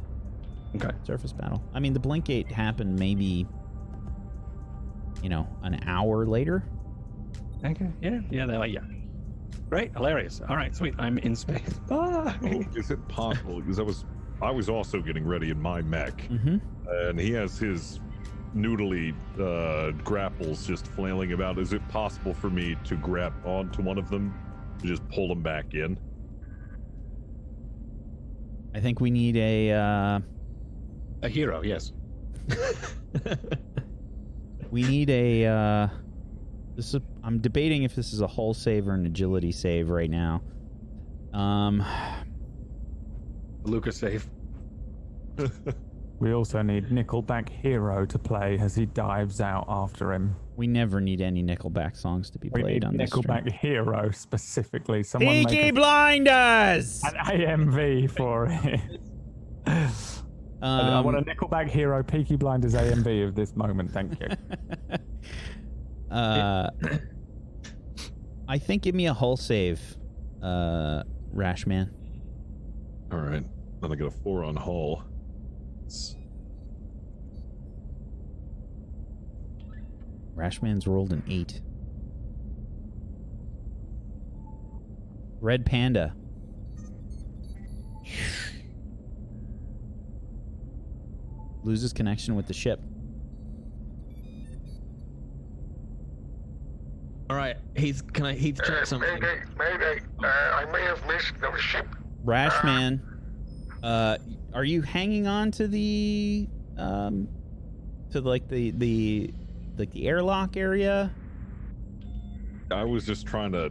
Speaker 3: Okay.
Speaker 1: Surface battle. I mean, the blink gate happened maybe an hour later.
Speaker 3: Okay. Yeah. Yeah. Great. Hilarious. All right. Sweet. I'm in space. Bye.
Speaker 5: Oh, is it possible? Because I was also getting ready in my mech, and he has his noodly grapples just flailing about. Is it possible for me to grab onto one of them and just pull them back in?
Speaker 1: I think we need a
Speaker 3: hero. Yes.
Speaker 1: We need a. I'm debating if this is a hull save or an agility save right now.
Speaker 3: Lucas save.
Speaker 2: We also need Nickelback Hero to play as he dives out after him.
Speaker 1: We never need any Nickelback songs to be played on this stream.
Speaker 2: Nickelback Hero specifically. Someone
Speaker 1: Peaky Blinders!
Speaker 2: An AMV for it. I want a Nickelback Hero Peaky Blinders AMV of this moment. Thank you.
Speaker 1: I think give me a hull save, Rashman.
Speaker 5: All right. Then I get a 4 on hull.
Speaker 1: Rashman's rolled an 8. Red Panda. Loses connection with the ship.
Speaker 6: All right, Heath, check something?
Speaker 10: Mayday. I may have missed the ship.
Speaker 1: Rashman, are you hanging on to the the airlock area?
Speaker 5: I was just trying to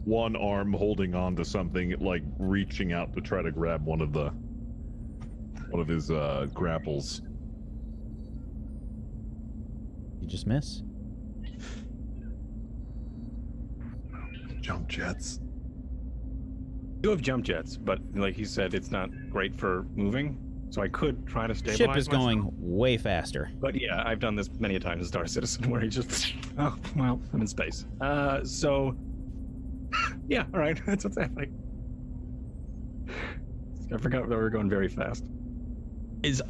Speaker 5: one arm holding on to something, like reaching out to try to grab one of his grapples.
Speaker 1: You just miss.
Speaker 5: Jump jets.
Speaker 3: You have jump jets, but like he said, it's not great for moving. So I could try to stabilize.
Speaker 1: Ship is
Speaker 3: myself.
Speaker 1: going way faster.
Speaker 3: But yeah, I've done this many a times in Star Citizen, where he just, oh well, I'm in space. So yeah, all right, that's what's happening. I forgot that we were going very fast.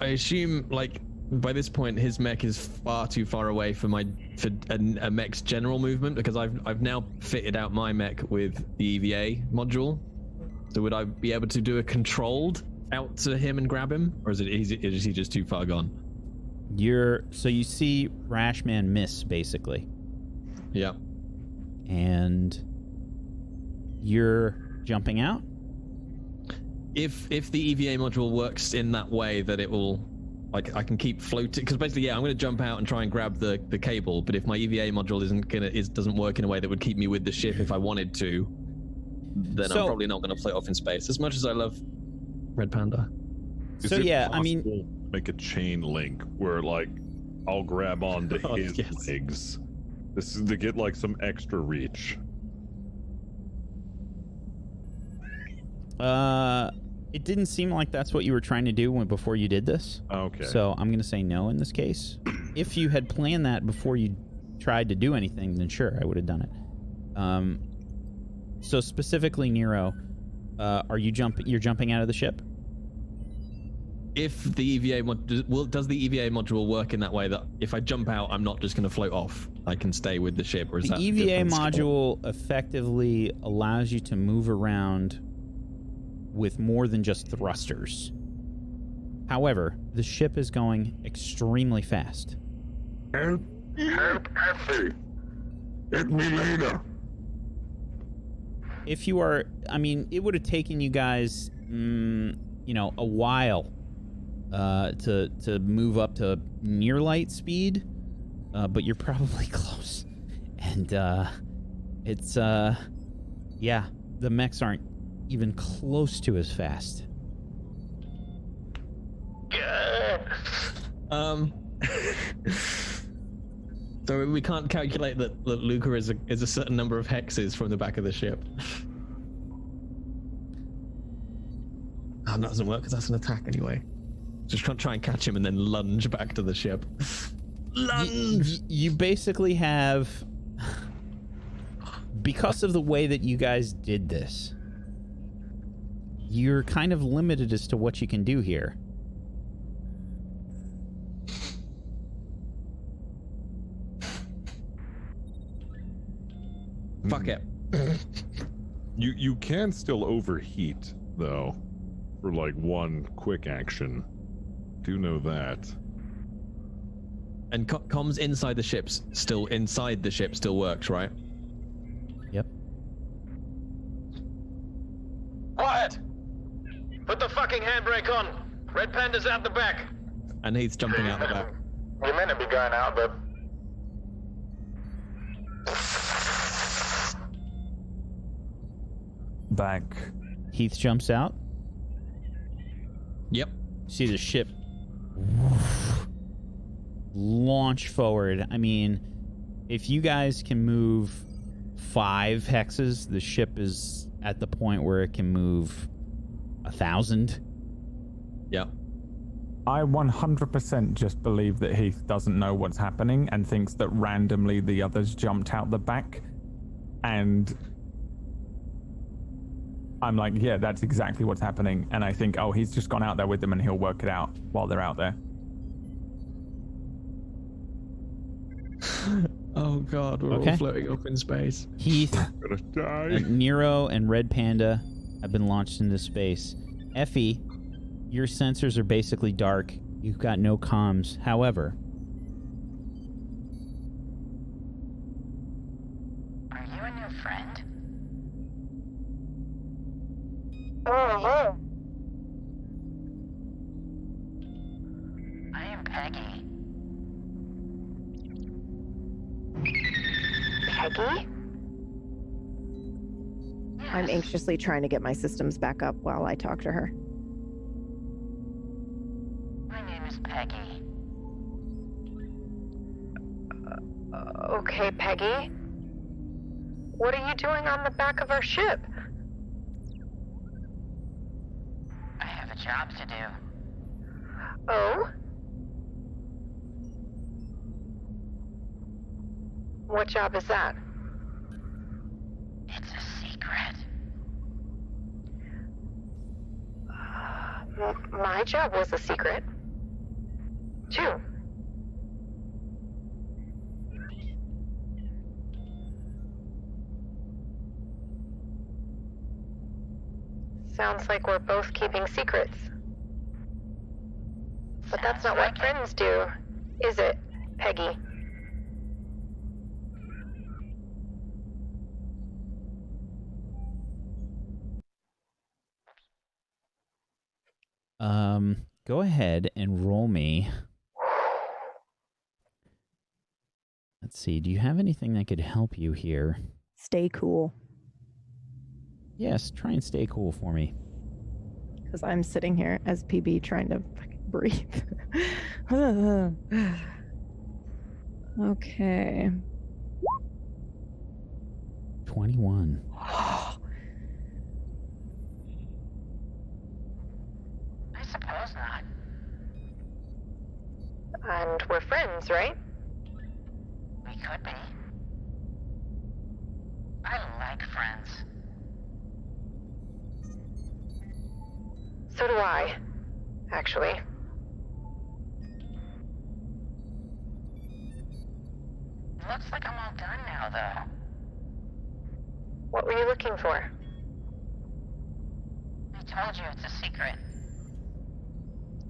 Speaker 6: I assume, like, by this point, his mech is far too far away for a mech's general movement, because I've now fitted out my mech with the EVA module. So would I be able to do a controlled out to him and grab him, or is he just too far gone?
Speaker 1: So you see Rashman miss, basically.
Speaker 6: Yeah.
Speaker 1: And you're jumping out?
Speaker 6: If the EVA module works in that way that it will, like, I can keep floating, because basically, yeah, I'm going to jump out and try and grab the cable, but if my EVA module doesn't work in a way that would keep me with the ship if I wanted to, then I'm probably not going to float off in space, as much as I love Red Panda.
Speaker 5: Is it possible to make a chain link where, like, I'll grab onto his legs? This is to get, like, some extra reach.
Speaker 1: It didn't seem like that's what you were trying to do before you did this.
Speaker 5: Okay.
Speaker 1: So I'm going to say no in this case. If you had planned that before you tried to do anything, then sure, I would have done it. So specifically, Nero, you're jumping out of the ship?
Speaker 6: If the EVA does the EVA module work in that way that if I jump out, I'm not just going to float off? I can stay with the ship, or is that
Speaker 1: the EVA module effectively allows you to move around with more than just thrusters. However, the ship is going extremely fast.
Speaker 10: Help, Effie. Get me later.
Speaker 1: If you are, it would have taken you guys, a while to move up to near light speed, but you're probably close. And the mechs aren't even close to as fast.
Speaker 6: So we can't calculate that Luca is a certain number of hexes from the back of the ship. That doesn't work because that's an attack anyway. Just try and catch him and then lunge back to the ship. Lunge!
Speaker 1: You basically have, because of the way that you guys did this, you're kind of limited as to what you can do here.
Speaker 6: Fuck it.
Speaker 5: You can still overheat though, for like one quick action. Do know that.
Speaker 6: And comms inside the ship still works, right?
Speaker 1: Yep.
Speaker 12: Quiet! Put the fucking handbrake on. Red Panda's out the back.
Speaker 6: And Heath's jumping out the back.
Speaker 10: You're meant to be going out the...
Speaker 2: Back.
Speaker 1: Heath jumps out.
Speaker 6: Yep.
Speaker 1: See the ship launch forward. I mean, if you guys can move 5 hexes, the ship is at the point where it can move 1,000.
Speaker 6: Yeah.
Speaker 2: I 100% just believe that Heath doesn't know what's happening and thinks that randomly the others jumped out the back. And I'm like, yeah, that's exactly what's happening. And I think, oh, he's just gone out there with them and he'll work it out while they're out there.
Speaker 6: Oh god, we're all floating up in space.
Speaker 1: Heath,
Speaker 5: gonna die.
Speaker 1: Nero, and Red Panda have been launched into space. Effie, your sensors are basically dark. You've got no comms. However,
Speaker 14: Are you a new friend?
Speaker 11: Oh,
Speaker 14: I am Peggy.
Speaker 11: Peggy?
Speaker 4: I'm anxiously trying to get my systems back up while I talk to her.
Speaker 14: My name is Peggy.
Speaker 11: Okay, Peggy. What are you doing on the back of our ship?
Speaker 14: I have a job to do.
Speaker 11: Oh? What job is that?
Speaker 14: It's a secret.
Speaker 11: My job was a secret. Too. Sounds like we're both keeping secrets. But that's not what friends do, is it, Peggy?
Speaker 1: Go ahead and roll me. Let's see. Do you have anything that could help you here?
Speaker 4: Stay cool.
Speaker 1: Yes, try and stay cool for me.
Speaker 4: Because I'm sitting here as PB trying to fucking breathe. Okay.
Speaker 1: 21.
Speaker 14: I suppose not.
Speaker 11: And we're friends, right?
Speaker 14: We could be. I like friends.
Speaker 11: So do I, actually.
Speaker 14: Looks like I'm all done now, though.
Speaker 11: What were you looking for?
Speaker 14: I told you it's a secret.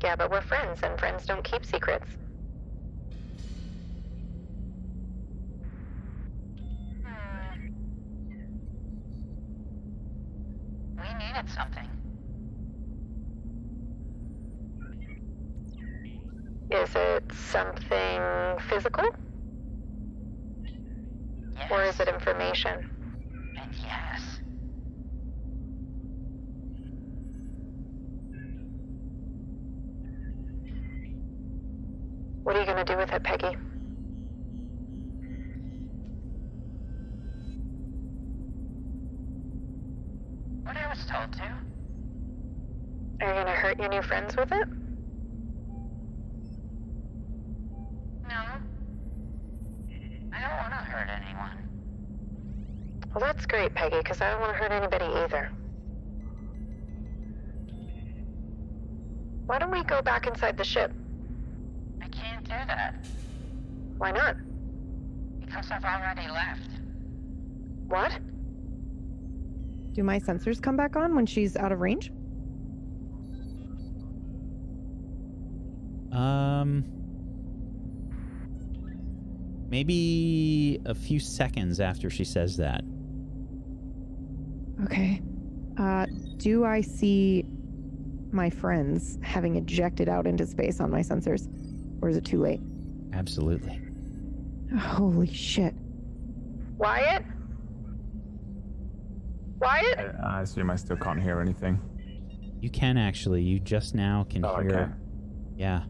Speaker 11: Yeah, but we're friends, and friends don't keep secrets.
Speaker 14: We needed something.
Speaker 11: Is it something physical?
Speaker 14: Yes.
Speaker 11: Or is it information?
Speaker 14: And yes.
Speaker 11: What are you gonna do with it, Peggy?
Speaker 14: What I was told to.
Speaker 11: Are you gonna hurt your new friends with it?
Speaker 14: No. I don't want to hurt anyone.
Speaker 11: Well, that's great, Peggy, because I don't want to hurt anybody either. Why don't we go back inside the ship?
Speaker 14: I can't do that.
Speaker 11: Why not?
Speaker 14: Because I've already left.
Speaker 11: What?
Speaker 4: Do my sensors come back on when she's out of range?
Speaker 1: Maybe a few seconds after she says that.
Speaker 4: Okay. Do I see my friends having ejected out into space on my sensors? Or is it too late?
Speaker 1: Absolutely.
Speaker 4: Holy shit.
Speaker 11: Wyatt? Wyatt?
Speaker 2: I assume I still can't hear anything.
Speaker 1: You can actually. You just now can hear.
Speaker 2: Okay.
Speaker 1: Yeah.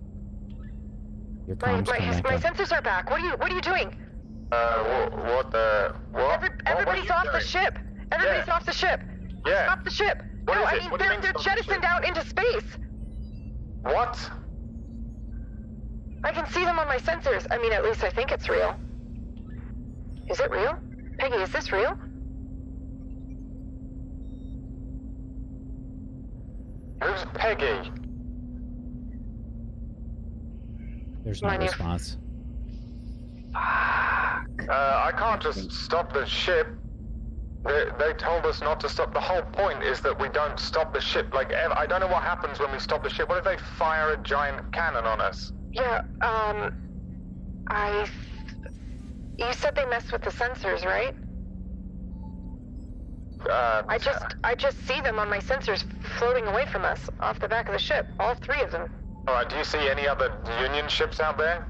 Speaker 1: Your
Speaker 11: My
Speaker 1: comms come back up.
Speaker 11: sensors are back. What are you doing?
Speaker 10: What?
Speaker 11: Everybody's off the ship. Everybody's off the ship.
Speaker 10: Yeah.
Speaker 11: Stop the ship.
Speaker 10: What
Speaker 11: No,
Speaker 10: is
Speaker 11: I
Speaker 10: it?
Speaker 11: mean,
Speaker 10: What do you
Speaker 11: they're
Speaker 10: mean stop the
Speaker 11: jettisoned out into space.
Speaker 10: What?
Speaker 11: I can see them on my sensors. I mean, at least I think it's real. Is it real? Peggy, is this real?
Speaker 10: Who's Peggy?
Speaker 1: There's no response.
Speaker 10: I can't just stop the ship. They told us not to stop. The whole point is that we don't stop the ship. Like, I don't know what happens when we stop the ship. What if they fire a giant cannon on us?
Speaker 11: Yeah, you said they messed with the sensors, right? I just see them on my sensors floating away from us off the back of the ship. All three of them.
Speaker 10: Alright, do you see any other Union ships out there?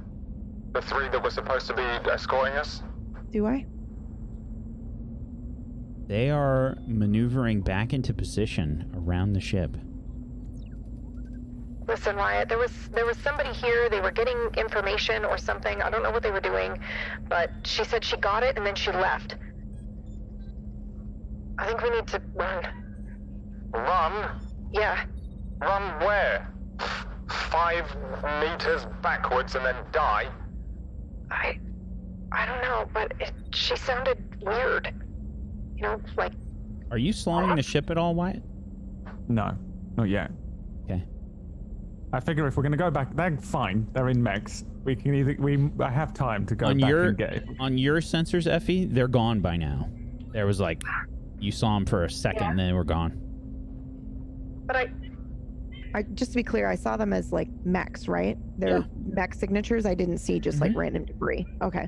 Speaker 10: The three that were supposed to be escorting us?
Speaker 4: Do I?
Speaker 1: They are maneuvering back into position around the ship.
Speaker 11: Listen, Wyatt, there was somebody here. They were getting information or something. I don't know what they were doing, but she said she got it and then she left. I think we need to run.
Speaker 10: Run?
Speaker 11: Yeah.
Speaker 10: Run where? 5 meters backwards and then die?
Speaker 11: I don't know, but she sounded weird. You know, like...
Speaker 1: Are you slowing the ship at all, Wyatt?
Speaker 2: No, not yet.
Speaker 1: Okay.
Speaker 2: I figure if we're going to go back, they're fine. They're in mechs. We can I have time to go back and get it.
Speaker 1: On your sensors, Effie, they're gone by now. There was like, you saw them for a second, and then they were gone.
Speaker 11: But
Speaker 4: I just to be clear, I saw them as like mechs, right? They're mech signatures. I didn't see just like random debris. Okay.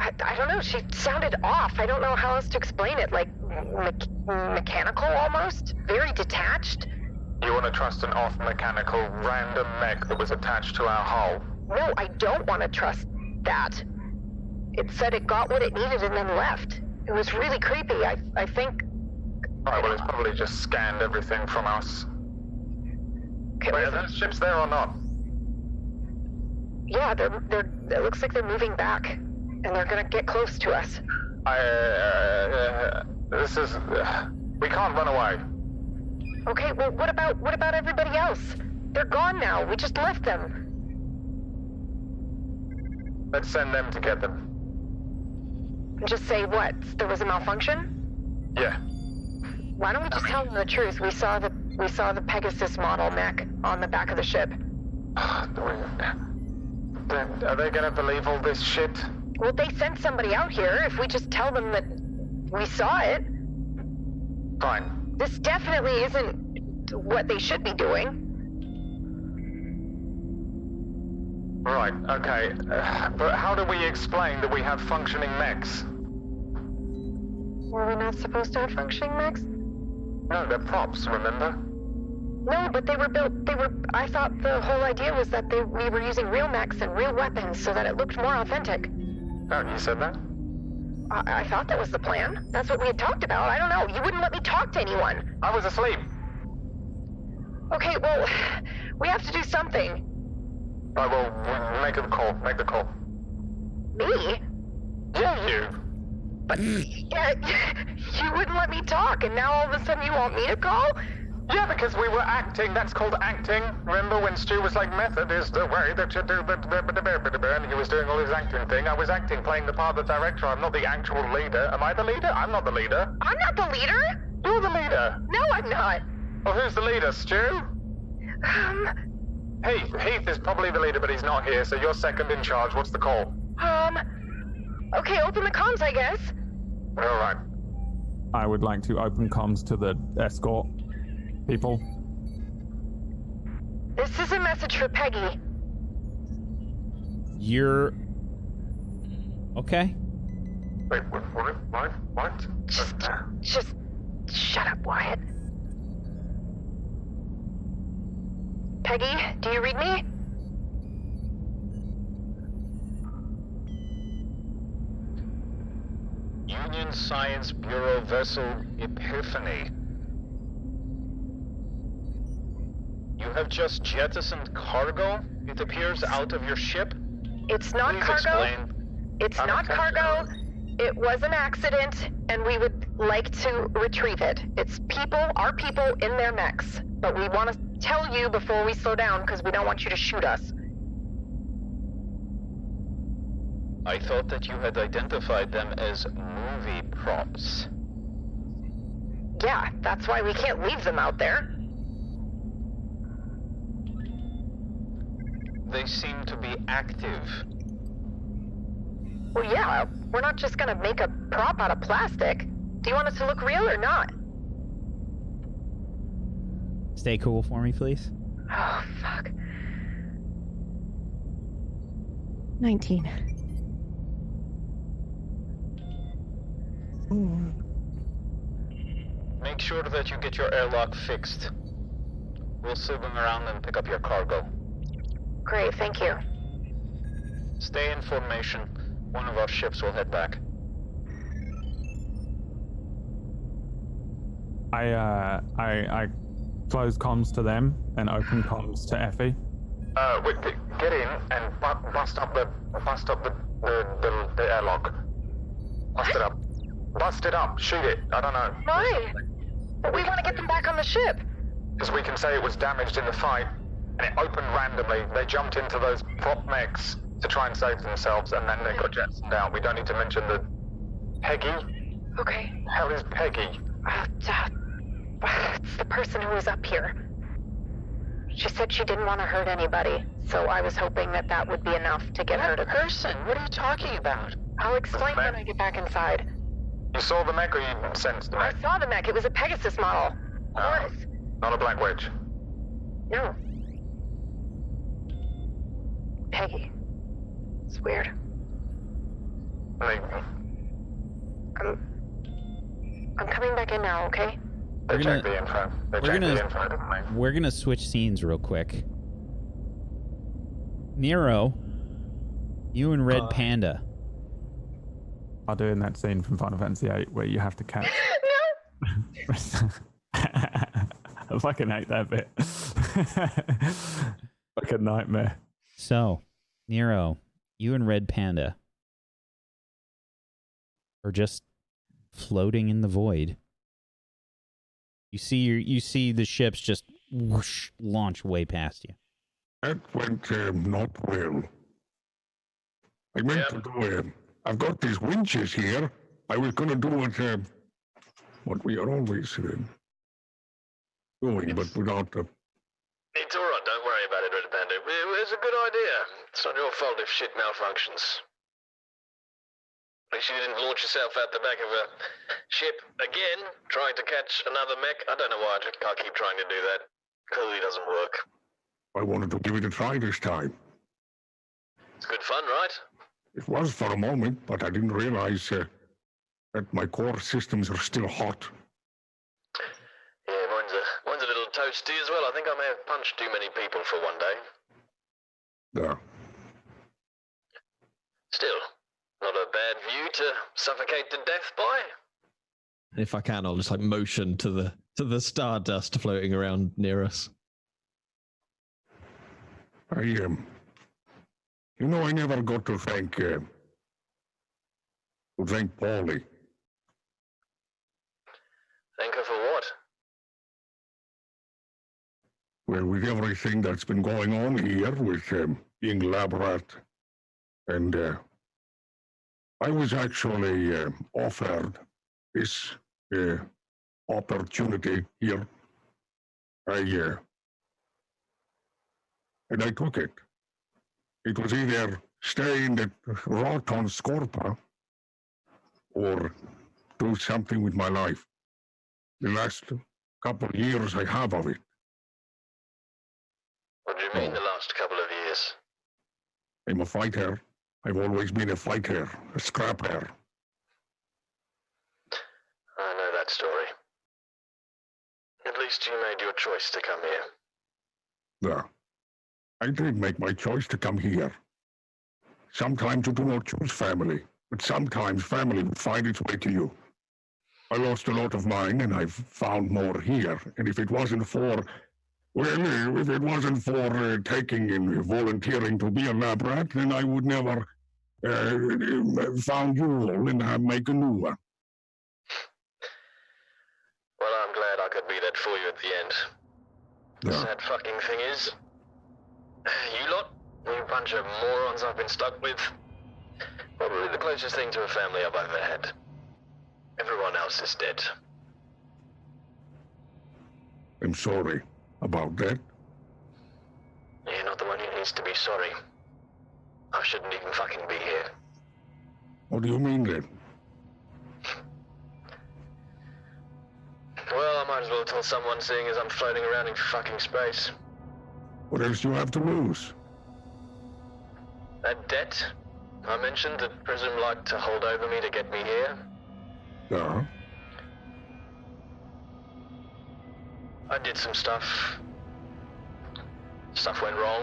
Speaker 11: I don't know. She sounded off. I don't know how else to explain it. Like mechanical almost. Very detached.
Speaker 10: You want to trust an off-mechanical random mech that was attached to our hull?
Speaker 11: No, I don't want to trust that. It said it got what it needed and then left. It was really creepy. I think...
Speaker 10: Alright, well, it's probably just scanned everything from us.
Speaker 11: Okay,
Speaker 10: wait, are those ships there or not?
Speaker 11: Yeah, it looks like they're moving back. And they're gonna get close to us.
Speaker 10: We can't run away.
Speaker 11: Okay, well, what about everybody else? They're gone now. We just left them.
Speaker 10: Let's send them to get them.
Speaker 11: Just say what? There was a malfunction?
Speaker 10: Yeah.
Speaker 11: Why don't we just tell them the truth? We saw the Pegasus model mech on the back of the ship.
Speaker 10: Are they gonna believe all this shit?
Speaker 11: Well, they sent somebody out here. If we just tell them that we saw it.
Speaker 10: Fine.
Speaker 11: This definitely isn't what they should be doing.
Speaker 10: Right, okay. But how do we explain that we have functioning mechs?
Speaker 11: Were we not supposed to have functioning mechs?
Speaker 10: No, they're props, remember?
Speaker 11: No, but they were built, I thought the whole idea was that we were using real mechs and real weapons so that it looked more authentic.
Speaker 10: Oh, you said that?
Speaker 11: I thought that was the plan. That's what we had talked about. I don't know. You wouldn't let me talk to anyone.
Speaker 10: I was asleep.
Speaker 11: Okay, well, we have to do something.
Speaker 10: I will make the call. Make the call.
Speaker 11: Me?
Speaker 10: Yeah, you.
Speaker 11: But you wouldn't let me talk, and now all of a sudden you want me to call?
Speaker 10: Yeah, because we were acting. That's called acting. Remember when Stu was like, method is the way that you do the and he was doing all his acting thing. I was acting, playing the part of the director. I'm not the actual leader. Am I the leader? I'm not the leader.
Speaker 11: I'm not the leader.
Speaker 10: You're the leader.
Speaker 11: No, I'm not.
Speaker 10: Well, who's the leader, Stu? Heath is probably the leader, but he's not here, so you're second in charge. What's the call?
Speaker 11: Okay, open the comms, I guess.
Speaker 10: All right.
Speaker 2: I would like to open comms to the escort people.
Speaker 11: This is a message for Peggy.
Speaker 1: You're... Okay.
Speaker 10: Wait, what?
Speaker 11: Just shut up, Wyatt. Peggy, do you read me?
Speaker 9: Union Science Bureau vessel Epiphany. You have just jettisoned cargo, it appears, out of your ship?
Speaker 11: It's not
Speaker 9: Please
Speaker 11: cargo.
Speaker 9: explain.
Speaker 11: It's not cargo. It was an accident, and we would like to retrieve it. It's people, our people, in their mechs. But we want to tell you before we slow down, because we don't want you to shoot us.
Speaker 9: I thought that you had identified them as movie props.
Speaker 11: Yeah, that's why we can't leave them out there.
Speaker 9: They seem to be active.
Speaker 11: Well, yeah, we're not just gonna make a prop out of plastic. Do you want it to look real or not?
Speaker 1: Stay cool for me, please.
Speaker 11: Oh, fuck.
Speaker 4: 19.
Speaker 9: Make sure that you get your airlock fixed. We'll swing around and pick up your cargo.
Speaker 11: Great, thank you.
Speaker 9: Stay in formation. One of our ships will head back.
Speaker 2: I close comms to them and open comms to Effie.
Speaker 10: Wait, get in and bust up the airlock. Bust it up. Bust it up. Shoot it. I don't know.
Speaker 11: Why? But we want to get them back on the ship.
Speaker 10: Because we can say it was damaged in the fight, and it opened randomly. They jumped into those prop mechs to try and save themselves, and then they got jettisoned out. We don't need to mention the... Peggy?
Speaker 11: Okay.
Speaker 10: Hell is Peggy?
Speaker 11: It's the person who was up here. She said she didn't want to hurt anybody, so I was hoping that that would be enough to get her to...
Speaker 14: Person? What are you talking about?
Speaker 11: I'll explain when I get back inside.
Speaker 10: You saw the mech or you sensed the mech?
Speaker 11: I saw the mech. It was a Pegasus model. Horus.
Speaker 10: Not a Black Witch.
Speaker 11: No. Peggy. It's weird. I'm coming back in now, okay?
Speaker 10: They checked the info. They checked the info, didn't they?
Speaker 1: We're gonna switch scenes real quick. Nero, you and Red Panda.
Speaker 2: I'll do in that scene from Final Fantasy VIII where you have to catch.
Speaker 11: No.
Speaker 2: I fucking hate that bit. Like a nightmare.
Speaker 1: So, Nero, you and Red Panda are just floating in the void. You see the ships just whoosh, launch way past you.
Speaker 17: That went not well. I meant to do I've got these winches here. I was going to do what we are always doing, but without the...
Speaker 12: It's alright, don't worry about it, Red Panda. It was a good idea. It's not your fault if shit malfunctions. At least you didn't launch yourself out the back of a ship again, trying to catch another mech. I don't know why I keep trying to do that. Clearly doesn't work.
Speaker 17: I wanted to give it a try this time.
Speaker 12: It's good fun, right?
Speaker 17: It was for a moment, but I didn't realize that my core systems are still hot.
Speaker 12: Yeah, mine's a little toasty as well. I think I may have punched too many people for one day.
Speaker 17: Yeah.
Speaker 12: Still, not a bad view to suffocate to death by.
Speaker 6: If I can, I'll just like motion to the stardust floating around near us.
Speaker 17: I never got to thank Paulie.
Speaker 12: Thank her for what?
Speaker 17: Well, with everything that's been going on here, with being lab rat, and I was actually offered this opportunity here. And I took it. It was either staying at Roton Scorpa or do something with my life. The last couple of years I have of it.
Speaker 12: What do you mean the last couple of years?
Speaker 17: I'm a fighter. I've always been a fighter, a scrapper.
Speaker 12: I know that story. At least you made your choice to come here.
Speaker 17: Yeah. I did make my choice to come here. Sometimes you do not choose family, but sometimes family will find its way to you. I lost a lot of mine, and I've found more here. And if it wasn't for, taking and volunteering to be a lab rat, then I would never found you all and make a new one.
Speaker 12: Well, I'm glad I could be that for you at the end. The sad fucking thing is, you lot, you bunch of morons I've been stuck with, probably the closest thing to a family I've ever had. Everyone else is dead.
Speaker 17: I'm sorry about that.
Speaker 12: You're not the one who needs to be sorry. I shouldn't even fucking be here.
Speaker 17: What do you mean then?
Speaker 12: Well, I might as well tell someone, seeing as I'm floating around in fucking space.
Speaker 17: What else do you have to lose?
Speaker 12: That debt I mentioned that Prism liked to hold over me to get me here.
Speaker 17: Yeah.
Speaker 12: I did some stuff. Stuff went wrong.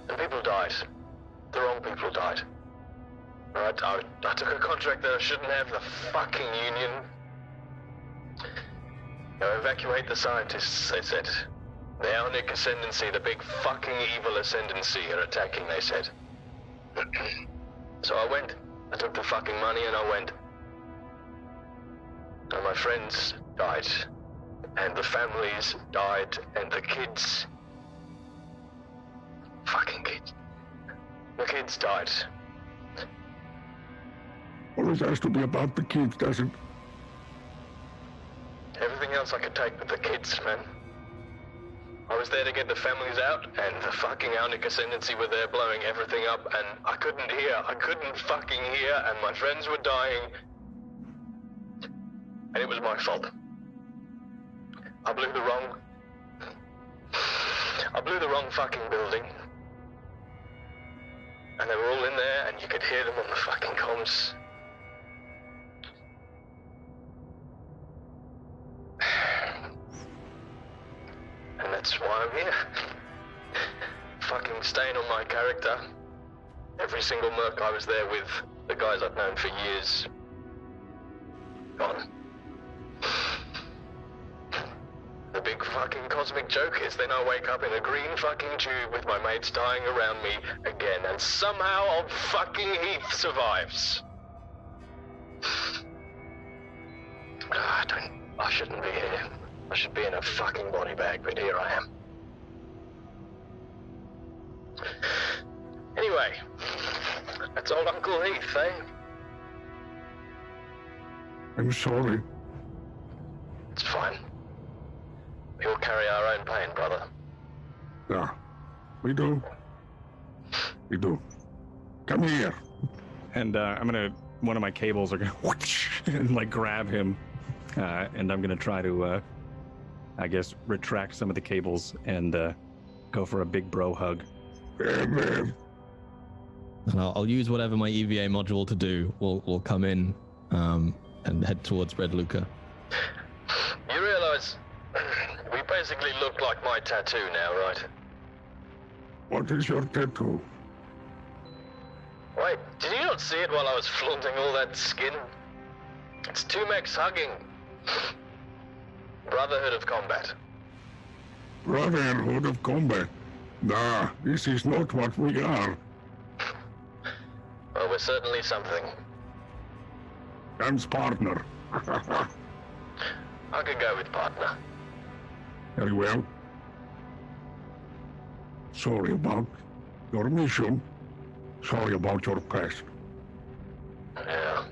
Speaker 12: And people died. The wrong people died. I took a contract that I shouldn't have, the fucking union. Evacuate the scientists, they said. The Aonic Ascendancy, the big fucking evil Ascendancy are attacking, they said. So I went. I took the fucking money and I went. And my friends died. And the families died. And the kids... Fucking kids. The kids died.
Speaker 17: Always has to be about the kids, doesn't?
Speaker 12: Everything else I could take but the kids, man. I was there to get the families out, and the fucking Aonic Ascendancy were there blowing everything up, and I couldn't hear. I couldn't fucking hear, and my friends were dying. And it was my fault. I blew the wrong fucking building. And they were all in there, and you could hear them on the fucking comms. And that's why I'm here. Fucking staying on my character. Every single merc I was there with, the guys I've known for years, gone. The big fucking cosmic joke is then I wake up in a green fucking tube with my mates dying around me again, and somehow old fucking Heath survives. I shouldn't be here. I should be in a fucking body bag, but here I am. Anyway, that's old Uncle Heath, eh?
Speaker 17: I'm sorry.
Speaker 12: It's fine. We all carry our own pain, brother.
Speaker 17: Yeah, we do. We do. Come here.
Speaker 3: And one of my cables are gonna whoosh, and like grab him. And I'm gonna try to, I guess, retract some of the cables and go for a big bro hug.
Speaker 6: And I'll use whatever my EVA module to do. We'll come in and head towards Red Luca.
Speaker 12: You realize we basically look like my tattoo now, right?
Speaker 17: What is your tattoo?
Speaker 12: Wait, did you not see it while I was flaunting all that skin? It's two mechs hugging. Brotherhood of Combat.
Speaker 17: Brotherhood of Combat? Nah, this is not what we are.
Speaker 12: Well, we're certainly something.
Speaker 17: Dan's partner.
Speaker 12: I could go with partner.
Speaker 17: Very well. Sorry about your mission. Sorry about your past.
Speaker 12: Yeah.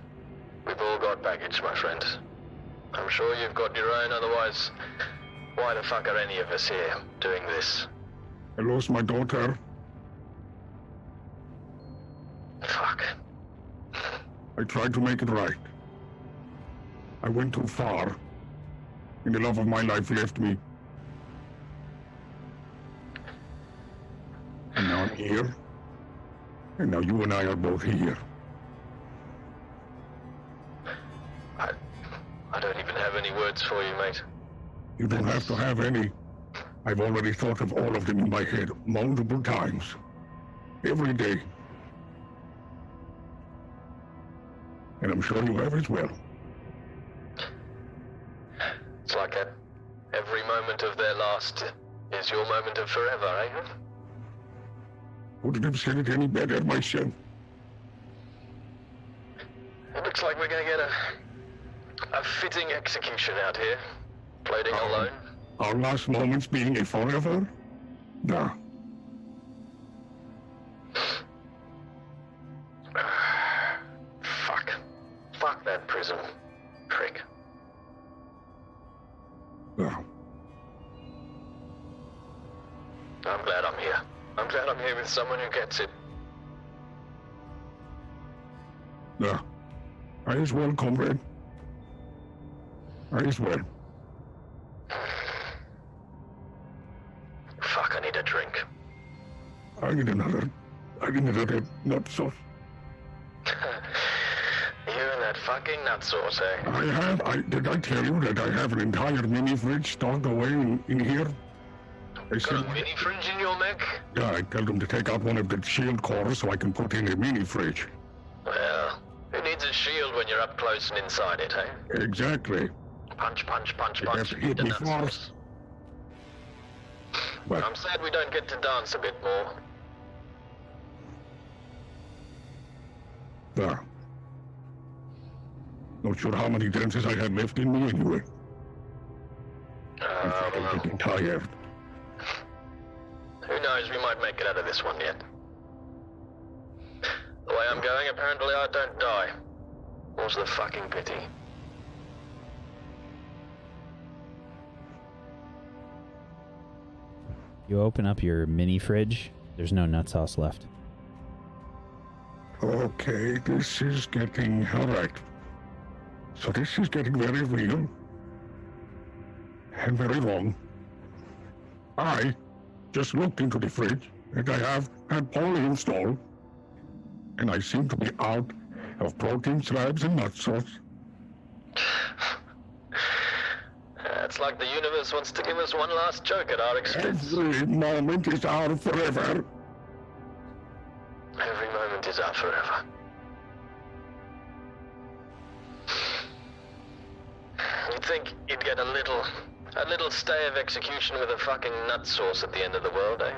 Speaker 12: We've all got baggage, my friend. I'm sure you've got your own, otherwise, why the fuck are any of us here doing this?
Speaker 17: I lost my daughter.
Speaker 12: Fuck.
Speaker 17: I tried to make it right. I went too far, and the love of my life left me. And now I'm here, and now you and I are both here.
Speaker 12: I don't even have any words for you, mate.
Speaker 17: You don't have to have any. I've already thought of all of them in my head multiple times. Every day. And I'm sure you have as well.
Speaker 12: It's like every moment of their last is your moment of forever, eh?
Speaker 17: Wouldn't have said it any better myself.
Speaker 12: It looks like we're gonna get a fitting execution out here. Floating alone.
Speaker 17: Our last moments being a forever? Nah.
Speaker 12: Fuck that prison. Prick.
Speaker 17: Nah.
Speaker 12: I'm glad I'm here. I'm glad I'm here with someone who gets it.
Speaker 17: Nah. I as well, comrade. I as well.
Speaker 12: Fuck, I need a drink.
Speaker 17: I need another nut sauce.
Speaker 12: You and that fucking nut sauce, eh?
Speaker 17: Did I tell you that I have an entire mini fridge stocked away in here?
Speaker 12: Got a mini fridge in your mech?
Speaker 17: Yeah, I told them to take out one of the shield cores so I can put in a mini fridge.
Speaker 12: Well, who needs a shield when you're up close and inside it, eh?
Speaker 17: Exactly.
Speaker 12: Punch, punch, punch,
Speaker 17: You
Speaker 12: punch.
Speaker 17: have to hit
Speaker 12: the
Speaker 17: me
Speaker 12: nut
Speaker 17: first.
Speaker 12: sauce.
Speaker 17: But
Speaker 12: I'm sad we don't get to dance a bit more.
Speaker 17: Not sure how many dances I had left in me anyway. I'm getting tired.
Speaker 12: Who knows, we might make it out of this one yet. The way I'm going, apparently I don't die. What's the fucking pity?
Speaker 1: You open up your mini fridge, there's no nut sauce left.
Speaker 17: Okay, this is getting... Alright. So this is getting very real. And very wrong. I just looked into the fridge, and I have had Polly installed. And I seem to be out of protein slabs and nut sauce.
Speaker 12: It's like the universe wants to give us one last joke at our expense.
Speaker 17: Every moment is our forever.
Speaker 12: Every moment is our forever. You'd think you'd get a little stay of execution with a fucking nut sauce at the end of the world, eh?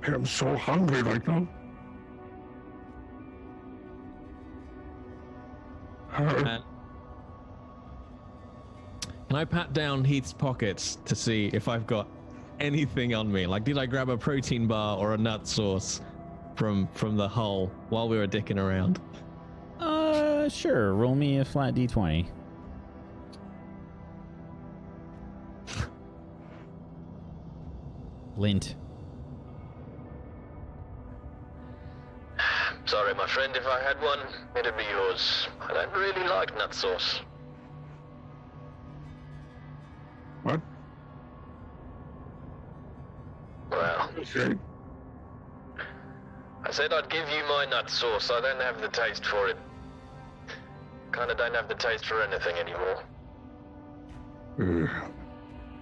Speaker 17: I'm so hungry right now.
Speaker 6: Can I pat down Heath's pockets to see if I've got anything on me? Like, did I grab a protein bar or a nut sauce from the hull while we were dicking around?
Speaker 1: Sure. Roll me a flat d20. Lint.
Speaker 12: Sorry, my friend, if I had one, it'd be yours. I don't really like nut sauce.
Speaker 17: What?
Speaker 12: Well, I said I'd give you my nut sauce. I don't have the taste for it. Kinda don't have the taste for anything anymore.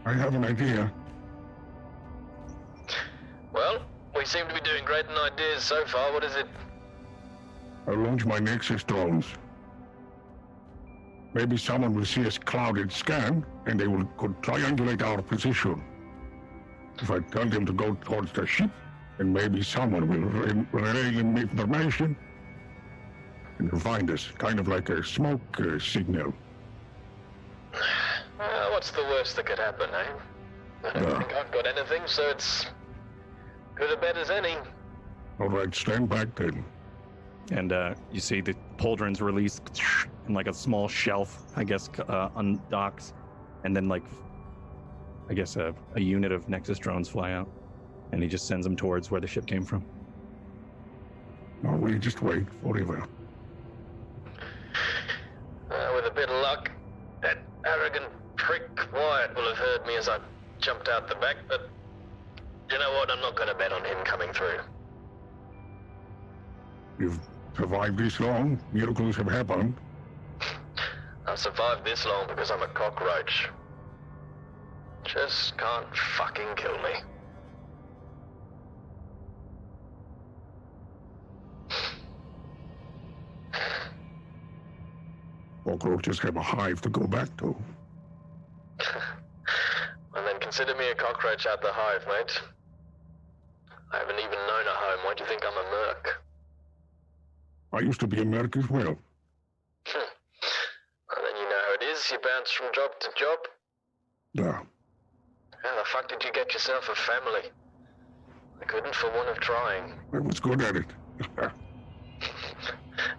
Speaker 17: I have an idea.
Speaker 12: Well, we seem to be doing great in ideas so far. What is it?
Speaker 17: I'll launch my Nexus drones. Maybe someone will see a clouded scan, and they could triangulate our position. If I tell them to go towards the ship, and maybe someone will relay them information, and they'll find us, kind of like a smoke signal.
Speaker 12: What's the worst that could happen, eh? I don't think I've got anything, so it's good a bet as any.
Speaker 17: All right, stand back then.
Speaker 3: And you see the pauldrons release and like a small shelf, I guess, undocks, and then like, I guess a unit of Nexus drones fly out, and he just sends them towards where the ship came from.
Speaker 17: No, we just wait forever.
Speaker 12: a bit of luck, that arrogant prick Wyatt will have heard me as I jumped out the back, but you know what? I'm not going to bet on him coming through.
Speaker 17: You've survived this long. Miracles have happened.
Speaker 12: I've survived this long because I'm a cockroach. Just can't fucking kill me.
Speaker 17: Cockroaches have a hive to go back to.
Speaker 12: And then consider me a cockroach out the hive, mate. I haven't even known a home. Why do you think I'm a merc?
Speaker 17: I used to be a merc as well.
Speaker 12: And then you know how it is. You bounce from job to job.
Speaker 17: Yeah.
Speaker 12: How the fuck did you get yourself a family? I couldn't for want of trying.
Speaker 17: I was good at it.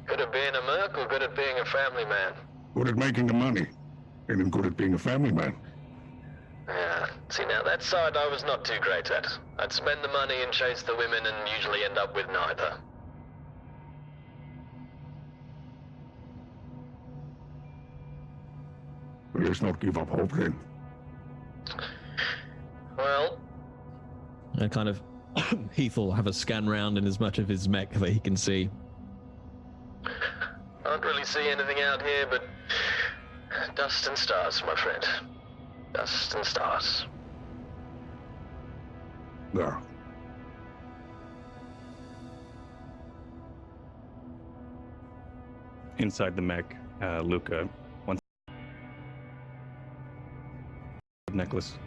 Speaker 12: Good at being a merc or good at being a family man?
Speaker 17: Good at making the money. And then good at being a family man.
Speaker 12: Yeah. See, now that side I was not too great at. I'd spend the money and chase the women and usually end up with neither.
Speaker 17: Let's not give up hope then.
Speaker 12: Well,
Speaker 6: And kind of Heath will have a scan round in as much of his mech that he can see.
Speaker 12: I don't really see anything out here but dust and stars, my friend. Dust and stars.
Speaker 17: Yeah.
Speaker 3: Inside the mech, Luca wants necklace.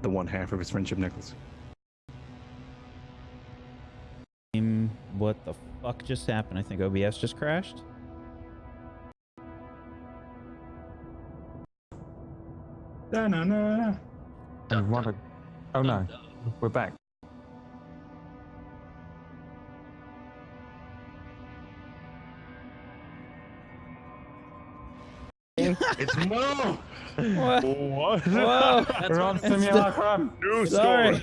Speaker 3: The one half of his friendship necklace.
Speaker 1: What the fuck just happened? I think OBS just crashed.
Speaker 2: Oh no, we're back.
Speaker 3: It's Mo!
Speaker 1: What?
Speaker 2: What?
Speaker 1: Whoa!
Speaker 2: We're on simulacrum.
Speaker 1: Sorry.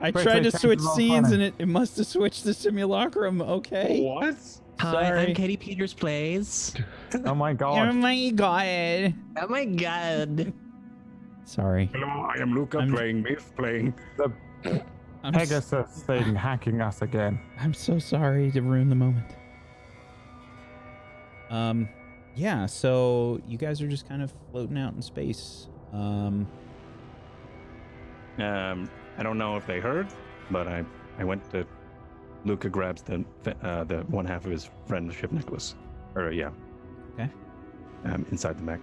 Speaker 1: I
Speaker 2: Wait,
Speaker 1: tried
Speaker 2: they
Speaker 1: to
Speaker 2: changed
Speaker 1: switch
Speaker 2: the wrong
Speaker 1: scenes
Speaker 2: funny.
Speaker 1: and it must have switched to simulacrum. Okay.
Speaker 3: What?
Speaker 6: Hi,
Speaker 1: Sorry.
Speaker 6: I'm Katie Peters Plays.
Speaker 2: Oh my
Speaker 1: Oh
Speaker 2: god.
Speaker 1: my god.
Speaker 6: Oh my god.
Speaker 1: Sorry.
Speaker 17: Hello, I am Luca playing Myth, playing
Speaker 2: The
Speaker 1: I'm
Speaker 2: Pegasus thing hacking us again.
Speaker 1: I'm so sorry to ruin the moment. Yeah, so you guys are just kind of floating out in space.
Speaker 3: I don't know if they heard, but I went to. Luca grabs the one half of his friendship necklace, or yeah.
Speaker 1: Okay.
Speaker 3: Inside the mech.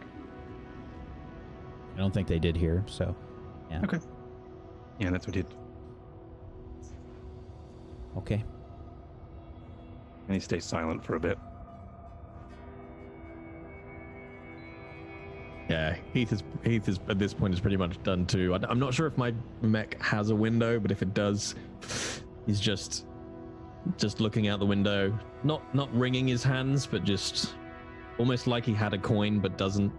Speaker 1: I don't think they did hear, so yeah.
Speaker 3: Okay. Yeah, that's what he did.
Speaker 1: Okay.
Speaker 3: And he stays silent for a bit.
Speaker 6: Yeah, Heath is at this point is pretty much done too. I'm not sure if my mech has a window, but if it does, he's just looking out the window, not wringing his hands, but just almost like he had a coin but doesn't,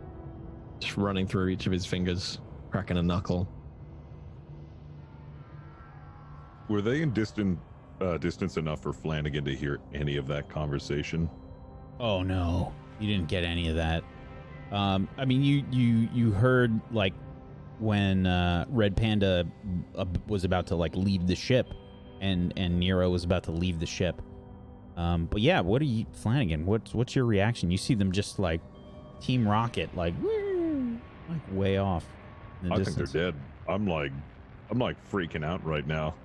Speaker 6: just running through each of his fingers, cracking a knuckle.
Speaker 5: Were they in distance enough for Flanagan to hear any of that conversation?
Speaker 1: Oh no, you didn't get any of that. I mean, you heard like when Red Panda was about to like leave the ship, and Nero was about to leave the ship. But yeah, what are you, Flanagan? What's your reaction? You see them just like Team Rocket, like way off. In the
Speaker 5: I
Speaker 1: distance.
Speaker 5: think they're dead. I'm like freaking out right now.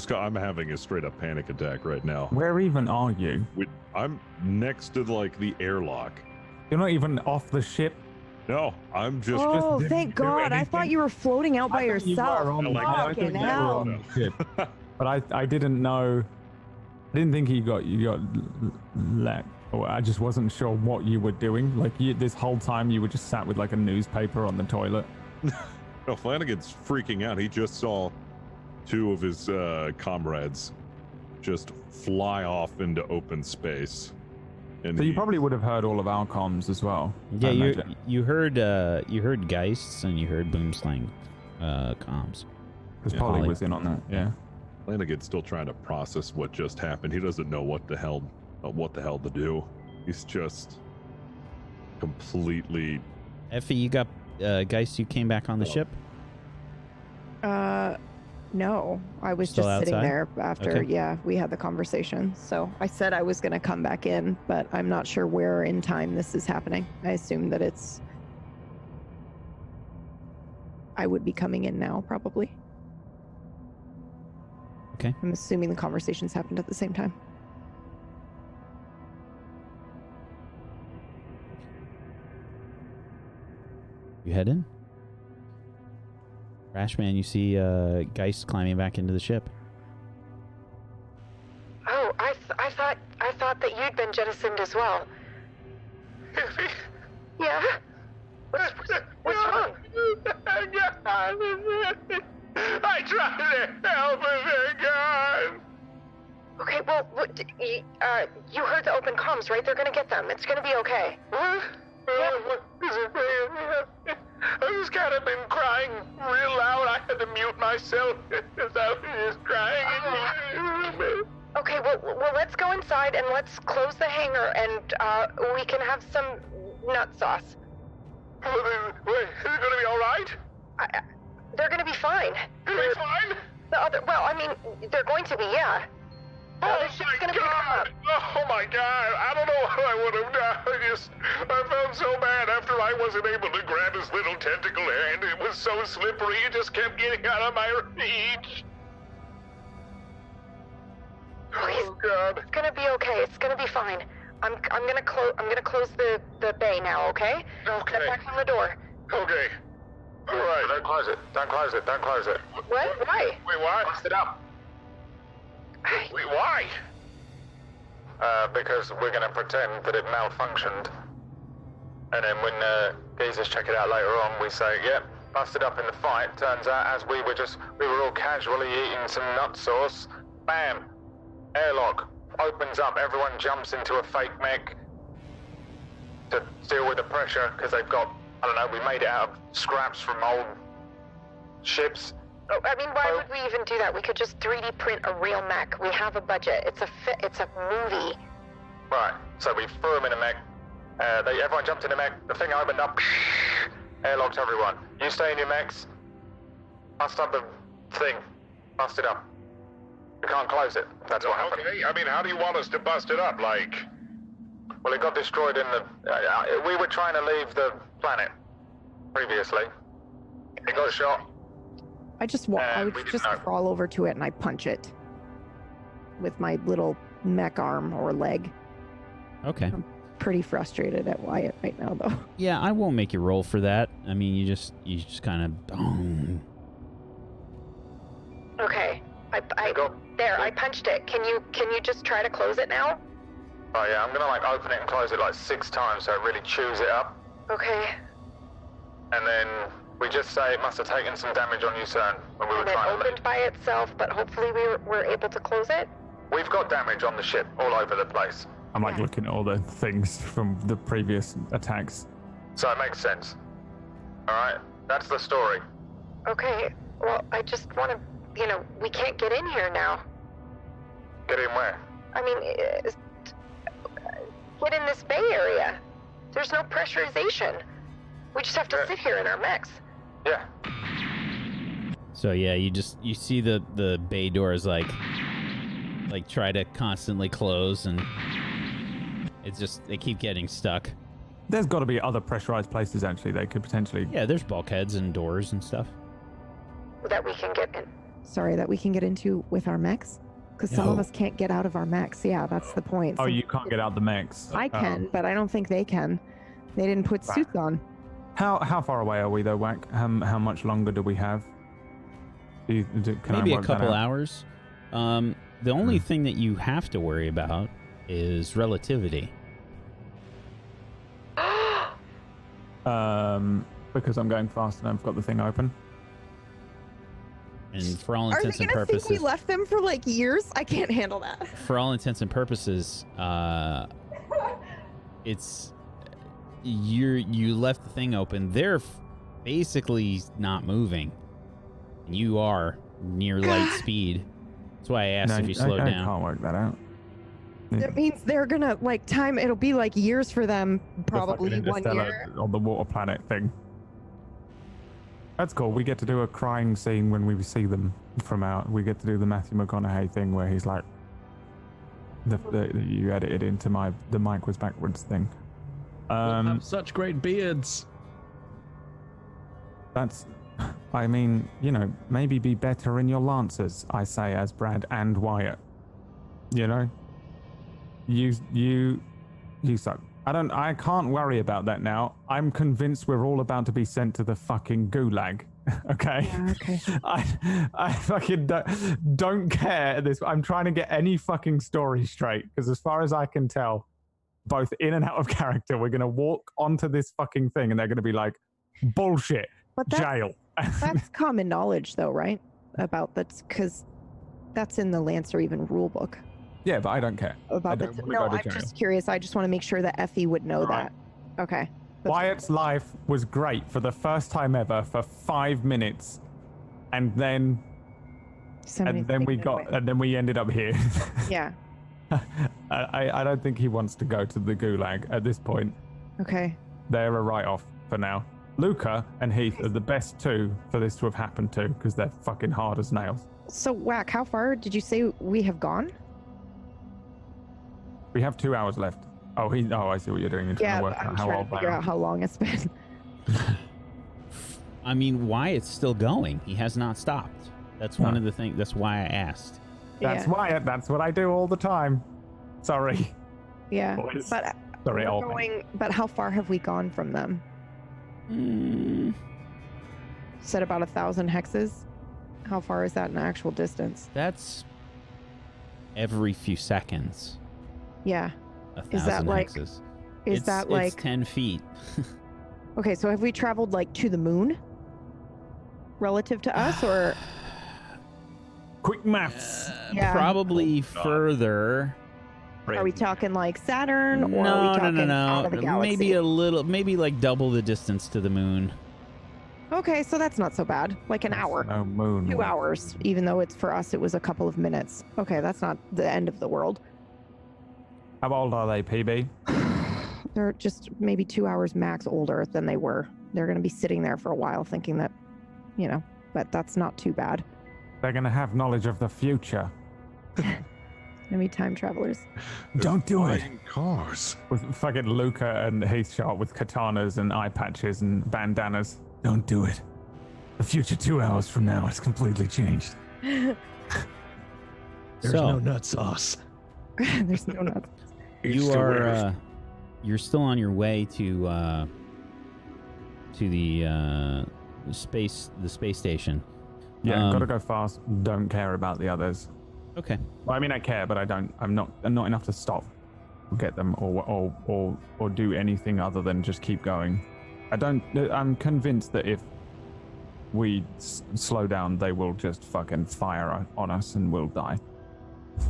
Speaker 5: I'm having a straight up panic attack right now.
Speaker 2: Where even are you?
Speaker 5: I'm next to like the airlock.
Speaker 2: You're not even off the ship.
Speaker 5: No, I'm just.
Speaker 4: Oh,
Speaker 2: just
Speaker 4: thank God. I thought you were floating out by yourself. Fucking hell.
Speaker 2: But I didn't know. I didn't think you got let. Or I just wasn't sure what you were doing. Like this whole time you were just sat with like a newspaper on the toilet.
Speaker 5: No, Flanagan's freaking out. He just saw two of his comrades just fly off into open space. And
Speaker 2: So you probably would have heard all of our comms as well.
Speaker 1: Yeah,
Speaker 2: I
Speaker 1: you
Speaker 2: imagine.
Speaker 1: you heard Geists and you heard Boomslang comms.
Speaker 2: Because Polly was in on that. Yeah.
Speaker 5: Flanagan's still trying to process what just happened. He doesn't know what the hell to do. He's just completely.
Speaker 1: Effie, you got Geist. You came back on the ship.
Speaker 4: No, I was
Speaker 1: Still
Speaker 4: just sitting
Speaker 1: outside?
Speaker 4: there after,
Speaker 1: Okay.
Speaker 4: yeah, we had the conversation. So I said I was going to come back in, but I'm not sure where in time this is happening. I assume that I would be coming in now, probably.
Speaker 1: Okay.
Speaker 4: I'm assuming the conversations happened at the same time.
Speaker 1: You head in. Rashman, you see Geist climbing back into the ship.
Speaker 11: Oh, I thought that you'd been jettisoned as well. Yeah? What's wrong?
Speaker 10: I tried to help him, God.
Speaker 11: Okay, well, you heard the open comms, right? They're gonna get them. It's gonna be okay.
Speaker 10: What? I just kind of been crying real loud. I had to mute myself because I was just crying.
Speaker 11: Okay, well, let's go inside and let's close the hangar and we can have some nut sauce.
Speaker 10: Wait, is it gonna be all right?
Speaker 11: They're gonna be fine.
Speaker 10: They're fine?
Speaker 11: They're going to be, yeah.
Speaker 10: Oh my God! Oh my God! I don't know what I would have done. I felt so bad after I wasn't able to grab his little tentacle hand. It was so slippery, it just kept getting out of my reach. Oh God!
Speaker 11: It's gonna be okay. It's gonna be fine. I'm gonna close the bay now. Okay?
Speaker 10: Okay.
Speaker 11: Step back from the door.
Speaker 10: Okay. All right.
Speaker 13: Don't close it. Don't close it. Don't close it.
Speaker 11: What? Why?
Speaker 10: Wait, what?
Speaker 13: Bust it up.
Speaker 10: Wait, why?
Speaker 13: Because we're going to pretend that it malfunctioned. And then when geezers check it out later on, we say, yep, busted up in the fight. Turns out as we were all casually eating some nut sauce, bam, airlock opens up. Everyone jumps into a fake mech to deal with the pressure because they've got, I don't know, we made it out of scraps from old ships.
Speaker 11: Oh, why would we even do that? We could just 3D print a real mech. We have a budget. It's a movie.
Speaker 13: Right, so we threw them in a mech. Everyone jumped in a mech. The thing opened up. Airlocked everyone. You stay in your mechs. Bust up the thing. Bust it up. We can't close it. That's what happened.
Speaker 10: Okay. How do you want us to bust it up? Like?
Speaker 13: Well, it got destroyed in the... we were trying to leave the planet previously. It got shot.
Speaker 4: I would just crawl over to it and I punch it with my little mech arm or leg.
Speaker 1: Okay.
Speaker 4: I'm pretty frustrated at Wyatt right now, though.
Speaker 1: Yeah, I won't make you roll for that. I mean, you just kind of.
Speaker 11: Okay. I punched it. Can you just try to close it now?
Speaker 13: Oh yeah, I'm gonna open it and close it 6 times so it really chews it up.
Speaker 11: Okay.
Speaker 13: And then we just say it must have taken some damage on you, sir, when we were trying to leave.
Speaker 11: Opened by itself, but hopefully we were able to close it.
Speaker 13: We've got damage on the ship all over the place.
Speaker 2: I'm looking at all the things from the previous attacks.
Speaker 13: So it makes sense. Alright, that's the story.
Speaker 11: Okay. Well, I just want to, we can't get in here now.
Speaker 13: Get in where?
Speaker 11: Get in this bay area. There's no pressurization. We just have to sit here in our mechs.
Speaker 13: Yeah.
Speaker 1: So yeah, you see the bay doors try to constantly close, and they keep getting stuck.
Speaker 2: There's got to be other pressurized places actually they could potentially.
Speaker 1: Yeah, there's bulkheads and doors and stuff
Speaker 11: that we can get in.
Speaker 4: Sorry, that we can get into with our mechs? Because some of us can't get out of our mechs. Yeah, that's the point.
Speaker 2: Oh, you can't get out the mechs.
Speaker 4: I can, but I don't think they can. They didn't put suits on.
Speaker 2: How far away are we though, Wack? How much longer do we have?
Speaker 1: Maybe a couple hours. The only thing that you have to worry about is relativity.
Speaker 2: Because I'm going fast and I've got the thing open.
Speaker 1: And for all
Speaker 4: Are
Speaker 1: intents
Speaker 4: they
Speaker 1: and
Speaker 4: gonna
Speaker 1: purposes,
Speaker 4: think we left them for years? I can't handle that.
Speaker 1: for all intents and purposes, it's you left the thing open. They're basically not moving. You are near light speed. That's why I asked if you slowed down.
Speaker 2: I can't work that out.
Speaker 4: That means they're gonna like time. It'll be like years for them, probably
Speaker 2: The fucking
Speaker 4: 1
Speaker 2: interstellar
Speaker 4: year.
Speaker 2: on the water planet thing. That's cool. We get to do a crying scene when we see them from out. We get to do the Matthew McConaughey thing where he's like, you edited into the mic was backwards thing.
Speaker 6: Have such great beards.
Speaker 2: That's, I mean, you know, maybe be better in your lancers. I say as Brad and Wyatt. You know, you suck. I can't worry about that now. I'm convinced we're all about to be sent to the fucking gulag. Okay.
Speaker 4: Yeah, okay.
Speaker 2: I fucking don't care at this. I'm trying to get any fucking story straight because as far as I can tell, both in and out of character, we're gonna walk onto this fucking thing and they're gonna be like, bullshit,
Speaker 4: But
Speaker 2: jail.
Speaker 4: That's common knowledge, though, right? About that's because that's in the Lancer even rule book.
Speaker 2: Yeah, but I don't care.
Speaker 4: About
Speaker 2: I
Speaker 4: the
Speaker 2: don't
Speaker 4: no,
Speaker 2: wanna go to
Speaker 4: I'm
Speaker 2: jail.
Speaker 4: just curious. I just want to make sure that Effie would know that. Okay.
Speaker 2: Wyatt's life was great for the first time ever for 5 minutes, and then we ended up here.
Speaker 4: Yeah.
Speaker 2: I don't think he wants to go to the gulag at this point.
Speaker 4: Okay.
Speaker 2: They're a write-off for now. Luca and Heath are the best two for this to have happened to because they're fucking hard as nails.
Speaker 4: So, Whack, how far did you say we have gone?
Speaker 2: We have 2 hours left. Oh, I see what you're doing. You're trying to work
Speaker 4: I'm
Speaker 2: out how
Speaker 4: trying
Speaker 2: old
Speaker 4: to
Speaker 2: they
Speaker 4: figure
Speaker 2: are.
Speaker 4: out how long it's been.
Speaker 1: I mean, Wyatt's still going. He has not stopped. That's one of the things. That's why I asked.
Speaker 2: That's Wyatt. That's what I do all the time. Sorry.
Speaker 4: Yeah.
Speaker 2: Boys.
Speaker 4: But
Speaker 2: Sorry,
Speaker 4: we're
Speaker 2: old man.
Speaker 4: going. But how far have we gone from them? Said about 1,000 hexes. How far is that in actual distance?
Speaker 1: That's every few seconds.
Speaker 4: Yeah.
Speaker 1: 1,000
Speaker 4: Is that like?
Speaker 1: hexes.
Speaker 4: Is that like?
Speaker 1: It's 10 feet.
Speaker 4: Okay, so have we traveled like to the moon? Relative to us, or?
Speaker 2: Quick maths.
Speaker 4: Yeah.
Speaker 1: Probably further.
Speaker 4: Are we talking like Saturn, or
Speaker 1: No,
Speaker 4: are we talking out of the galaxy?
Speaker 1: Maybe a little. Maybe like double the distance to the moon.
Speaker 4: Okay, so that's not so bad. Like an hour.
Speaker 2: No moon.
Speaker 4: 2 hours, even though it's for us, it was a couple of minutes. Okay, that's not the end of the world.
Speaker 2: How old are they, PB?
Speaker 4: They're just maybe 2 hours max older than they were. They're going to be sitting there for a while thinking that, you know, but that's not too bad.
Speaker 2: They're going to have knowledge of the future.
Speaker 4: Maybe time travelers.
Speaker 2: Don't do it.
Speaker 5: Cars.
Speaker 2: With fucking Luca and Heath shot with katanas and eye patches and bandanas. Don't do it. The future 2 hours from now has completely changed.
Speaker 6: There's no nut sauce.
Speaker 4: There's no nuts.
Speaker 1: You are. You're still on your way to the space station.
Speaker 2: Yeah, gotta go fast. Don't care about the others.
Speaker 1: Okay.
Speaker 2: Well, I mean, I care, but I don't. I'm not enough to stop, get them, or do anything other than just keep going. I'm convinced that if we slow down, they will just fucking fire on us and we'll die.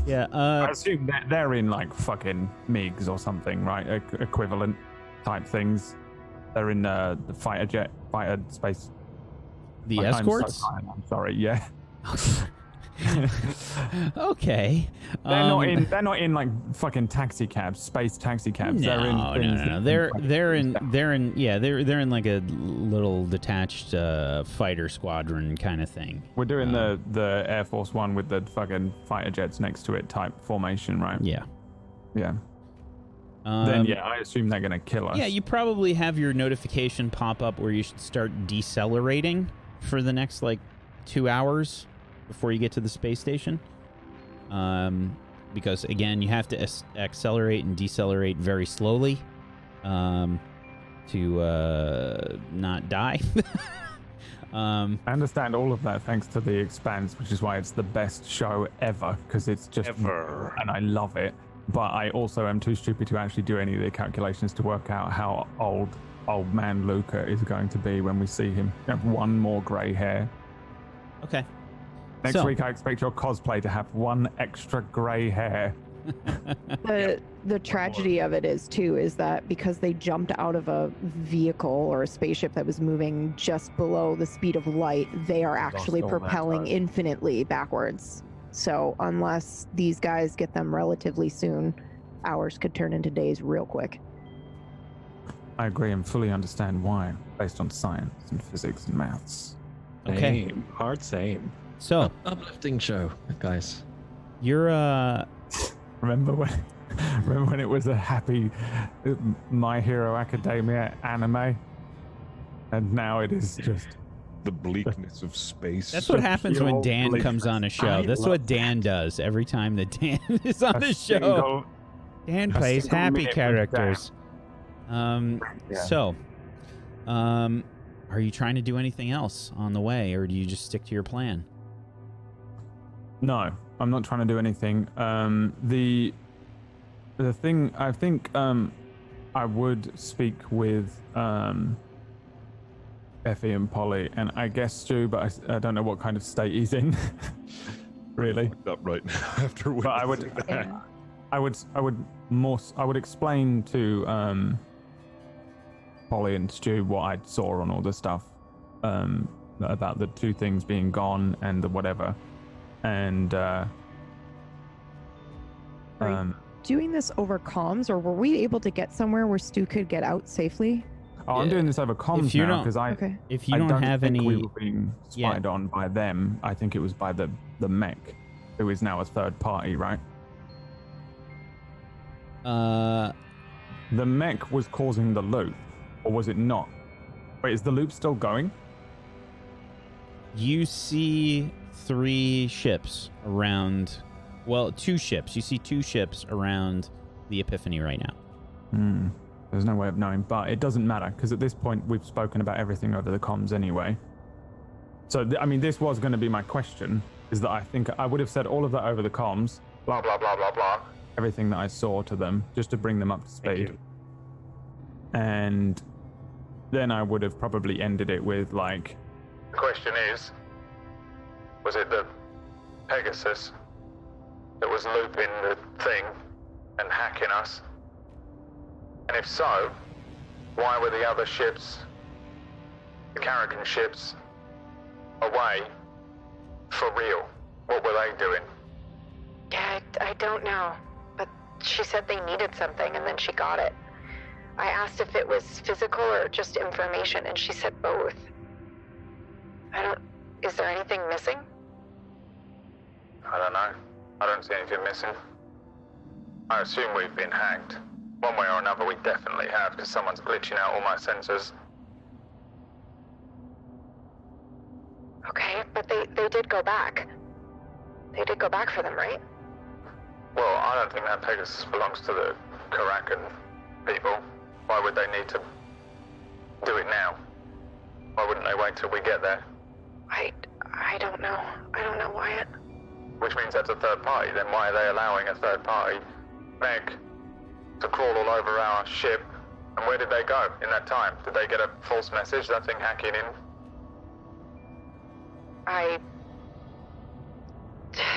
Speaker 1: Yeah.
Speaker 2: I assume that they're in like fucking MiGs or something, right? Equivalent type things. They're in the fighter space.
Speaker 1: The
Speaker 2: I'm
Speaker 1: escorts?
Speaker 2: so tired, I'm sorry. Yeah.
Speaker 1: Okay.
Speaker 2: They're not in like fucking taxi cabs, space taxi cabs.
Speaker 1: No,
Speaker 2: they're in things
Speaker 1: no.
Speaker 2: that-
Speaker 1: They're in like a little detached fighter squadron kind of thing.
Speaker 2: We're doing the Air Force One with the fucking fighter jets next to it type formation, right?
Speaker 1: Yeah.
Speaker 2: Yeah. Then yeah, I assume they're gonna kill us.
Speaker 1: Yeah, you probably have your notification pop up where you should start decelerating for the next like 2 hours before you get to the space station. Because again, you have to accelerate and decelerate very slowly to not die.
Speaker 2: I understand all of that thanks to The Expanse, which is why it's the best show ever, because it's just
Speaker 3: Ever.
Speaker 2: and I love it. But I also am too stupid to actually do any of the calculations to work out how old man Luca is going to be when we see him. You have one more grey hair.
Speaker 1: Okay.
Speaker 2: Next week, I expect your cosplay to have one extra grey hair.
Speaker 4: The tragedy of it is that because they jumped out of a vehicle or a spaceship that was moving just below the speed of light, they are actually
Speaker 2: all that
Speaker 4: propelling
Speaker 2: time.
Speaker 4: infinitely backwards. So unless these guys get them relatively soon, hours could turn into days real quick.
Speaker 2: I agree and fully understand why, based on science and physics and maths.
Speaker 1: Okay.
Speaker 3: Same. Hard same.
Speaker 1: So,
Speaker 6: Uplifting show, guys.
Speaker 1: you're
Speaker 2: Remember when it was a happy My Hero Academia anime? And now it is just
Speaker 5: the bleakness of space.
Speaker 1: That's what happens when Dan
Speaker 2: bleakness.
Speaker 1: comes on a show.
Speaker 2: I
Speaker 1: That's
Speaker 2: love
Speaker 1: what Dan does every time that Dan is on
Speaker 2: A
Speaker 1: a show.
Speaker 2: single-
Speaker 1: Dan
Speaker 2: a
Speaker 1: plays
Speaker 2: single
Speaker 1: happy
Speaker 2: minute with
Speaker 1: characters.
Speaker 2: Yeah.
Speaker 1: So, are you trying to do anything else on the way, or do you just stick to your plan?
Speaker 2: No, I'm not trying to do anything. The thing, I think I would speak with Effie and Polly, and I guess Stu, but I don't know what kind of state he's in. Really.
Speaker 5: Up right now after
Speaker 2: But I would, I would explain to Polly and Stu what I saw on all the stuff about the two things being gone and the whatever, and
Speaker 4: Doing this over comms, or were we able to get somewhere where Stu could get out safely?
Speaker 2: Oh, I'm doing this over comms now because
Speaker 1: if you
Speaker 2: I
Speaker 1: don't have
Speaker 2: think
Speaker 1: any,
Speaker 2: we were being spied on by them. I think it was by the mech, who is now a third party, right? The mech was causing the loop, or was it not? Wait, is the loop still going?
Speaker 1: You see 3 ships around. Well, 2 ships. You see 2 ships around the Epiphany right now.
Speaker 2: There's no way of knowing, but it doesn't matter because at this point we've spoken about everything over the comms anyway. So, I mean, this was going to be my question, is that I think I would have said all of that over the comms, blah, blah, blah, blah, blah, everything that I saw to them, just to bring them up to speed. And then I would have probably ended it with, like...
Speaker 10: The question is, was it the Pegasus that was looping the thing and hacking us? And if so, why were the other ships, the Karrakin ships, away for real? What were they doing?
Speaker 11: Yeah, I don't know. But she said they needed something and then she got it. I asked if it was physical or just information, and she said both. Is there anything missing?
Speaker 10: I don't know. I don't see anything missing. I assume we've been hacked. One way or another, we definitely have, because someone's glitching out all my sensors.
Speaker 11: Okay, but they did go back. They did go back for them, right?
Speaker 10: Well, I don't think that Pegasus belongs to the Karrakin people. Why would they need to do it now? Why wouldn't they wait till we get there?
Speaker 11: I don't know. I don't know, Wyatt.
Speaker 10: Which means that's a third party. Then why are they allowing a third party mech to crawl all over our ship? And where did they go in that time? Did they get a false message, that thing hacking in?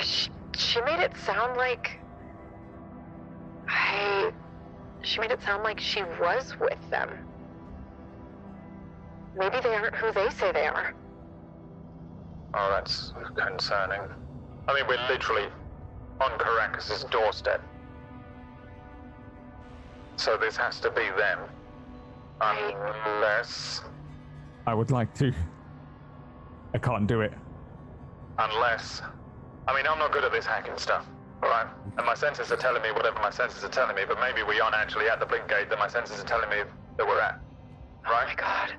Speaker 11: She made it sound like... She made it sound like she was with them. Maybe they aren't who they say they are.
Speaker 10: Oh, that's concerning. I mean, we're literally on Caracas's doorstep. So this has to be them. Unless...
Speaker 2: I would like to. I can't do it.
Speaker 10: Unless... I mean, I'm not good at this hacking stuff, alright? And my sensors are telling me whatever my sensors are telling me, but maybe we aren't actually at the blink gate that my sensors are telling me that we're at. Right?
Speaker 11: Oh my god.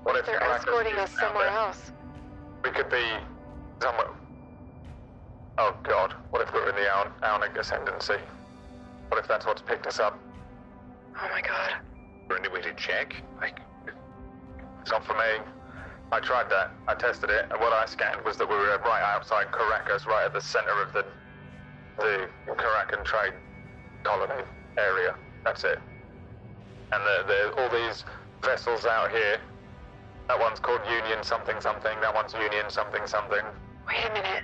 Speaker 10: What if
Speaker 11: they're
Speaker 10: Caracas
Speaker 11: escorting
Speaker 10: is
Speaker 11: us
Speaker 10: out
Speaker 11: somewhere
Speaker 10: there?
Speaker 11: else?
Speaker 10: We could be somewhere... Oh god, what if we're in the Aonic Ascendancy? What if that's what's picked us up?
Speaker 11: Oh my god.
Speaker 10: Is there any way to check? Like, it's not for me. I tried that. I tested it, and what I scanned was that we were right outside Caracas, right at the center of the Karrakin trade colony area. That's it. And there all these vessels out here. That one's called Union something something. That one's Union something something.
Speaker 11: Wait a minute.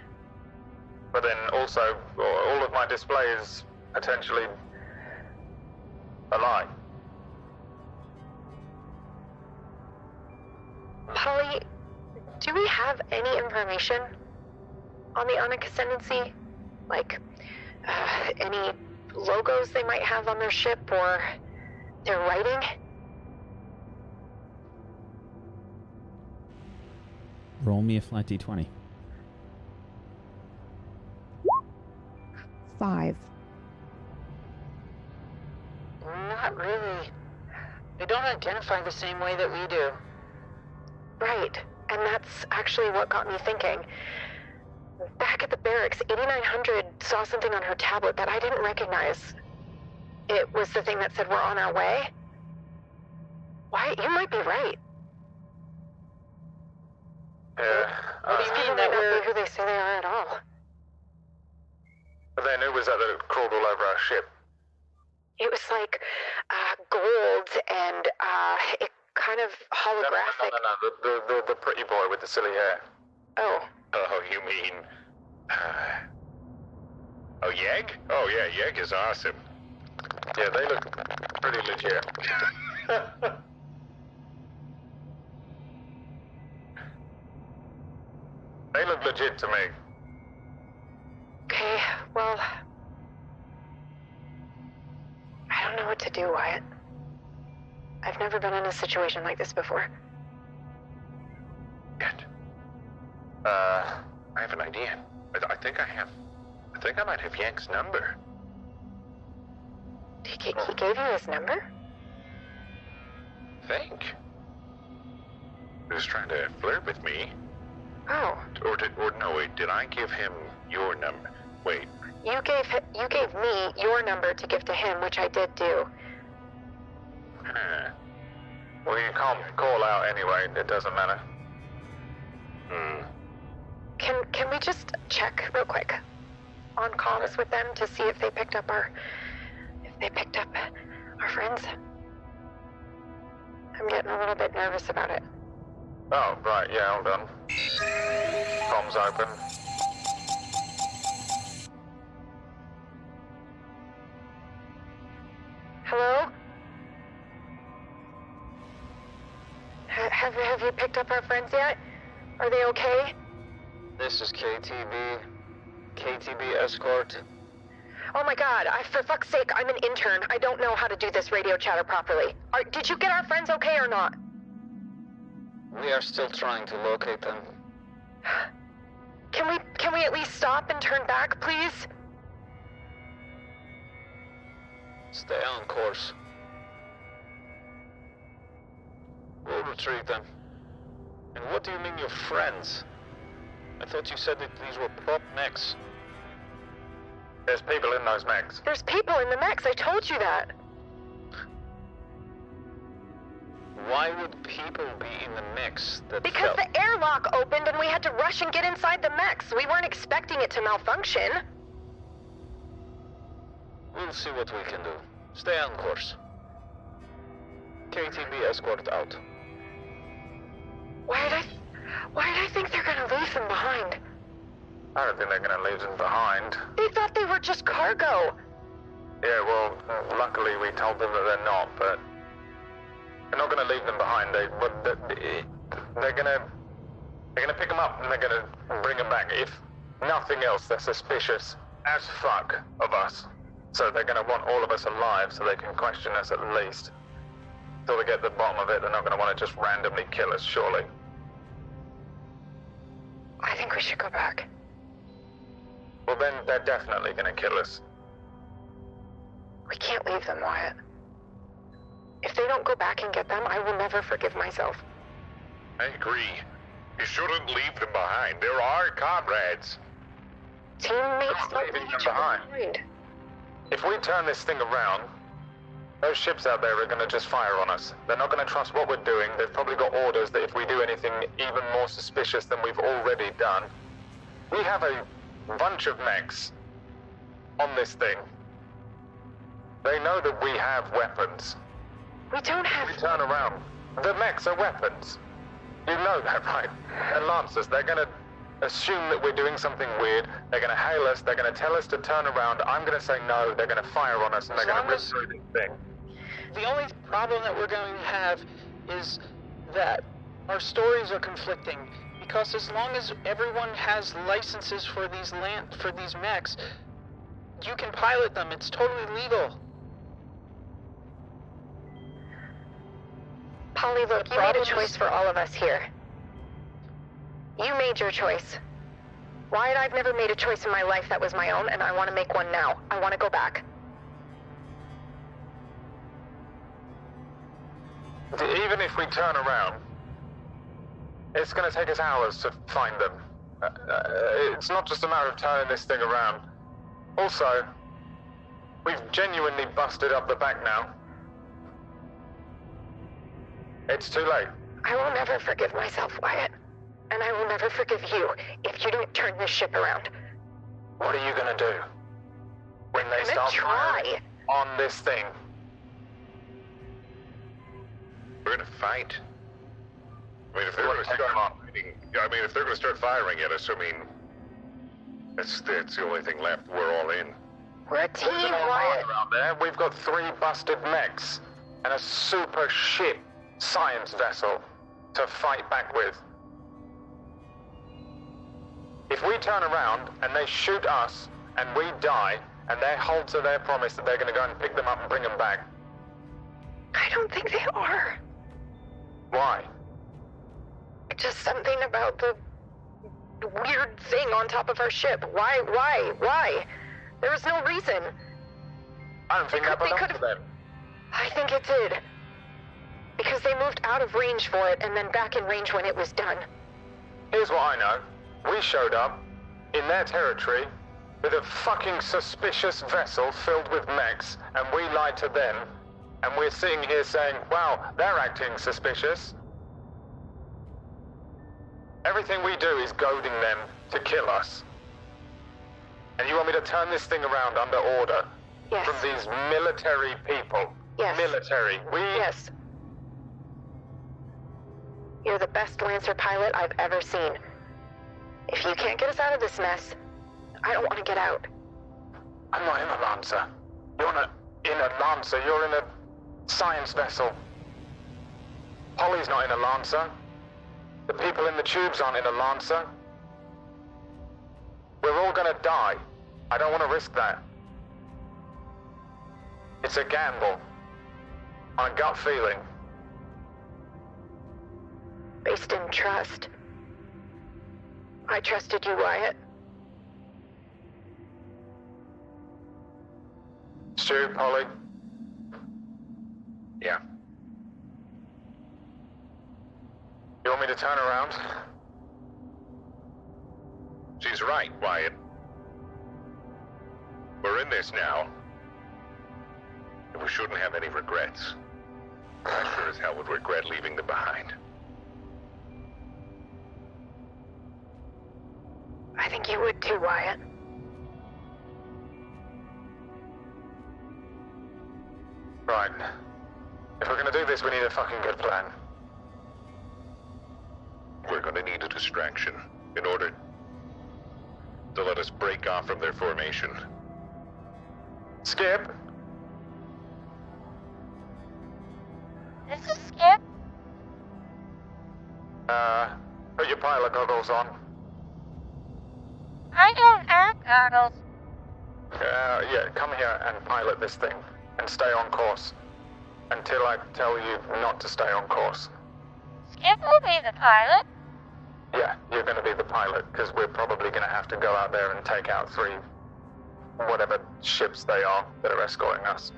Speaker 10: But then also, all of my display is potentially a lie.
Speaker 11: Polly, do we have any information on the Aonic Ascendancy? Like, any logos they might have on their ship or their writing?
Speaker 1: Roll me a flat d20.
Speaker 4: 5.
Speaker 14: Not really. They don't identify the same way that we do.
Speaker 11: Right, and that's actually what got me thinking. Back at the barracks, 8900 saw something on her tablet that I didn't recognize. It was the thing that said we're on our way. Why, you might be right.
Speaker 10: Yeah.
Speaker 11: What do you mean that we're who they say they are at all?
Speaker 10: But then who was that that crawled all over our ship?
Speaker 11: It was like gold and it kind of holographic.
Speaker 10: No. The pretty boy with the silly hair.
Speaker 11: Oh.
Speaker 10: Oh, you mean... Oh, Yeg? Oh, yeah, Yeg is awesome. Yeah, they look pretty legit. They look legit to me.
Speaker 11: Okay, well... I don't know what to do, Wyatt. I've never been in a situation like this before.
Speaker 10: Good. I have an idea. I think I might have Yank's number.
Speaker 11: He gave you his number?
Speaker 10: Think. He was trying to flirt with me.
Speaker 11: Oh.
Speaker 10: Or no, wait, did I give him your number? Wait.
Speaker 11: You gave me your number to give to him, which I did do.
Speaker 10: Huh. Well, you can't call out anyway. It doesn't matter.
Speaker 11: Can we just check real quick on comms with them to see if they picked up our friends? I'm getting a little bit nervous about it.
Speaker 10: Oh, right, yeah, hold on. Comms open.
Speaker 11: Hello? Have you picked up our friends yet? Are they okay?
Speaker 9: This is KTB escort.
Speaker 11: Oh my god, for fuck's sake, I'm an intern. I don't know how to do this radio chatter properly. Did you get our friends okay or not?
Speaker 9: We are still trying to locate them.
Speaker 11: Can we at least stop and turn back, please?
Speaker 9: Stay on course. We'll retrieve them. And what do you mean your friends? I thought you said that these were prop mechs.
Speaker 10: There's people in those mechs.
Speaker 11: There's people in the mechs, I told you that.
Speaker 9: Why would people be in the mechs that
Speaker 11: Because
Speaker 9: fell?
Speaker 11: the airlock opened and we had to rush and get inside the mechs. We weren't expecting it to malfunction.
Speaker 9: We'll see what we can do. Stay on course. KTB escort out.
Speaker 11: Why did I think they're gonna leave them behind?
Speaker 10: I don't think they're gonna leave them behind.
Speaker 11: They thought they were just cargo.
Speaker 10: Yeah, well, luckily we told them that they're not, but... They're not gonna leave them behind. They're gonna pick them up and they're gonna bring them back. If nothing else, they're suspicious as fuck of us. So they're gonna want all of us alive so they can question us at least. Till they get to the bottom of it, they're not gonna want to just randomly kill us, surely.
Speaker 11: I think we should go back.
Speaker 10: Well then, they're definitely gonna kill us.
Speaker 11: We can't leave them, Wyatt. If they don't go back and get them, I will never forgive myself.
Speaker 10: I agree. You shouldn't leave them behind. They're our comrades.
Speaker 11: Teammates don't leave each other behind.
Speaker 10: If we turn this thing around, those ships out there are going to just fire on us. They're not going to trust what we're doing. They've probably got orders that if we do anything even more suspicious than we've already done. We have a bunch of mechs on this thing. They know that we have weapons.
Speaker 11: We don't have...
Speaker 10: We turn around. The mechs are weapons. You know that, right? And Lancers, they're going to assume that we're doing something weird. They're going to hail us. They're going to tell us to turn around. I'm going to say no. They're going to fire on us, and they're going to rip through this thing.
Speaker 14: The only problem that we're going to have is that our stories are conflicting. Because as long as everyone has licenses for these mechs, you can pilot them. It's totally legal.
Speaker 11: Polly, look, you made a choice for all of us here. You made your choice. Wyatt, I've never made a choice in my life that was my own, and I want to make one now. I want to go back.
Speaker 10: Even if we turn around, it's going to take us hours to find them. It's not just a matter of turning this thing around. Also, we've genuinely busted up the back now. It's too late.
Speaker 11: I will never forgive myself, Wyatt. And I will never forgive you if you don't turn this ship around.
Speaker 10: What are you going to do when they start firing on this thing?
Speaker 5: We're gonna fight. I mean, if they're gonna start fighting, if they're gonna start firing at us, I mean, that's the only thing left. We're all in.
Speaker 11: We're a team,
Speaker 10: Wyatt. Around there, we've got 3 busted mechs and a super ship science vessel to fight back with. If we turn around and they shoot us and we die and they hold to their promise that they're going to go and pick them up and bring them back.
Speaker 11: I don't think they are.
Speaker 10: Why?
Speaker 11: Just something about the weird thing on top of our ship. Why? There was no reason.
Speaker 10: I don't think that belonged to them.
Speaker 11: I think it did. Because they moved out of range for it and then back in range when it was done.
Speaker 10: Here's what I know. We showed up in their territory with a fucking suspicious vessel filled with mechs, and we lied to them, and we're sitting here saying, wow, they're acting suspicious. Everything we do is goading them to kill us. And you want me to turn this thing around under order?
Speaker 11: Yes.
Speaker 10: From these military people?
Speaker 11: Yes.
Speaker 10: Military.
Speaker 11: Yes. You're the best Lancer pilot I've ever seen. If you can't get us out of this mess, I don't want to get out.
Speaker 10: I'm not in a Lancer. You're not in a Lancer. You're in a science vessel. Polly's not in a Lancer. The people in the tubes aren't in a Lancer. We're all gonna die. I don't want to risk that. It's a gamble. On a gut feeling.
Speaker 11: Based in trust. I trusted you, Wyatt.
Speaker 10: Stu, Polly?
Speaker 5: Yeah.
Speaker 10: You want me to turn around?
Speaker 5: She's right, Wyatt. We're in this now. And we shouldn't have any regrets. I sure as hell would regret leaving them behind.
Speaker 11: I think you would too, Wyatt.
Speaker 10: Right. If we're gonna do this, we need a fucking good plan.
Speaker 5: We're gonna need a distraction in order to let us break off from their formation.
Speaker 10: Skip?
Speaker 18: This is Skip.
Speaker 10: Put your pilot goggles on.
Speaker 18: I don't have goggles.
Speaker 10: Yeah, come here and pilot this thing. And stay on course. Until I tell you not to stay on course.
Speaker 18: Skip will be the pilot.
Speaker 10: Yeah, you're gonna be the pilot, because we're probably gonna have to go out there and take out 3... whatever ships they are that are escorting us.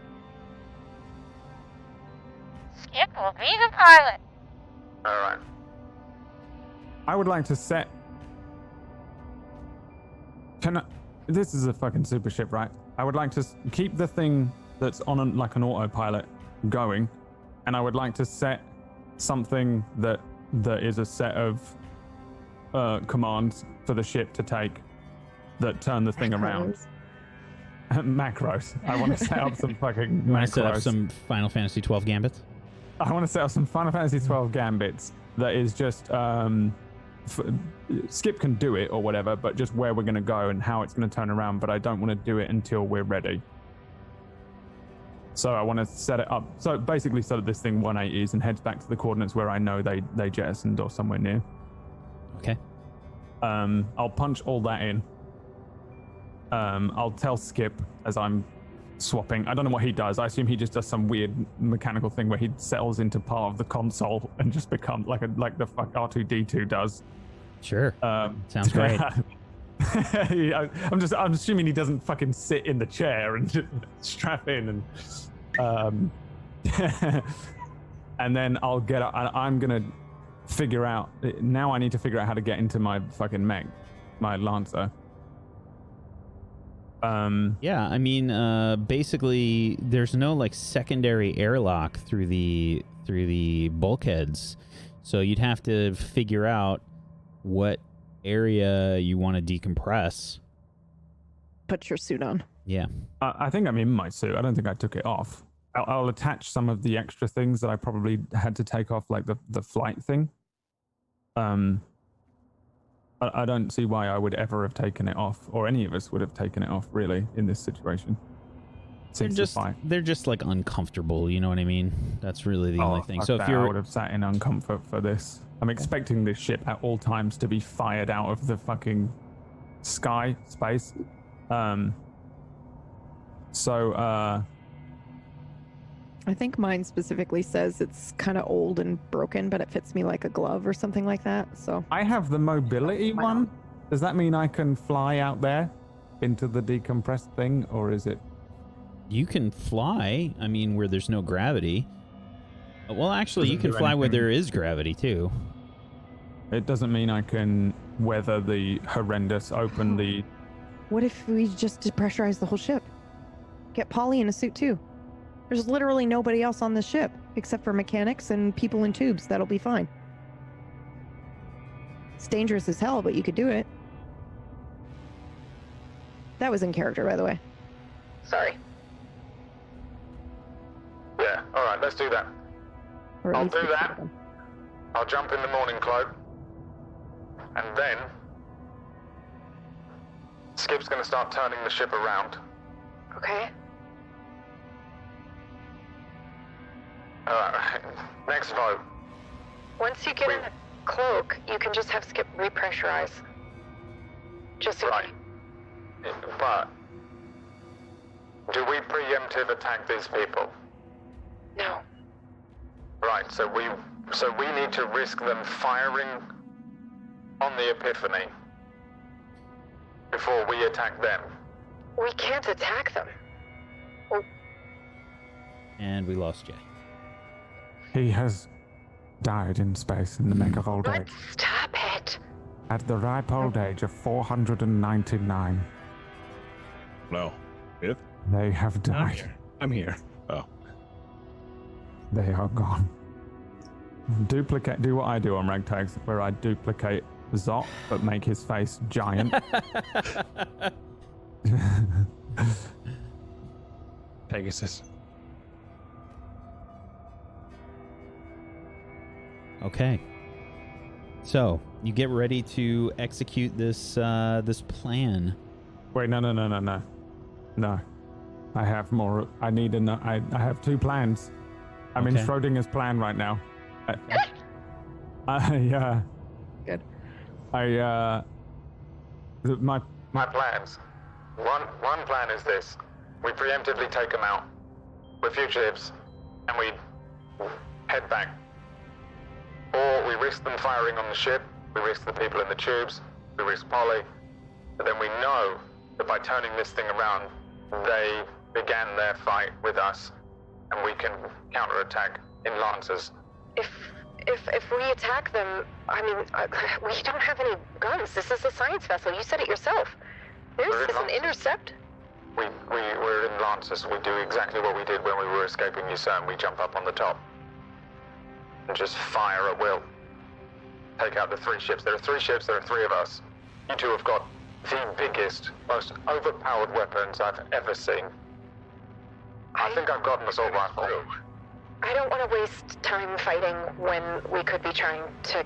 Speaker 18: Skip will be the pilot.
Speaker 10: Alright.
Speaker 2: I would like to set... This is a fucking super ship, right? I would like to keep the thing that's on like an autopilot going, and I would like to set something that is a set of commands for the ship to take that turn the thing around. Macros. I want to set up some fucking macros.
Speaker 1: You want to set up some Final Fantasy 12 gambits?
Speaker 2: I want to set up some Final Fantasy 12 gambits that is just Skip can do it or whatever, but just where we're going to go and how it's going to turn around, but I don't want to do it until we're ready. So I want to set it up so basically so that this thing 180s and heads back to the coordinates where I know they jettisoned or somewhere near.
Speaker 1: Okay.
Speaker 2: I'll punch all that in. I'll tell Skip as I'm swapping. I don't know what he does. I assume he just does some weird mechanical thing where he settles into part of the console and just becomes like the fuck R2D2 does.
Speaker 1: Sure. Sounds great.
Speaker 2: I'm assuming he doesn't fucking sit in the chair and just strap in and and then I'll get up. I'm gonna figure out. Now I need to figure out how to get into my fucking mech, my Lancer.
Speaker 1: Yeah, I mean, basically, there's no like secondary airlock through the bulkheads, so you'd have to figure out what area you want to decompress.
Speaker 4: Put your suit on.
Speaker 1: Yeah.
Speaker 2: I think I'm in my suit. I don't think I took it off. I'll attach some of the extra things that I probably had to take off, like the flight thing. I don't see why I would ever have taken it off, or any of us would have taken it off, really, in this situation.
Speaker 1: They're just like uncomfortable, you know what I mean? That's really the only thing. So if
Speaker 2: I would have sat in uncomfort for this. I'm expecting this ship at all times to be fired out of the fucking space.
Speaker 4: I think mine specifically says it's kind of old and broken, but it fits me like a glove or something like that. So
Speaker 2: I have the mobility one. Does that mean I can fly out there into the decompressed thing, or is it?
Speaker 1: You can fly. I mean, where there's no gravity. Well, actually, you can fly where there is gravity too.
Speaker 2: It doesn't mean I can weather the horrendous open.
Speaker 4: What if we just depressurize the whole ship? Get Polly in a suit too. There's literally nobody else on the ship except for mechanics and people in tubes. That'll be fine. It's dangerous as hell, but you could do it. That was in character, by the way.
Speaker 11: Sorry.
Speaker 10: Yeah, alright, let's do that. I'll do that. I'll jump in the morning cloak. And then Skip's gonna start turning the ship around.
Speaker 11: Okay.
Speaker 10: Alright, next vote.
Speaker 11: Once you get in the cloak, you can just have Skip repressurize. Just so
Speaker 10: right. But do we preemptive attack these people?
Speaker 11: No.
Speaker 10: Right, so we need to risk them firing on the Epiphany before we attack them.
Speaker 11: We can't attack them. Oh.
Speaker 1: And we lost Jay.
Speaker 2: He has died in space in the mega old age.
Speaker 11: Stop it.
Speaker 2: At the ripe old age of 499.
Speaker 5: No. If?
Speaker 2: They have died.
Speaker 3: I'm here.
Speaker 5: Oh.
Speaker 2: They are gone. Duplicate. Do what I do on Ragtags, where I duplicate Zot, but make his face giant.
Speaker 3: Pegasus.
Speaker 1: Okay. So you get ready to execute this this plan.
Speaker 2: Wait, no. I have more. I need I have two plans. I'm in Schrodinger's plan right now.
Speaker 4: Good.
Speaker 10: My plans. One plan is this: we preemptively take them out. We're fugitives, and we head back. Or we risk them firing on the ship. We risk the people in the tubes. We risk Polly. But then we know that by turning this thing around, they began their fight with us, and we can counterattack in Lancers.
Speaker 11: If we attack them, I mean, we don't have any guns. This is a science vessel. You said it yourself. This is an intercept.
Speaker 10: We're in Lancers. We do exactly what we did when we were escaping Lucerne. We jump up on the top and just fire at will. Take out the three ships. There are three ships. There are three of us. You two have got the biggest, most overpowered weapons I've ever seen. I think I've got an assault rifle.
Speaker 11: I don't want to waste time fighting when we could be trying to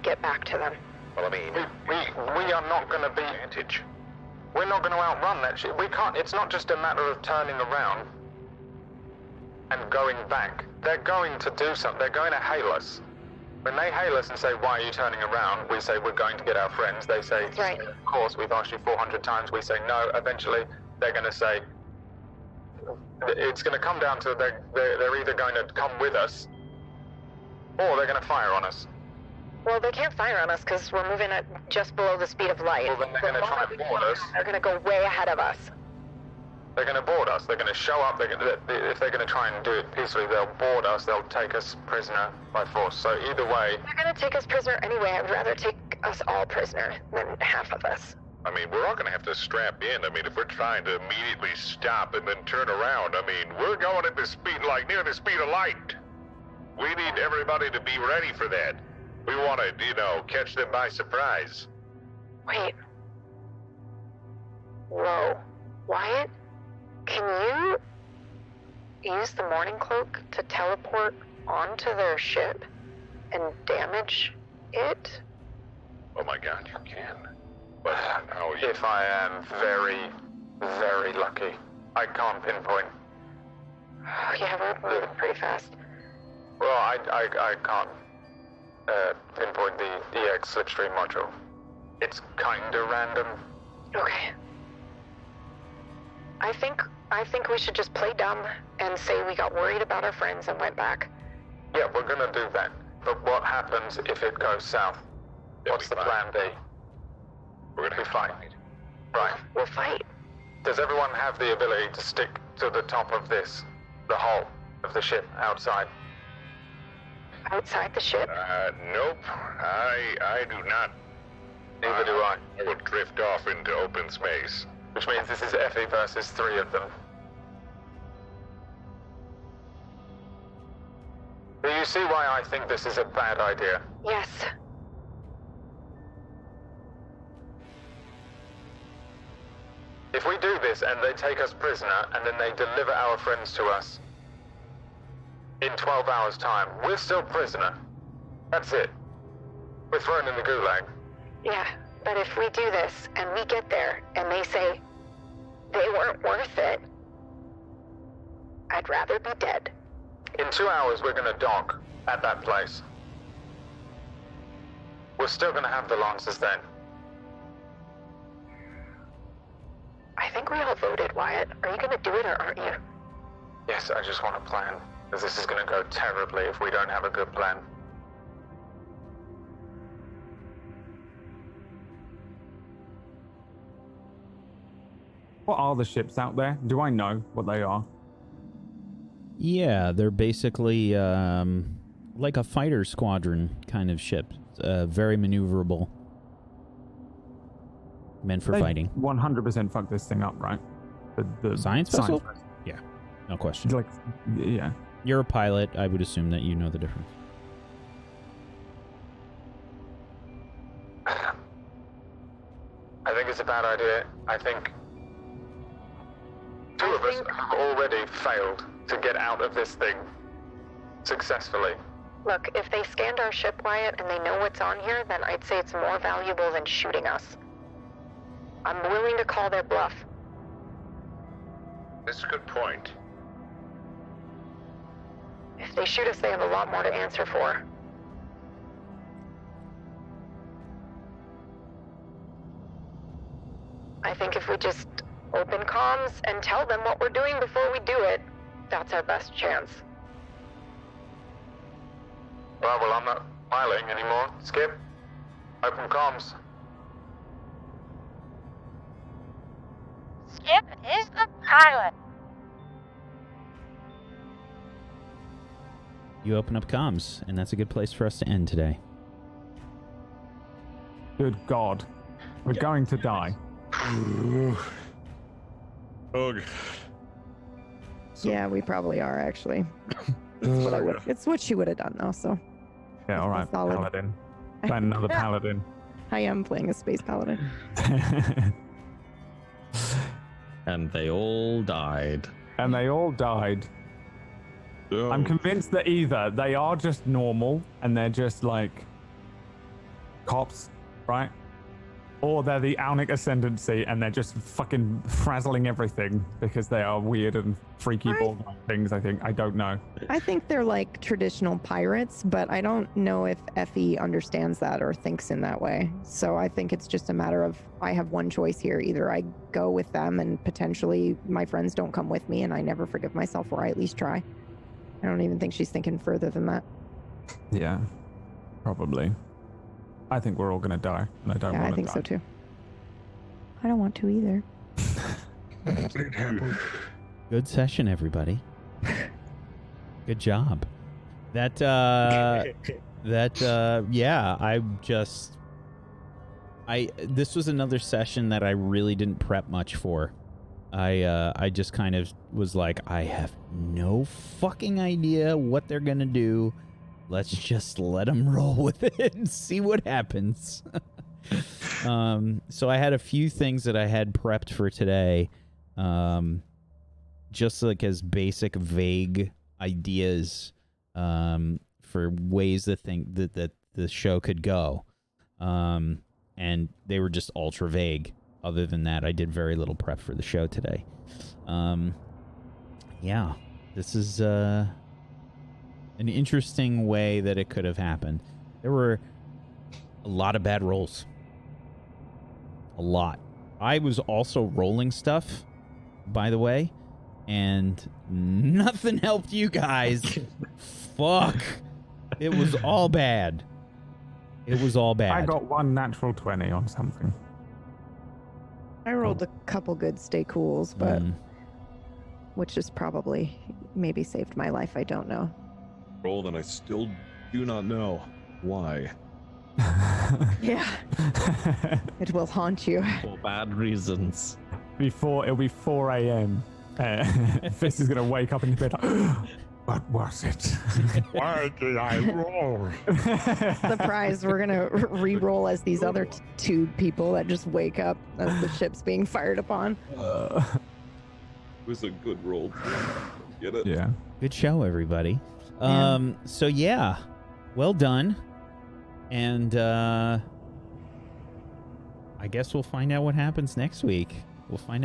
Speaker 11: get back to them.
Speaker 10: Well, I mean, we are not going to be advantage. We're not going to outrun that ship. We can't. It's not just a matter of turning around and going back. They're going to do something. They're going to hail us.
Speaker 13: When they hail us and say, why are you turning around? We say, we're going to get our friends. They say,
Speaker 11: right.
Speaker 13: Of course, we've asked you 400 times. We say, no. Eventually, they're going to say, it's going to come down to they're either going to come with us or they're going to fire on us.
Speaker 11: Well, they can't fire on us because we're moving at just below the speed of light.
Speaker 13: Well, then they're going to try and board us.
Speaker 11: They're going to go way ahead of us.
Speaker 13: They're going to board us. They're going to show up. If they're going to try and do it peacefully, they'll board us. They'll take us prisoner by force. So either way...
Speaker 11: They're going to take us prisoner anyway. I'd rather take us all prisoner than half of us.
Speaker 10: I mean, we're all going to have to strap in. I mean, if we're trying to immediately stop and then turn around, I mean, we're going at the speed, like near the speed of light. We need everybody to be ready for that. We want to, you know, catch them by surprise.
Speaker 11: Wait. Whoa. Wyatt, can you use the morning cloak to teleport onto their ship and damage it?
Speaker 10: Oh my god, you can. But how you...
Speaker 13: If I am very, very lucky, I can't pinpoint.
Speaker 11: Yeah, we're moving pretty fast.
Speaker 13: Well, I can't pinpoint the EX slipstream module. It's kinda random.
Speaker 11: Okay. I think we should just play dumb and say we got worried about our friends and went back.
Speaker 13: Yeah, we're gonna do that. But what happens if it goes south? What's the plan B?
Speaker 10: We're gonna
Speaker 13: fight. Right.
Speaker 11: We'll fight.
Speaker 13: Does everyone have the ability to stick to the top of this? The hull of the ship outside?
Speaker 11: Outside the ship?
Speaker 10: Nope. I do not.
Speaker 13: Neither do I.
Speaker 10: I will drift off into open space.
Speaker 13: Which means this is Effie versus 3 of them. Do you see why I think this is a bad idea?
Speaker 11: Yes.
Speaker 13: If we do this and they take us prisoner and then they deliver our friends to us in 12 hours' time, we're still prisoner. That's it. We're thrown in the gulag.
Speaker 11: Yeah, but if we do this and we get there and they say they weren't worth it, I'd rather be dead.
Speaker 13: In 2 hours, we're gonna dock at that place. We're still gonna have the Lancers then.
Speaker 11: I think we all voted, Wyatt. Are you gonna do it or aren't you?
Speaker 13: Yes, I just want a plan. Because this is gonna go terribly if we don't have a good plan.
Speaker 2: What are the ships out there? Do I know what they are?
Speaker 1: Yeah, they're basically like a fighter squadron kind of ship. Very maneuverable. Meant for fighting.
Speaker 2: 100% fuck this thing up, right? The
Speaker 1: science vessel? Yeah, no question.
Speaker 2: Like, yeah.
Speaker 1: You're a pilot. I would assume that you know the difference.
Speaker 13: I think it's a bad idea. I think two of us have already failed to get out of this thing successfully.
Speaker 11: Look, if they scanned our ship, Wyatt, and they know what's on here, then I'd say it's more valuable than shooting us. I'm willing to call their bluff.
Speaker 10: That's a good point.
Speaker 11: If they shoot us, they have a lot more to answer for. I think if we just open comms and tell them what we're doing before we do it, that's our best chance.
Speaker 13: Well, I'm not piloting anymore. Skip. Open comms.
Speaker 18: Skip is the pilot.
Speaker 1: You open up comms, and that's a good place for us to end today.
Speaker 2: Good God. We're going to die.
Speaker 5: Oh.
Speaker 4: Yeah, we probably are, actually. It's what she would have done, though, so.
Speaker 2: Yeah, all right,
Speaker 4: solid.
Speaker 2: Paladin. Find another Paladin.
Speaker 4: I am playing a space paladin.
Speaker 6: And they all died.
Speaker 2: And they all died.
Speaker 5: Oh.
Speaker 2: I'm convinced that either they are just normal and they're just like cops, right? Or they're the Alnic Ascendancy and they're just fucking frazzling everything because they are weird and freaky ball things, I think. I don't know.
Speaker 4: I think they're like traditional pirates, but I don't know if Effie understands that or thinks in that way. So I think it's just a matter of I have one choice here. Either I go with them and potentially my friends don't come with me and I never forgive myself, or I at least try. I don't even think she's thinking further than that.
Speaker 2: Yeah, probably. I think we're all going to die, and I don't want to die.
Speaker 4: I think so too. I don't want to either.
Speaker 1: Good session, everybody. Good job. This was another session that I really didn't prep much for. I just kind of was like, I have no fucking idea what they're gonna do. Let's just let them roll with it and see what happens. So I had a few things that I had prepped for today, just like as basic, vague ideas for ways to think that the show could go, and they were just ultra vague. Other than that, I did very little prep for the show today. Yeah, this is an interesting way that it could have happened. There were a lot of bad rolls. A lot. I was also rolling stuff, by the way, and nothing helped you guys. Fuck. It was all bad. It was all bad.
Speaker 2: I got one natural 20 on something.
Speaker 4: I rolled a couple good stay cools, but which is probably maybe saved my life. I don't know.
Speaker 5: Rolled, and I still do not know why.
Speaker 4: Yeah. It will haunt you.
Speaker 6: For bad reasons.
Speaker 2: It'll be 4 a.m. Fist is going to wake up in bed. What was it?
Speaker 17: Why did I roll?
Speaker 4: Surprise, we're going to re-roll as these other two people that just wake up as the ship's being fired upon.
Speaker 5: It was a good roll. Get it?
Speaker 2: Yeah.
Speaker 1: Good show, everybody. So yeah, well done. And I guess we'll find out what happens next week. Why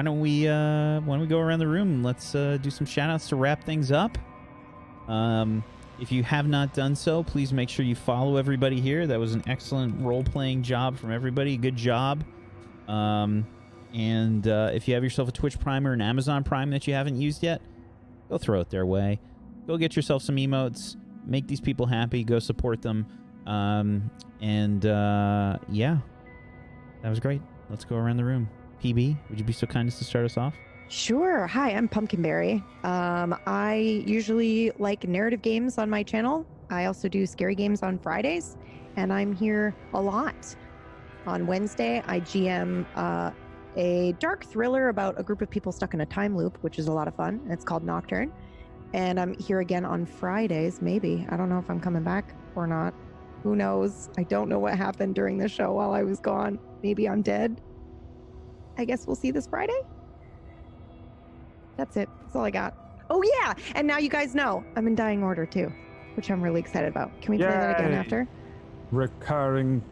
Speaker 1: don't we go around the room and let's do some shout outs to wrap things up. If you have not done so, please make sure you follow everybody here. That was an excellent role-playing job from everybody. Good job. And if you have yourself a Twitch Prime or an Amazon Prime that you haven't used yet, go throw it their way. Go get yourself some emotes. Make these people happy. Go support them. Yeah, that was great. Let's go around the room. PB, would you be so kind as to start us off?
Speaker 4: Sure. Hi, I'm Pumpkinberry. I usually like narrative games on my channel. I also do scary games on Fridays, and I'm here a lot. On Wednesday, I GM a dark thriller about a group of people stuck in a time loop, which is a lot of fun. It's called Nocturne. And I'm here again on Fridays, maybe. I don't know if I'm coming back or not. Who knows? I don't know what happened during the show while I was gone. Maybe I'm dead. I guess we'll see this Friday. That's it. That's all I got. Oh, yeah. And now you guys know I'm in Dying Order, too, which I'm really excited about. Can we play that again after?
Speaker 2: Recurring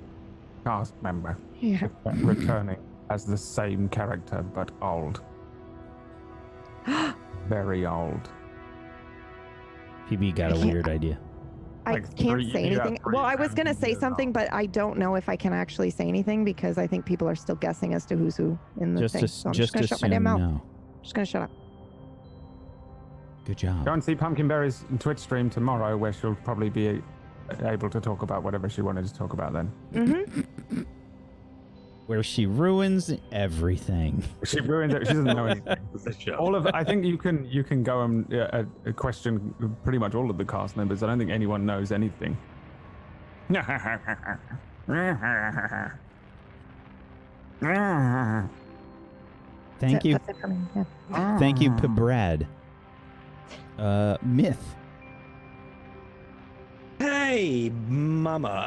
Speaker 2: cast member.
Speaker 4: Yeah.
Speaker 2: Returning as the same character, but old. Very old.
Speaker 1: PB got a weird idea.
Speaker 4: I can't say anything. Well, I was going to say something, but I don't know if I can actually say anything because I think people are still guessing as to who's who in the thing. So I'm just going to shut my damn mouth.
Speaker 1: No.
Speaker 4: Just going to shut up.
Speaker 1: Good job.
Speaker 2: Go and see Pumpkinberry's Twitch stream tomorrow, where she'll probably be able to talk about whatever she wanted to talk about then.
Speaker 4: Mm-hmm.
Speaker 1: Where she ruins everything.
Speaker 2: She ruins it. She doesn't know anything. All of I think you can go and question pretty much all of the cast members. I don't think anyone knows anything.
Speaker 1: Thank you.
Speaker 4: That's it for me. Yeah.
Speaker 1: Thank you, Brad. Myth.
Speaker 3: Hey, mama.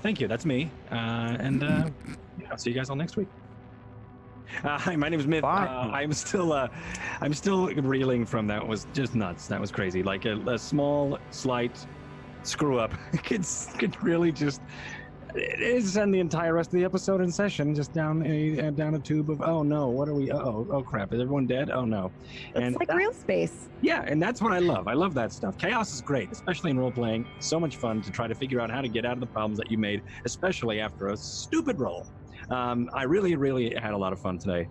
Speaker 3: Thank you. That's me. Yeah, I'll see you guys all next week. Hi, my name is Myth. I'm still reeling from that. Was just nuts. That was crazy. Like a small, slight screw up could really just send the entire rest of the episode in session just down a tube of, oh no, what are we? Oh crap, is everyone dead? Oh no.
Speaker 4: It's like real space.
Speaker 3: Yeah, and that's what I love. I love that stuff. Chaos is great, especially in role playing. So much fun to try to figure out how to get out of the problems that you made, especially after a stupid roll. I really, really had a lot of fun today.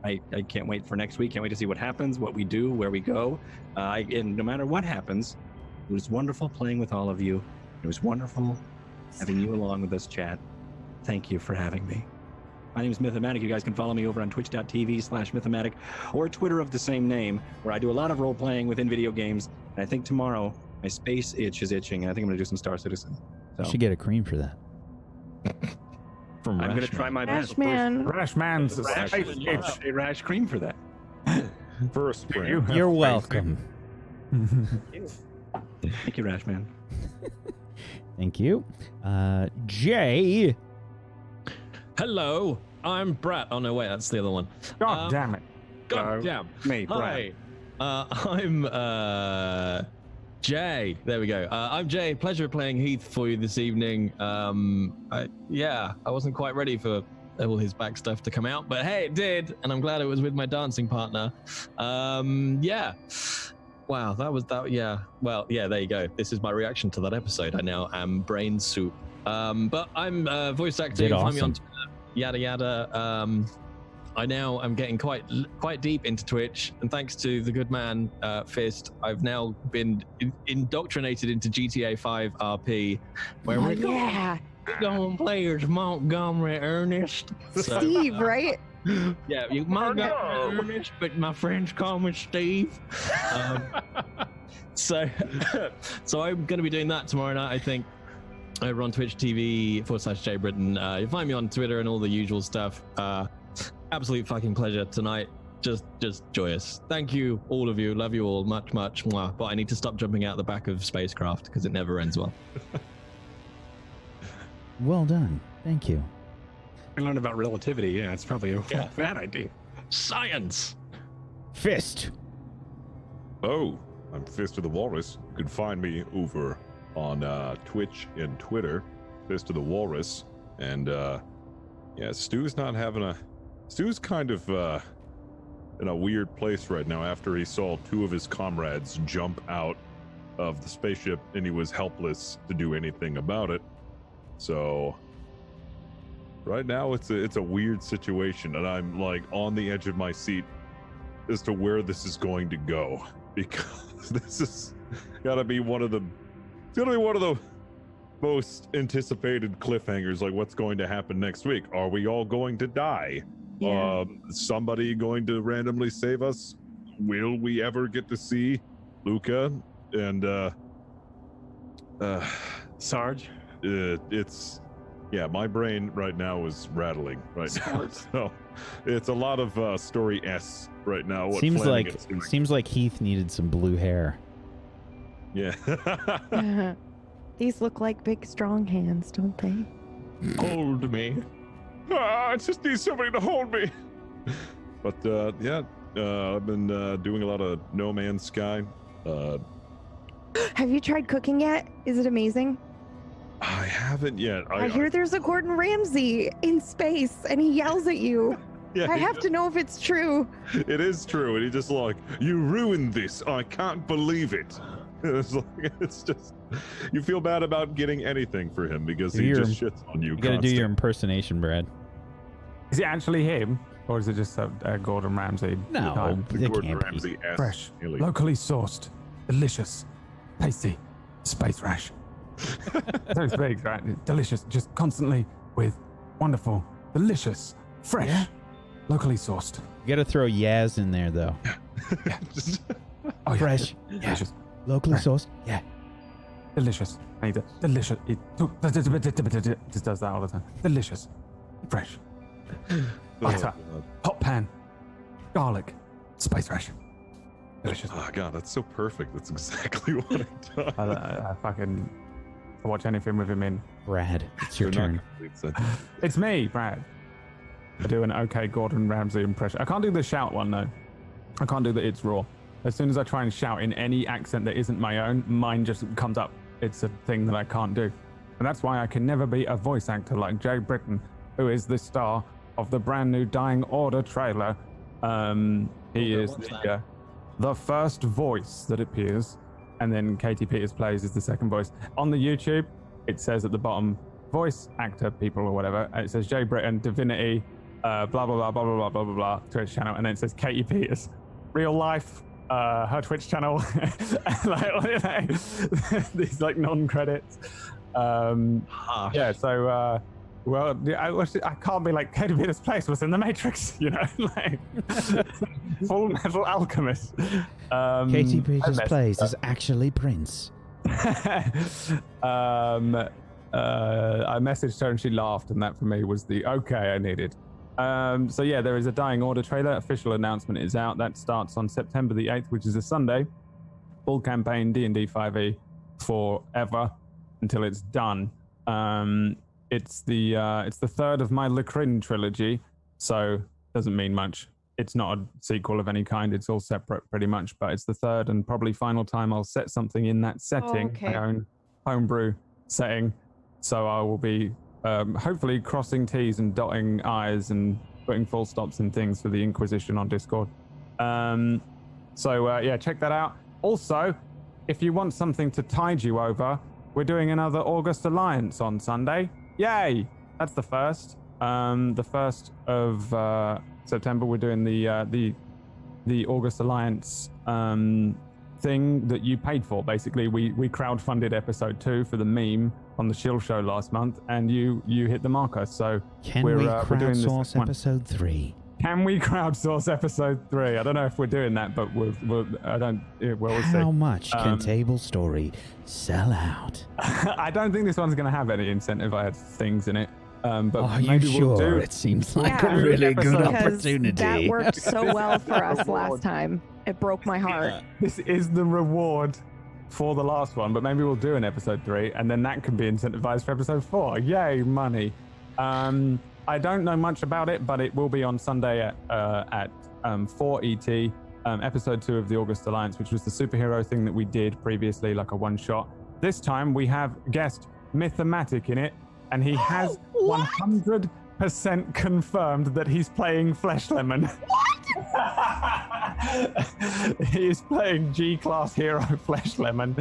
Speaker 3: I can't wait for next week. Can't wait to see what happens, what we do, where we go. And no matter what happens, it was wonderful playing with all of you. It was wonderful having you along with us, chat. Thank you for having me. My name is Mythomatic. You guys can follow me over on twitch.tv/Mythomatic or Twitter of the same name, where I do a lot of role playing within video games. And I think tomorrow my space itch is itching. And I think I'm going to do some Star Citizen. So.
Speaker 1: You should get a cream for that.
Speaker 3: I'm going to try my best.
Speaker 2: Rashman's
Speaker 3: rash cream for that.
Speaker 5: First,
Speaker 1: You're welcome.
Speaker 3: Thank you, Rashman.
Speaker 1: Thank you. Jay.
Speaker 6: Hello, I'm Brett. Oh no, wait, that's the other one.
Speaker 2: God damn it.
Speaker 6: God damn.
Speaker 3: Me,
Speaker 6: Hi. I'm Jay. There we go. I'm Jay. Pleasure playing Heath for you this evening. I wasn't quite ready for all his back stuff to come out, but hey, it did, and I'm glad it was with my dancing partner. Wow, that was that. Yeah. Well, yeah, there you go. This is my reaction to that episode. I now am brain soup. But I'm voice acting. Find me on Twitter, yada yada. I now am getting quite deep into Twitch, and thanks to the good man Fist, I've now been indoctrinated into GTA 5 RP, where we're going players Montgomery Ernest.
Speaker 4: Steve, right?
Speaker 6: Yeah, you Montgomery Ernest, but my friends call me Steve. So I'm going to be doing that tomorrow night, I think, over on Twitch TV /JBritain. You'll find me on Twitter and all the usual stuff. Absolute fucking pleasure tonight. Just joyous. Thank you, all of you. Love you all much, much. Mwah. But I need to stop jumping out the back of spacecraft because it never ends well.
Speaker 1: Well done. Thank you.
Speaker 3: I learned about relativity. Yeah, it's probably a bad idea.
Speaker 6: Science.
Speaker 1: Fist.
Speaker 5: Oh, I'm Fist of the Walrus. You can find me over on Twitch and Twitter, Fist of the Walrus. And Stu's kind of in a weird place right now after he saw two of his comrades jump out of the spaceship and he was helpless to do anything about it. So right now it's a weird situation, and I'm like on the edge of my seat as to where this is going to go, because this is gotta be one of the most anticipated cliffhangers. Like, what's going to happen next week? Are we all going to die? Yeah. Somebody going to randomly save us? Will we ever get to see Luca and
Speaker 3: Sarge?
Speaker 5: My brain right now is rattling right now. So it's a lot of story S right now. What
Speaker 1: seems like Heath needed some blue hair.
Speaker 5: Yeah.
Speaker 4: These look like big, strong hands, don't they?
Speaker 6: Hold me.
Speaker 5: I just need somebody to hold me. But I've been doing a lot of No Man's Sky.
Speaker 4: Have you tried cooking yet? Is it amazing?
Speaker 5: I haven't yet.
Speaker 4: I hear there's a Gordon Ramsay in space, and he yells at you.
Speaker 5: Yeah,
Speaker 4: I have to know if it's true.
Speaker 5: It is true, and he just like, you ruined this. I can't believe it. It's just, you feel bad about getting anything for him because he just shits on you.
Speaker 1: You gotta do your impersonation, Brad.
Speaker 2: Is it actually him, or is it just a Gordon Ramsay?
Speaker 1: No,
Speaker 5: Gordon Ramsay.
Speaker 2: Fresh, locally sourced, delicious, tasty, space rash. So big, right? Delicious, just constantly with wonderful, delicious, fresh, locally sourced.
Speaker 1: You gotta throw Yaz in there, though. Fresh,
Speaker 2: delicious,
Speaker 1: locally sourced,
Speaker 2: delicious. I need it. Delicious. It just does that all the time. Delicious, fresh, butter, hot pan, garlic, spice rash. Delicious.
Speaker 5: Oh God, that's so perfect. That's exactly what I've done.
Speaker 2: I fucking watch anything with him in.
Speaker 1: Brad, it's your turn.
Speaker 2: It's me, Brad. I do an okay Gordon Ramsay impression. I can't do the shout one though. I can't do the it's raw. As soon as I try and shout in any accent that isn't my own, mine just comes up it's a thing that I can't do. And that's why I can never be a voice actor like Jay Britton, who is the star of the brand new Dying Order trailer. He is the first voice that appears, and then Katie Peters plays as the second voice. On the YouTube, it says at the bottom, voice actor people or whatever, and it says Jay Britton, Divinity, blah, blah, blah, blah, blah, blah, blah, blah, blah, Twitch channel, and then it says Katie Peters, real life, her Twitch channel, these like non-credits. Yeah, so, well, I can't be like Katie Peters' place was in the Matrix, you know, like Full Metal Alchemist.
Speaker 1: Katie Peters' place is actually Prince.
Speaker 2: I messaged her and she laughed, and that for me was the okay I needed. So yeah, there is a Dying Order trailer. Official announcement is out. That starts on September the 8th, which is a Sunday. Full campaign D&D 5e forever until it's done. It's the third of my Lacrin trilogy, so doesn't mean much. It's not a sequel of any kind. It's all separate pretty much, but it's the third and probably final time I'll set something in that setting, my own homebrew setting. So I will be hopefully crossing T's and dotting I's and putting full stops in things for the Inquisition on Discord. Yeah, check that out. Also, if you want something to tide you over, we're doing another August Alliance on Sunday. Yay! That's the first. The 1st of September, we're doing the August Alliance thing that you paid for. Basically, we crowdfunded episode 2 for the meme on the Shill show last month, and you hit the marker. So we're doing this
Speaker 1: crowdsource episode 3?
Speaker 2: Can we crowdsource episode 3? I don't know if we're doing that, but we'll see.
Speaker 1: How much can Table Story sell out?
Speaker 2: I don't think this one's going to have any incentivized things in it. But
Speaker 1: are you
Speaker 2: maybe
Speaker 1: sure?
Speaker 2: We'll do
Speaker 1: It seems like a really good opportunity.
Speaker 4: That worked so well for us last time. It broke my heart.
Speaker 2: This is the reward for the last one, but maybe we'll do an episode 3, and then that can be incentivized for episode 4. Yay, money. I don't know much about it, but it will be on Sunday at 4 ET. Episode 2 of the August Alliance, which was the superhero thing that we did previously, like a one-shot. This time we have guest Mythomatic in it, and he has 100% confirmed that he's playing Flesh Lemon. What? He is playing G-class hero Flesh Lemon.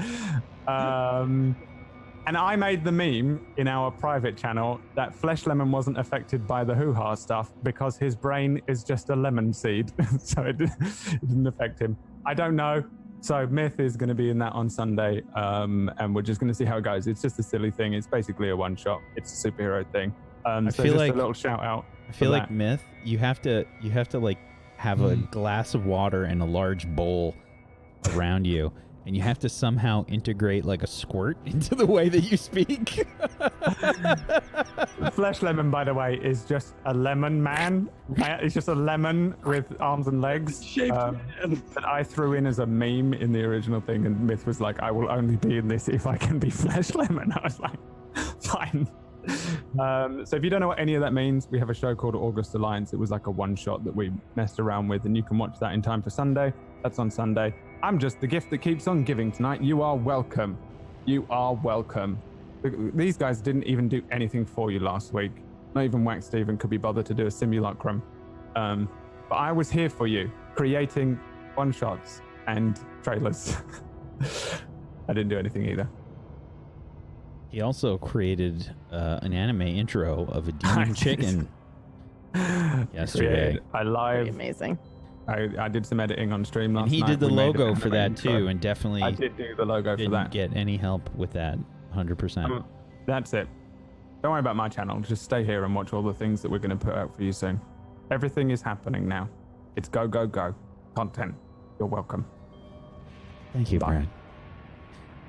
Speaker 2: And I made the meme in our private channel that Flesh Lemon wasn't affected by the hoo-ha stuff because his brain is just a lemon seed. So it didn't affect him. I don't know. So Myth is going to be in that on Sunday, and we're just going to see how it goes. It's just a silly thing. It's basically a one-shot. It's a superhero thing.
Speaker 1: I
Speaker 2: so
Speaker 1: feel
Speaker 2: just
Speaker 1: like
Speaker 2: a little shout-out.
Speaker 1: I feel like Myth, you have to like have a glass of water and a large bowl around you. And you have to somehow integrate like a squirt into the way that you speak.
Speaker 2: Flesh Lemon, by the way, is just a lemon man. It's just a lemon with arms and legs. That I threw in as a meme in the original thing, and Myth was like, I will only be in this if I can be Flesh Lemon. I was like, fine. So if you don't know what any of that means, we have a show called August Alliance. It was like a one-shot that we messed around with, and you can watch that in time for Sunday. That's on Sunday. I'm just the gift that keeps on giving tonight. You are welcome. You are welcome. These guys didn't even do anything for you last week. Not even Wax Steven could be bothered to do a simulacrum. But I was here for you, creating one-shots and trailers. I didn't do anything either.
Speaker 1: He also created an anime intro of a demon chicken yesterday.
Speaker 2: I live.
Speaker 4: Pretty amazing.
Speaker 2: I did some editing on stream last
Speaker 1: And he
Speaker 2: night.
Speaker 1: did the
Speaker 2: We made
Speaker 1: logo
Speaker 2: an
Speaker 1: for that
Speaker 2: intro.
Speaker 1: too, and definitely
Speaker 2: I did do the logo for that.
Speaker 1: Didn't get any help with that, 100%.
Speaker 2: That's it. Don't worry about my channel. Just stay here and watch all the things that we're going to put out for you soon. Everything is happening now. It's go, go, go. Content. You're welcome.
Speaker 1: Thank you, Brad.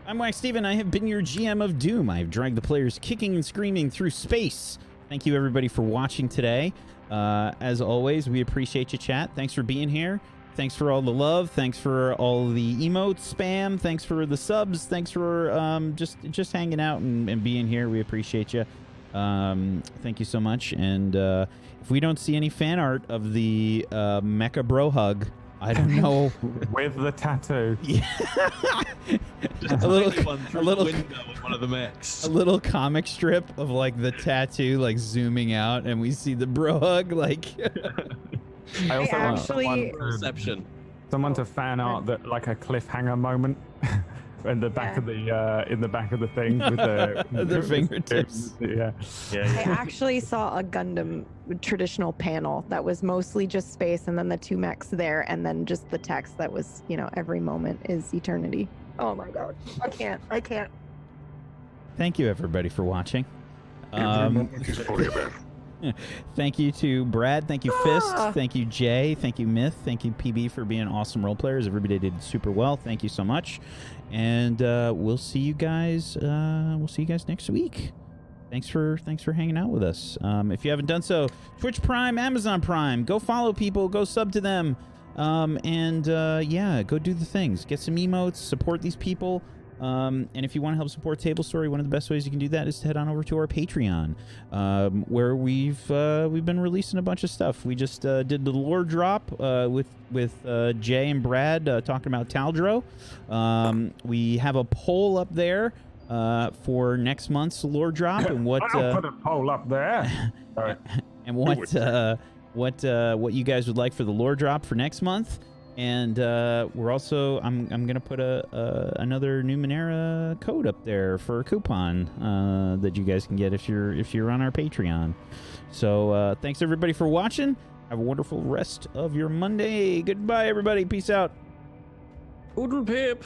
Speaker 1: I'm Wax Steven. I have been your GM of Doom. I've dragged the players kicking and screaming through space. Thank you, everybody, for watching today. As always, we appreciate you, chat. Thanks for being here. Thanks for all the love. Thanks for all the emotes spam. Thanks for the subs. Thanks for just hanging out and being here. We appreciate you. Thank you so much. And if we don't see any fan art of the Mecha Bro Hug I don't know.
Speaker 2: With the tattoo.
Speaker 1: Yeah.
Speaker 6: Just
Speaker 1: a little
Speaker 6: window of one of the mechs.
Speaker 1: A little comic strip of like the tattoo like zooming out, and we see the bro hug like.
Speaker 2: I also want
Speaker 6: someone
Speaker 2: to fan art that like a cliffhanger moment. In the back of the thing with the
Speaker 1: the fingertips.
Speaker 2: Yeah.
Speaker 4: I actually saw a Gundam traditional panel that was mostly just space, and then the two mechs there, and then just the text that was, every moment is eternity. Oh my god, I can't.
Speaker 1: Thank you everybody for watching.
Speaker 17: Every moment is forever.
Speaker 1: Thank you to Brad. Thank you, Fist. Thank you, Jay. Thank you, Myth. Thank you, PB, for being awesome role players. Everybody did super well. Thank you so much. And we'll see you guys. We'll see you guys next week. Thanks for hanging out with us. If you haven't done so, Twitch Prime, Amazon Prime, go follow people, go sub to them, and go do the things. Get some emotes, support these people. And if you want to help support Table Story, one of the best ways you can do that is to head on over to our Patreon, where we've been releasing a bunch of stuff. We just did the lore drop with Jay and Brad talking about Taldro. We have a poll up there for next month's lore drop and what.
Speaker 2: I'll put a poll up there. Sorry.
Speaker 1: And what you guys would like for the lore drop for next month. And we're also I'm gonna put another Numenera code up there for a coupon that you guys can get if you're on our Patreon. So thanks everybody for watching. Have a wonderful rest of your Monday. Goodbye everybody. Peace out.
Speaker 6: Oodle pip.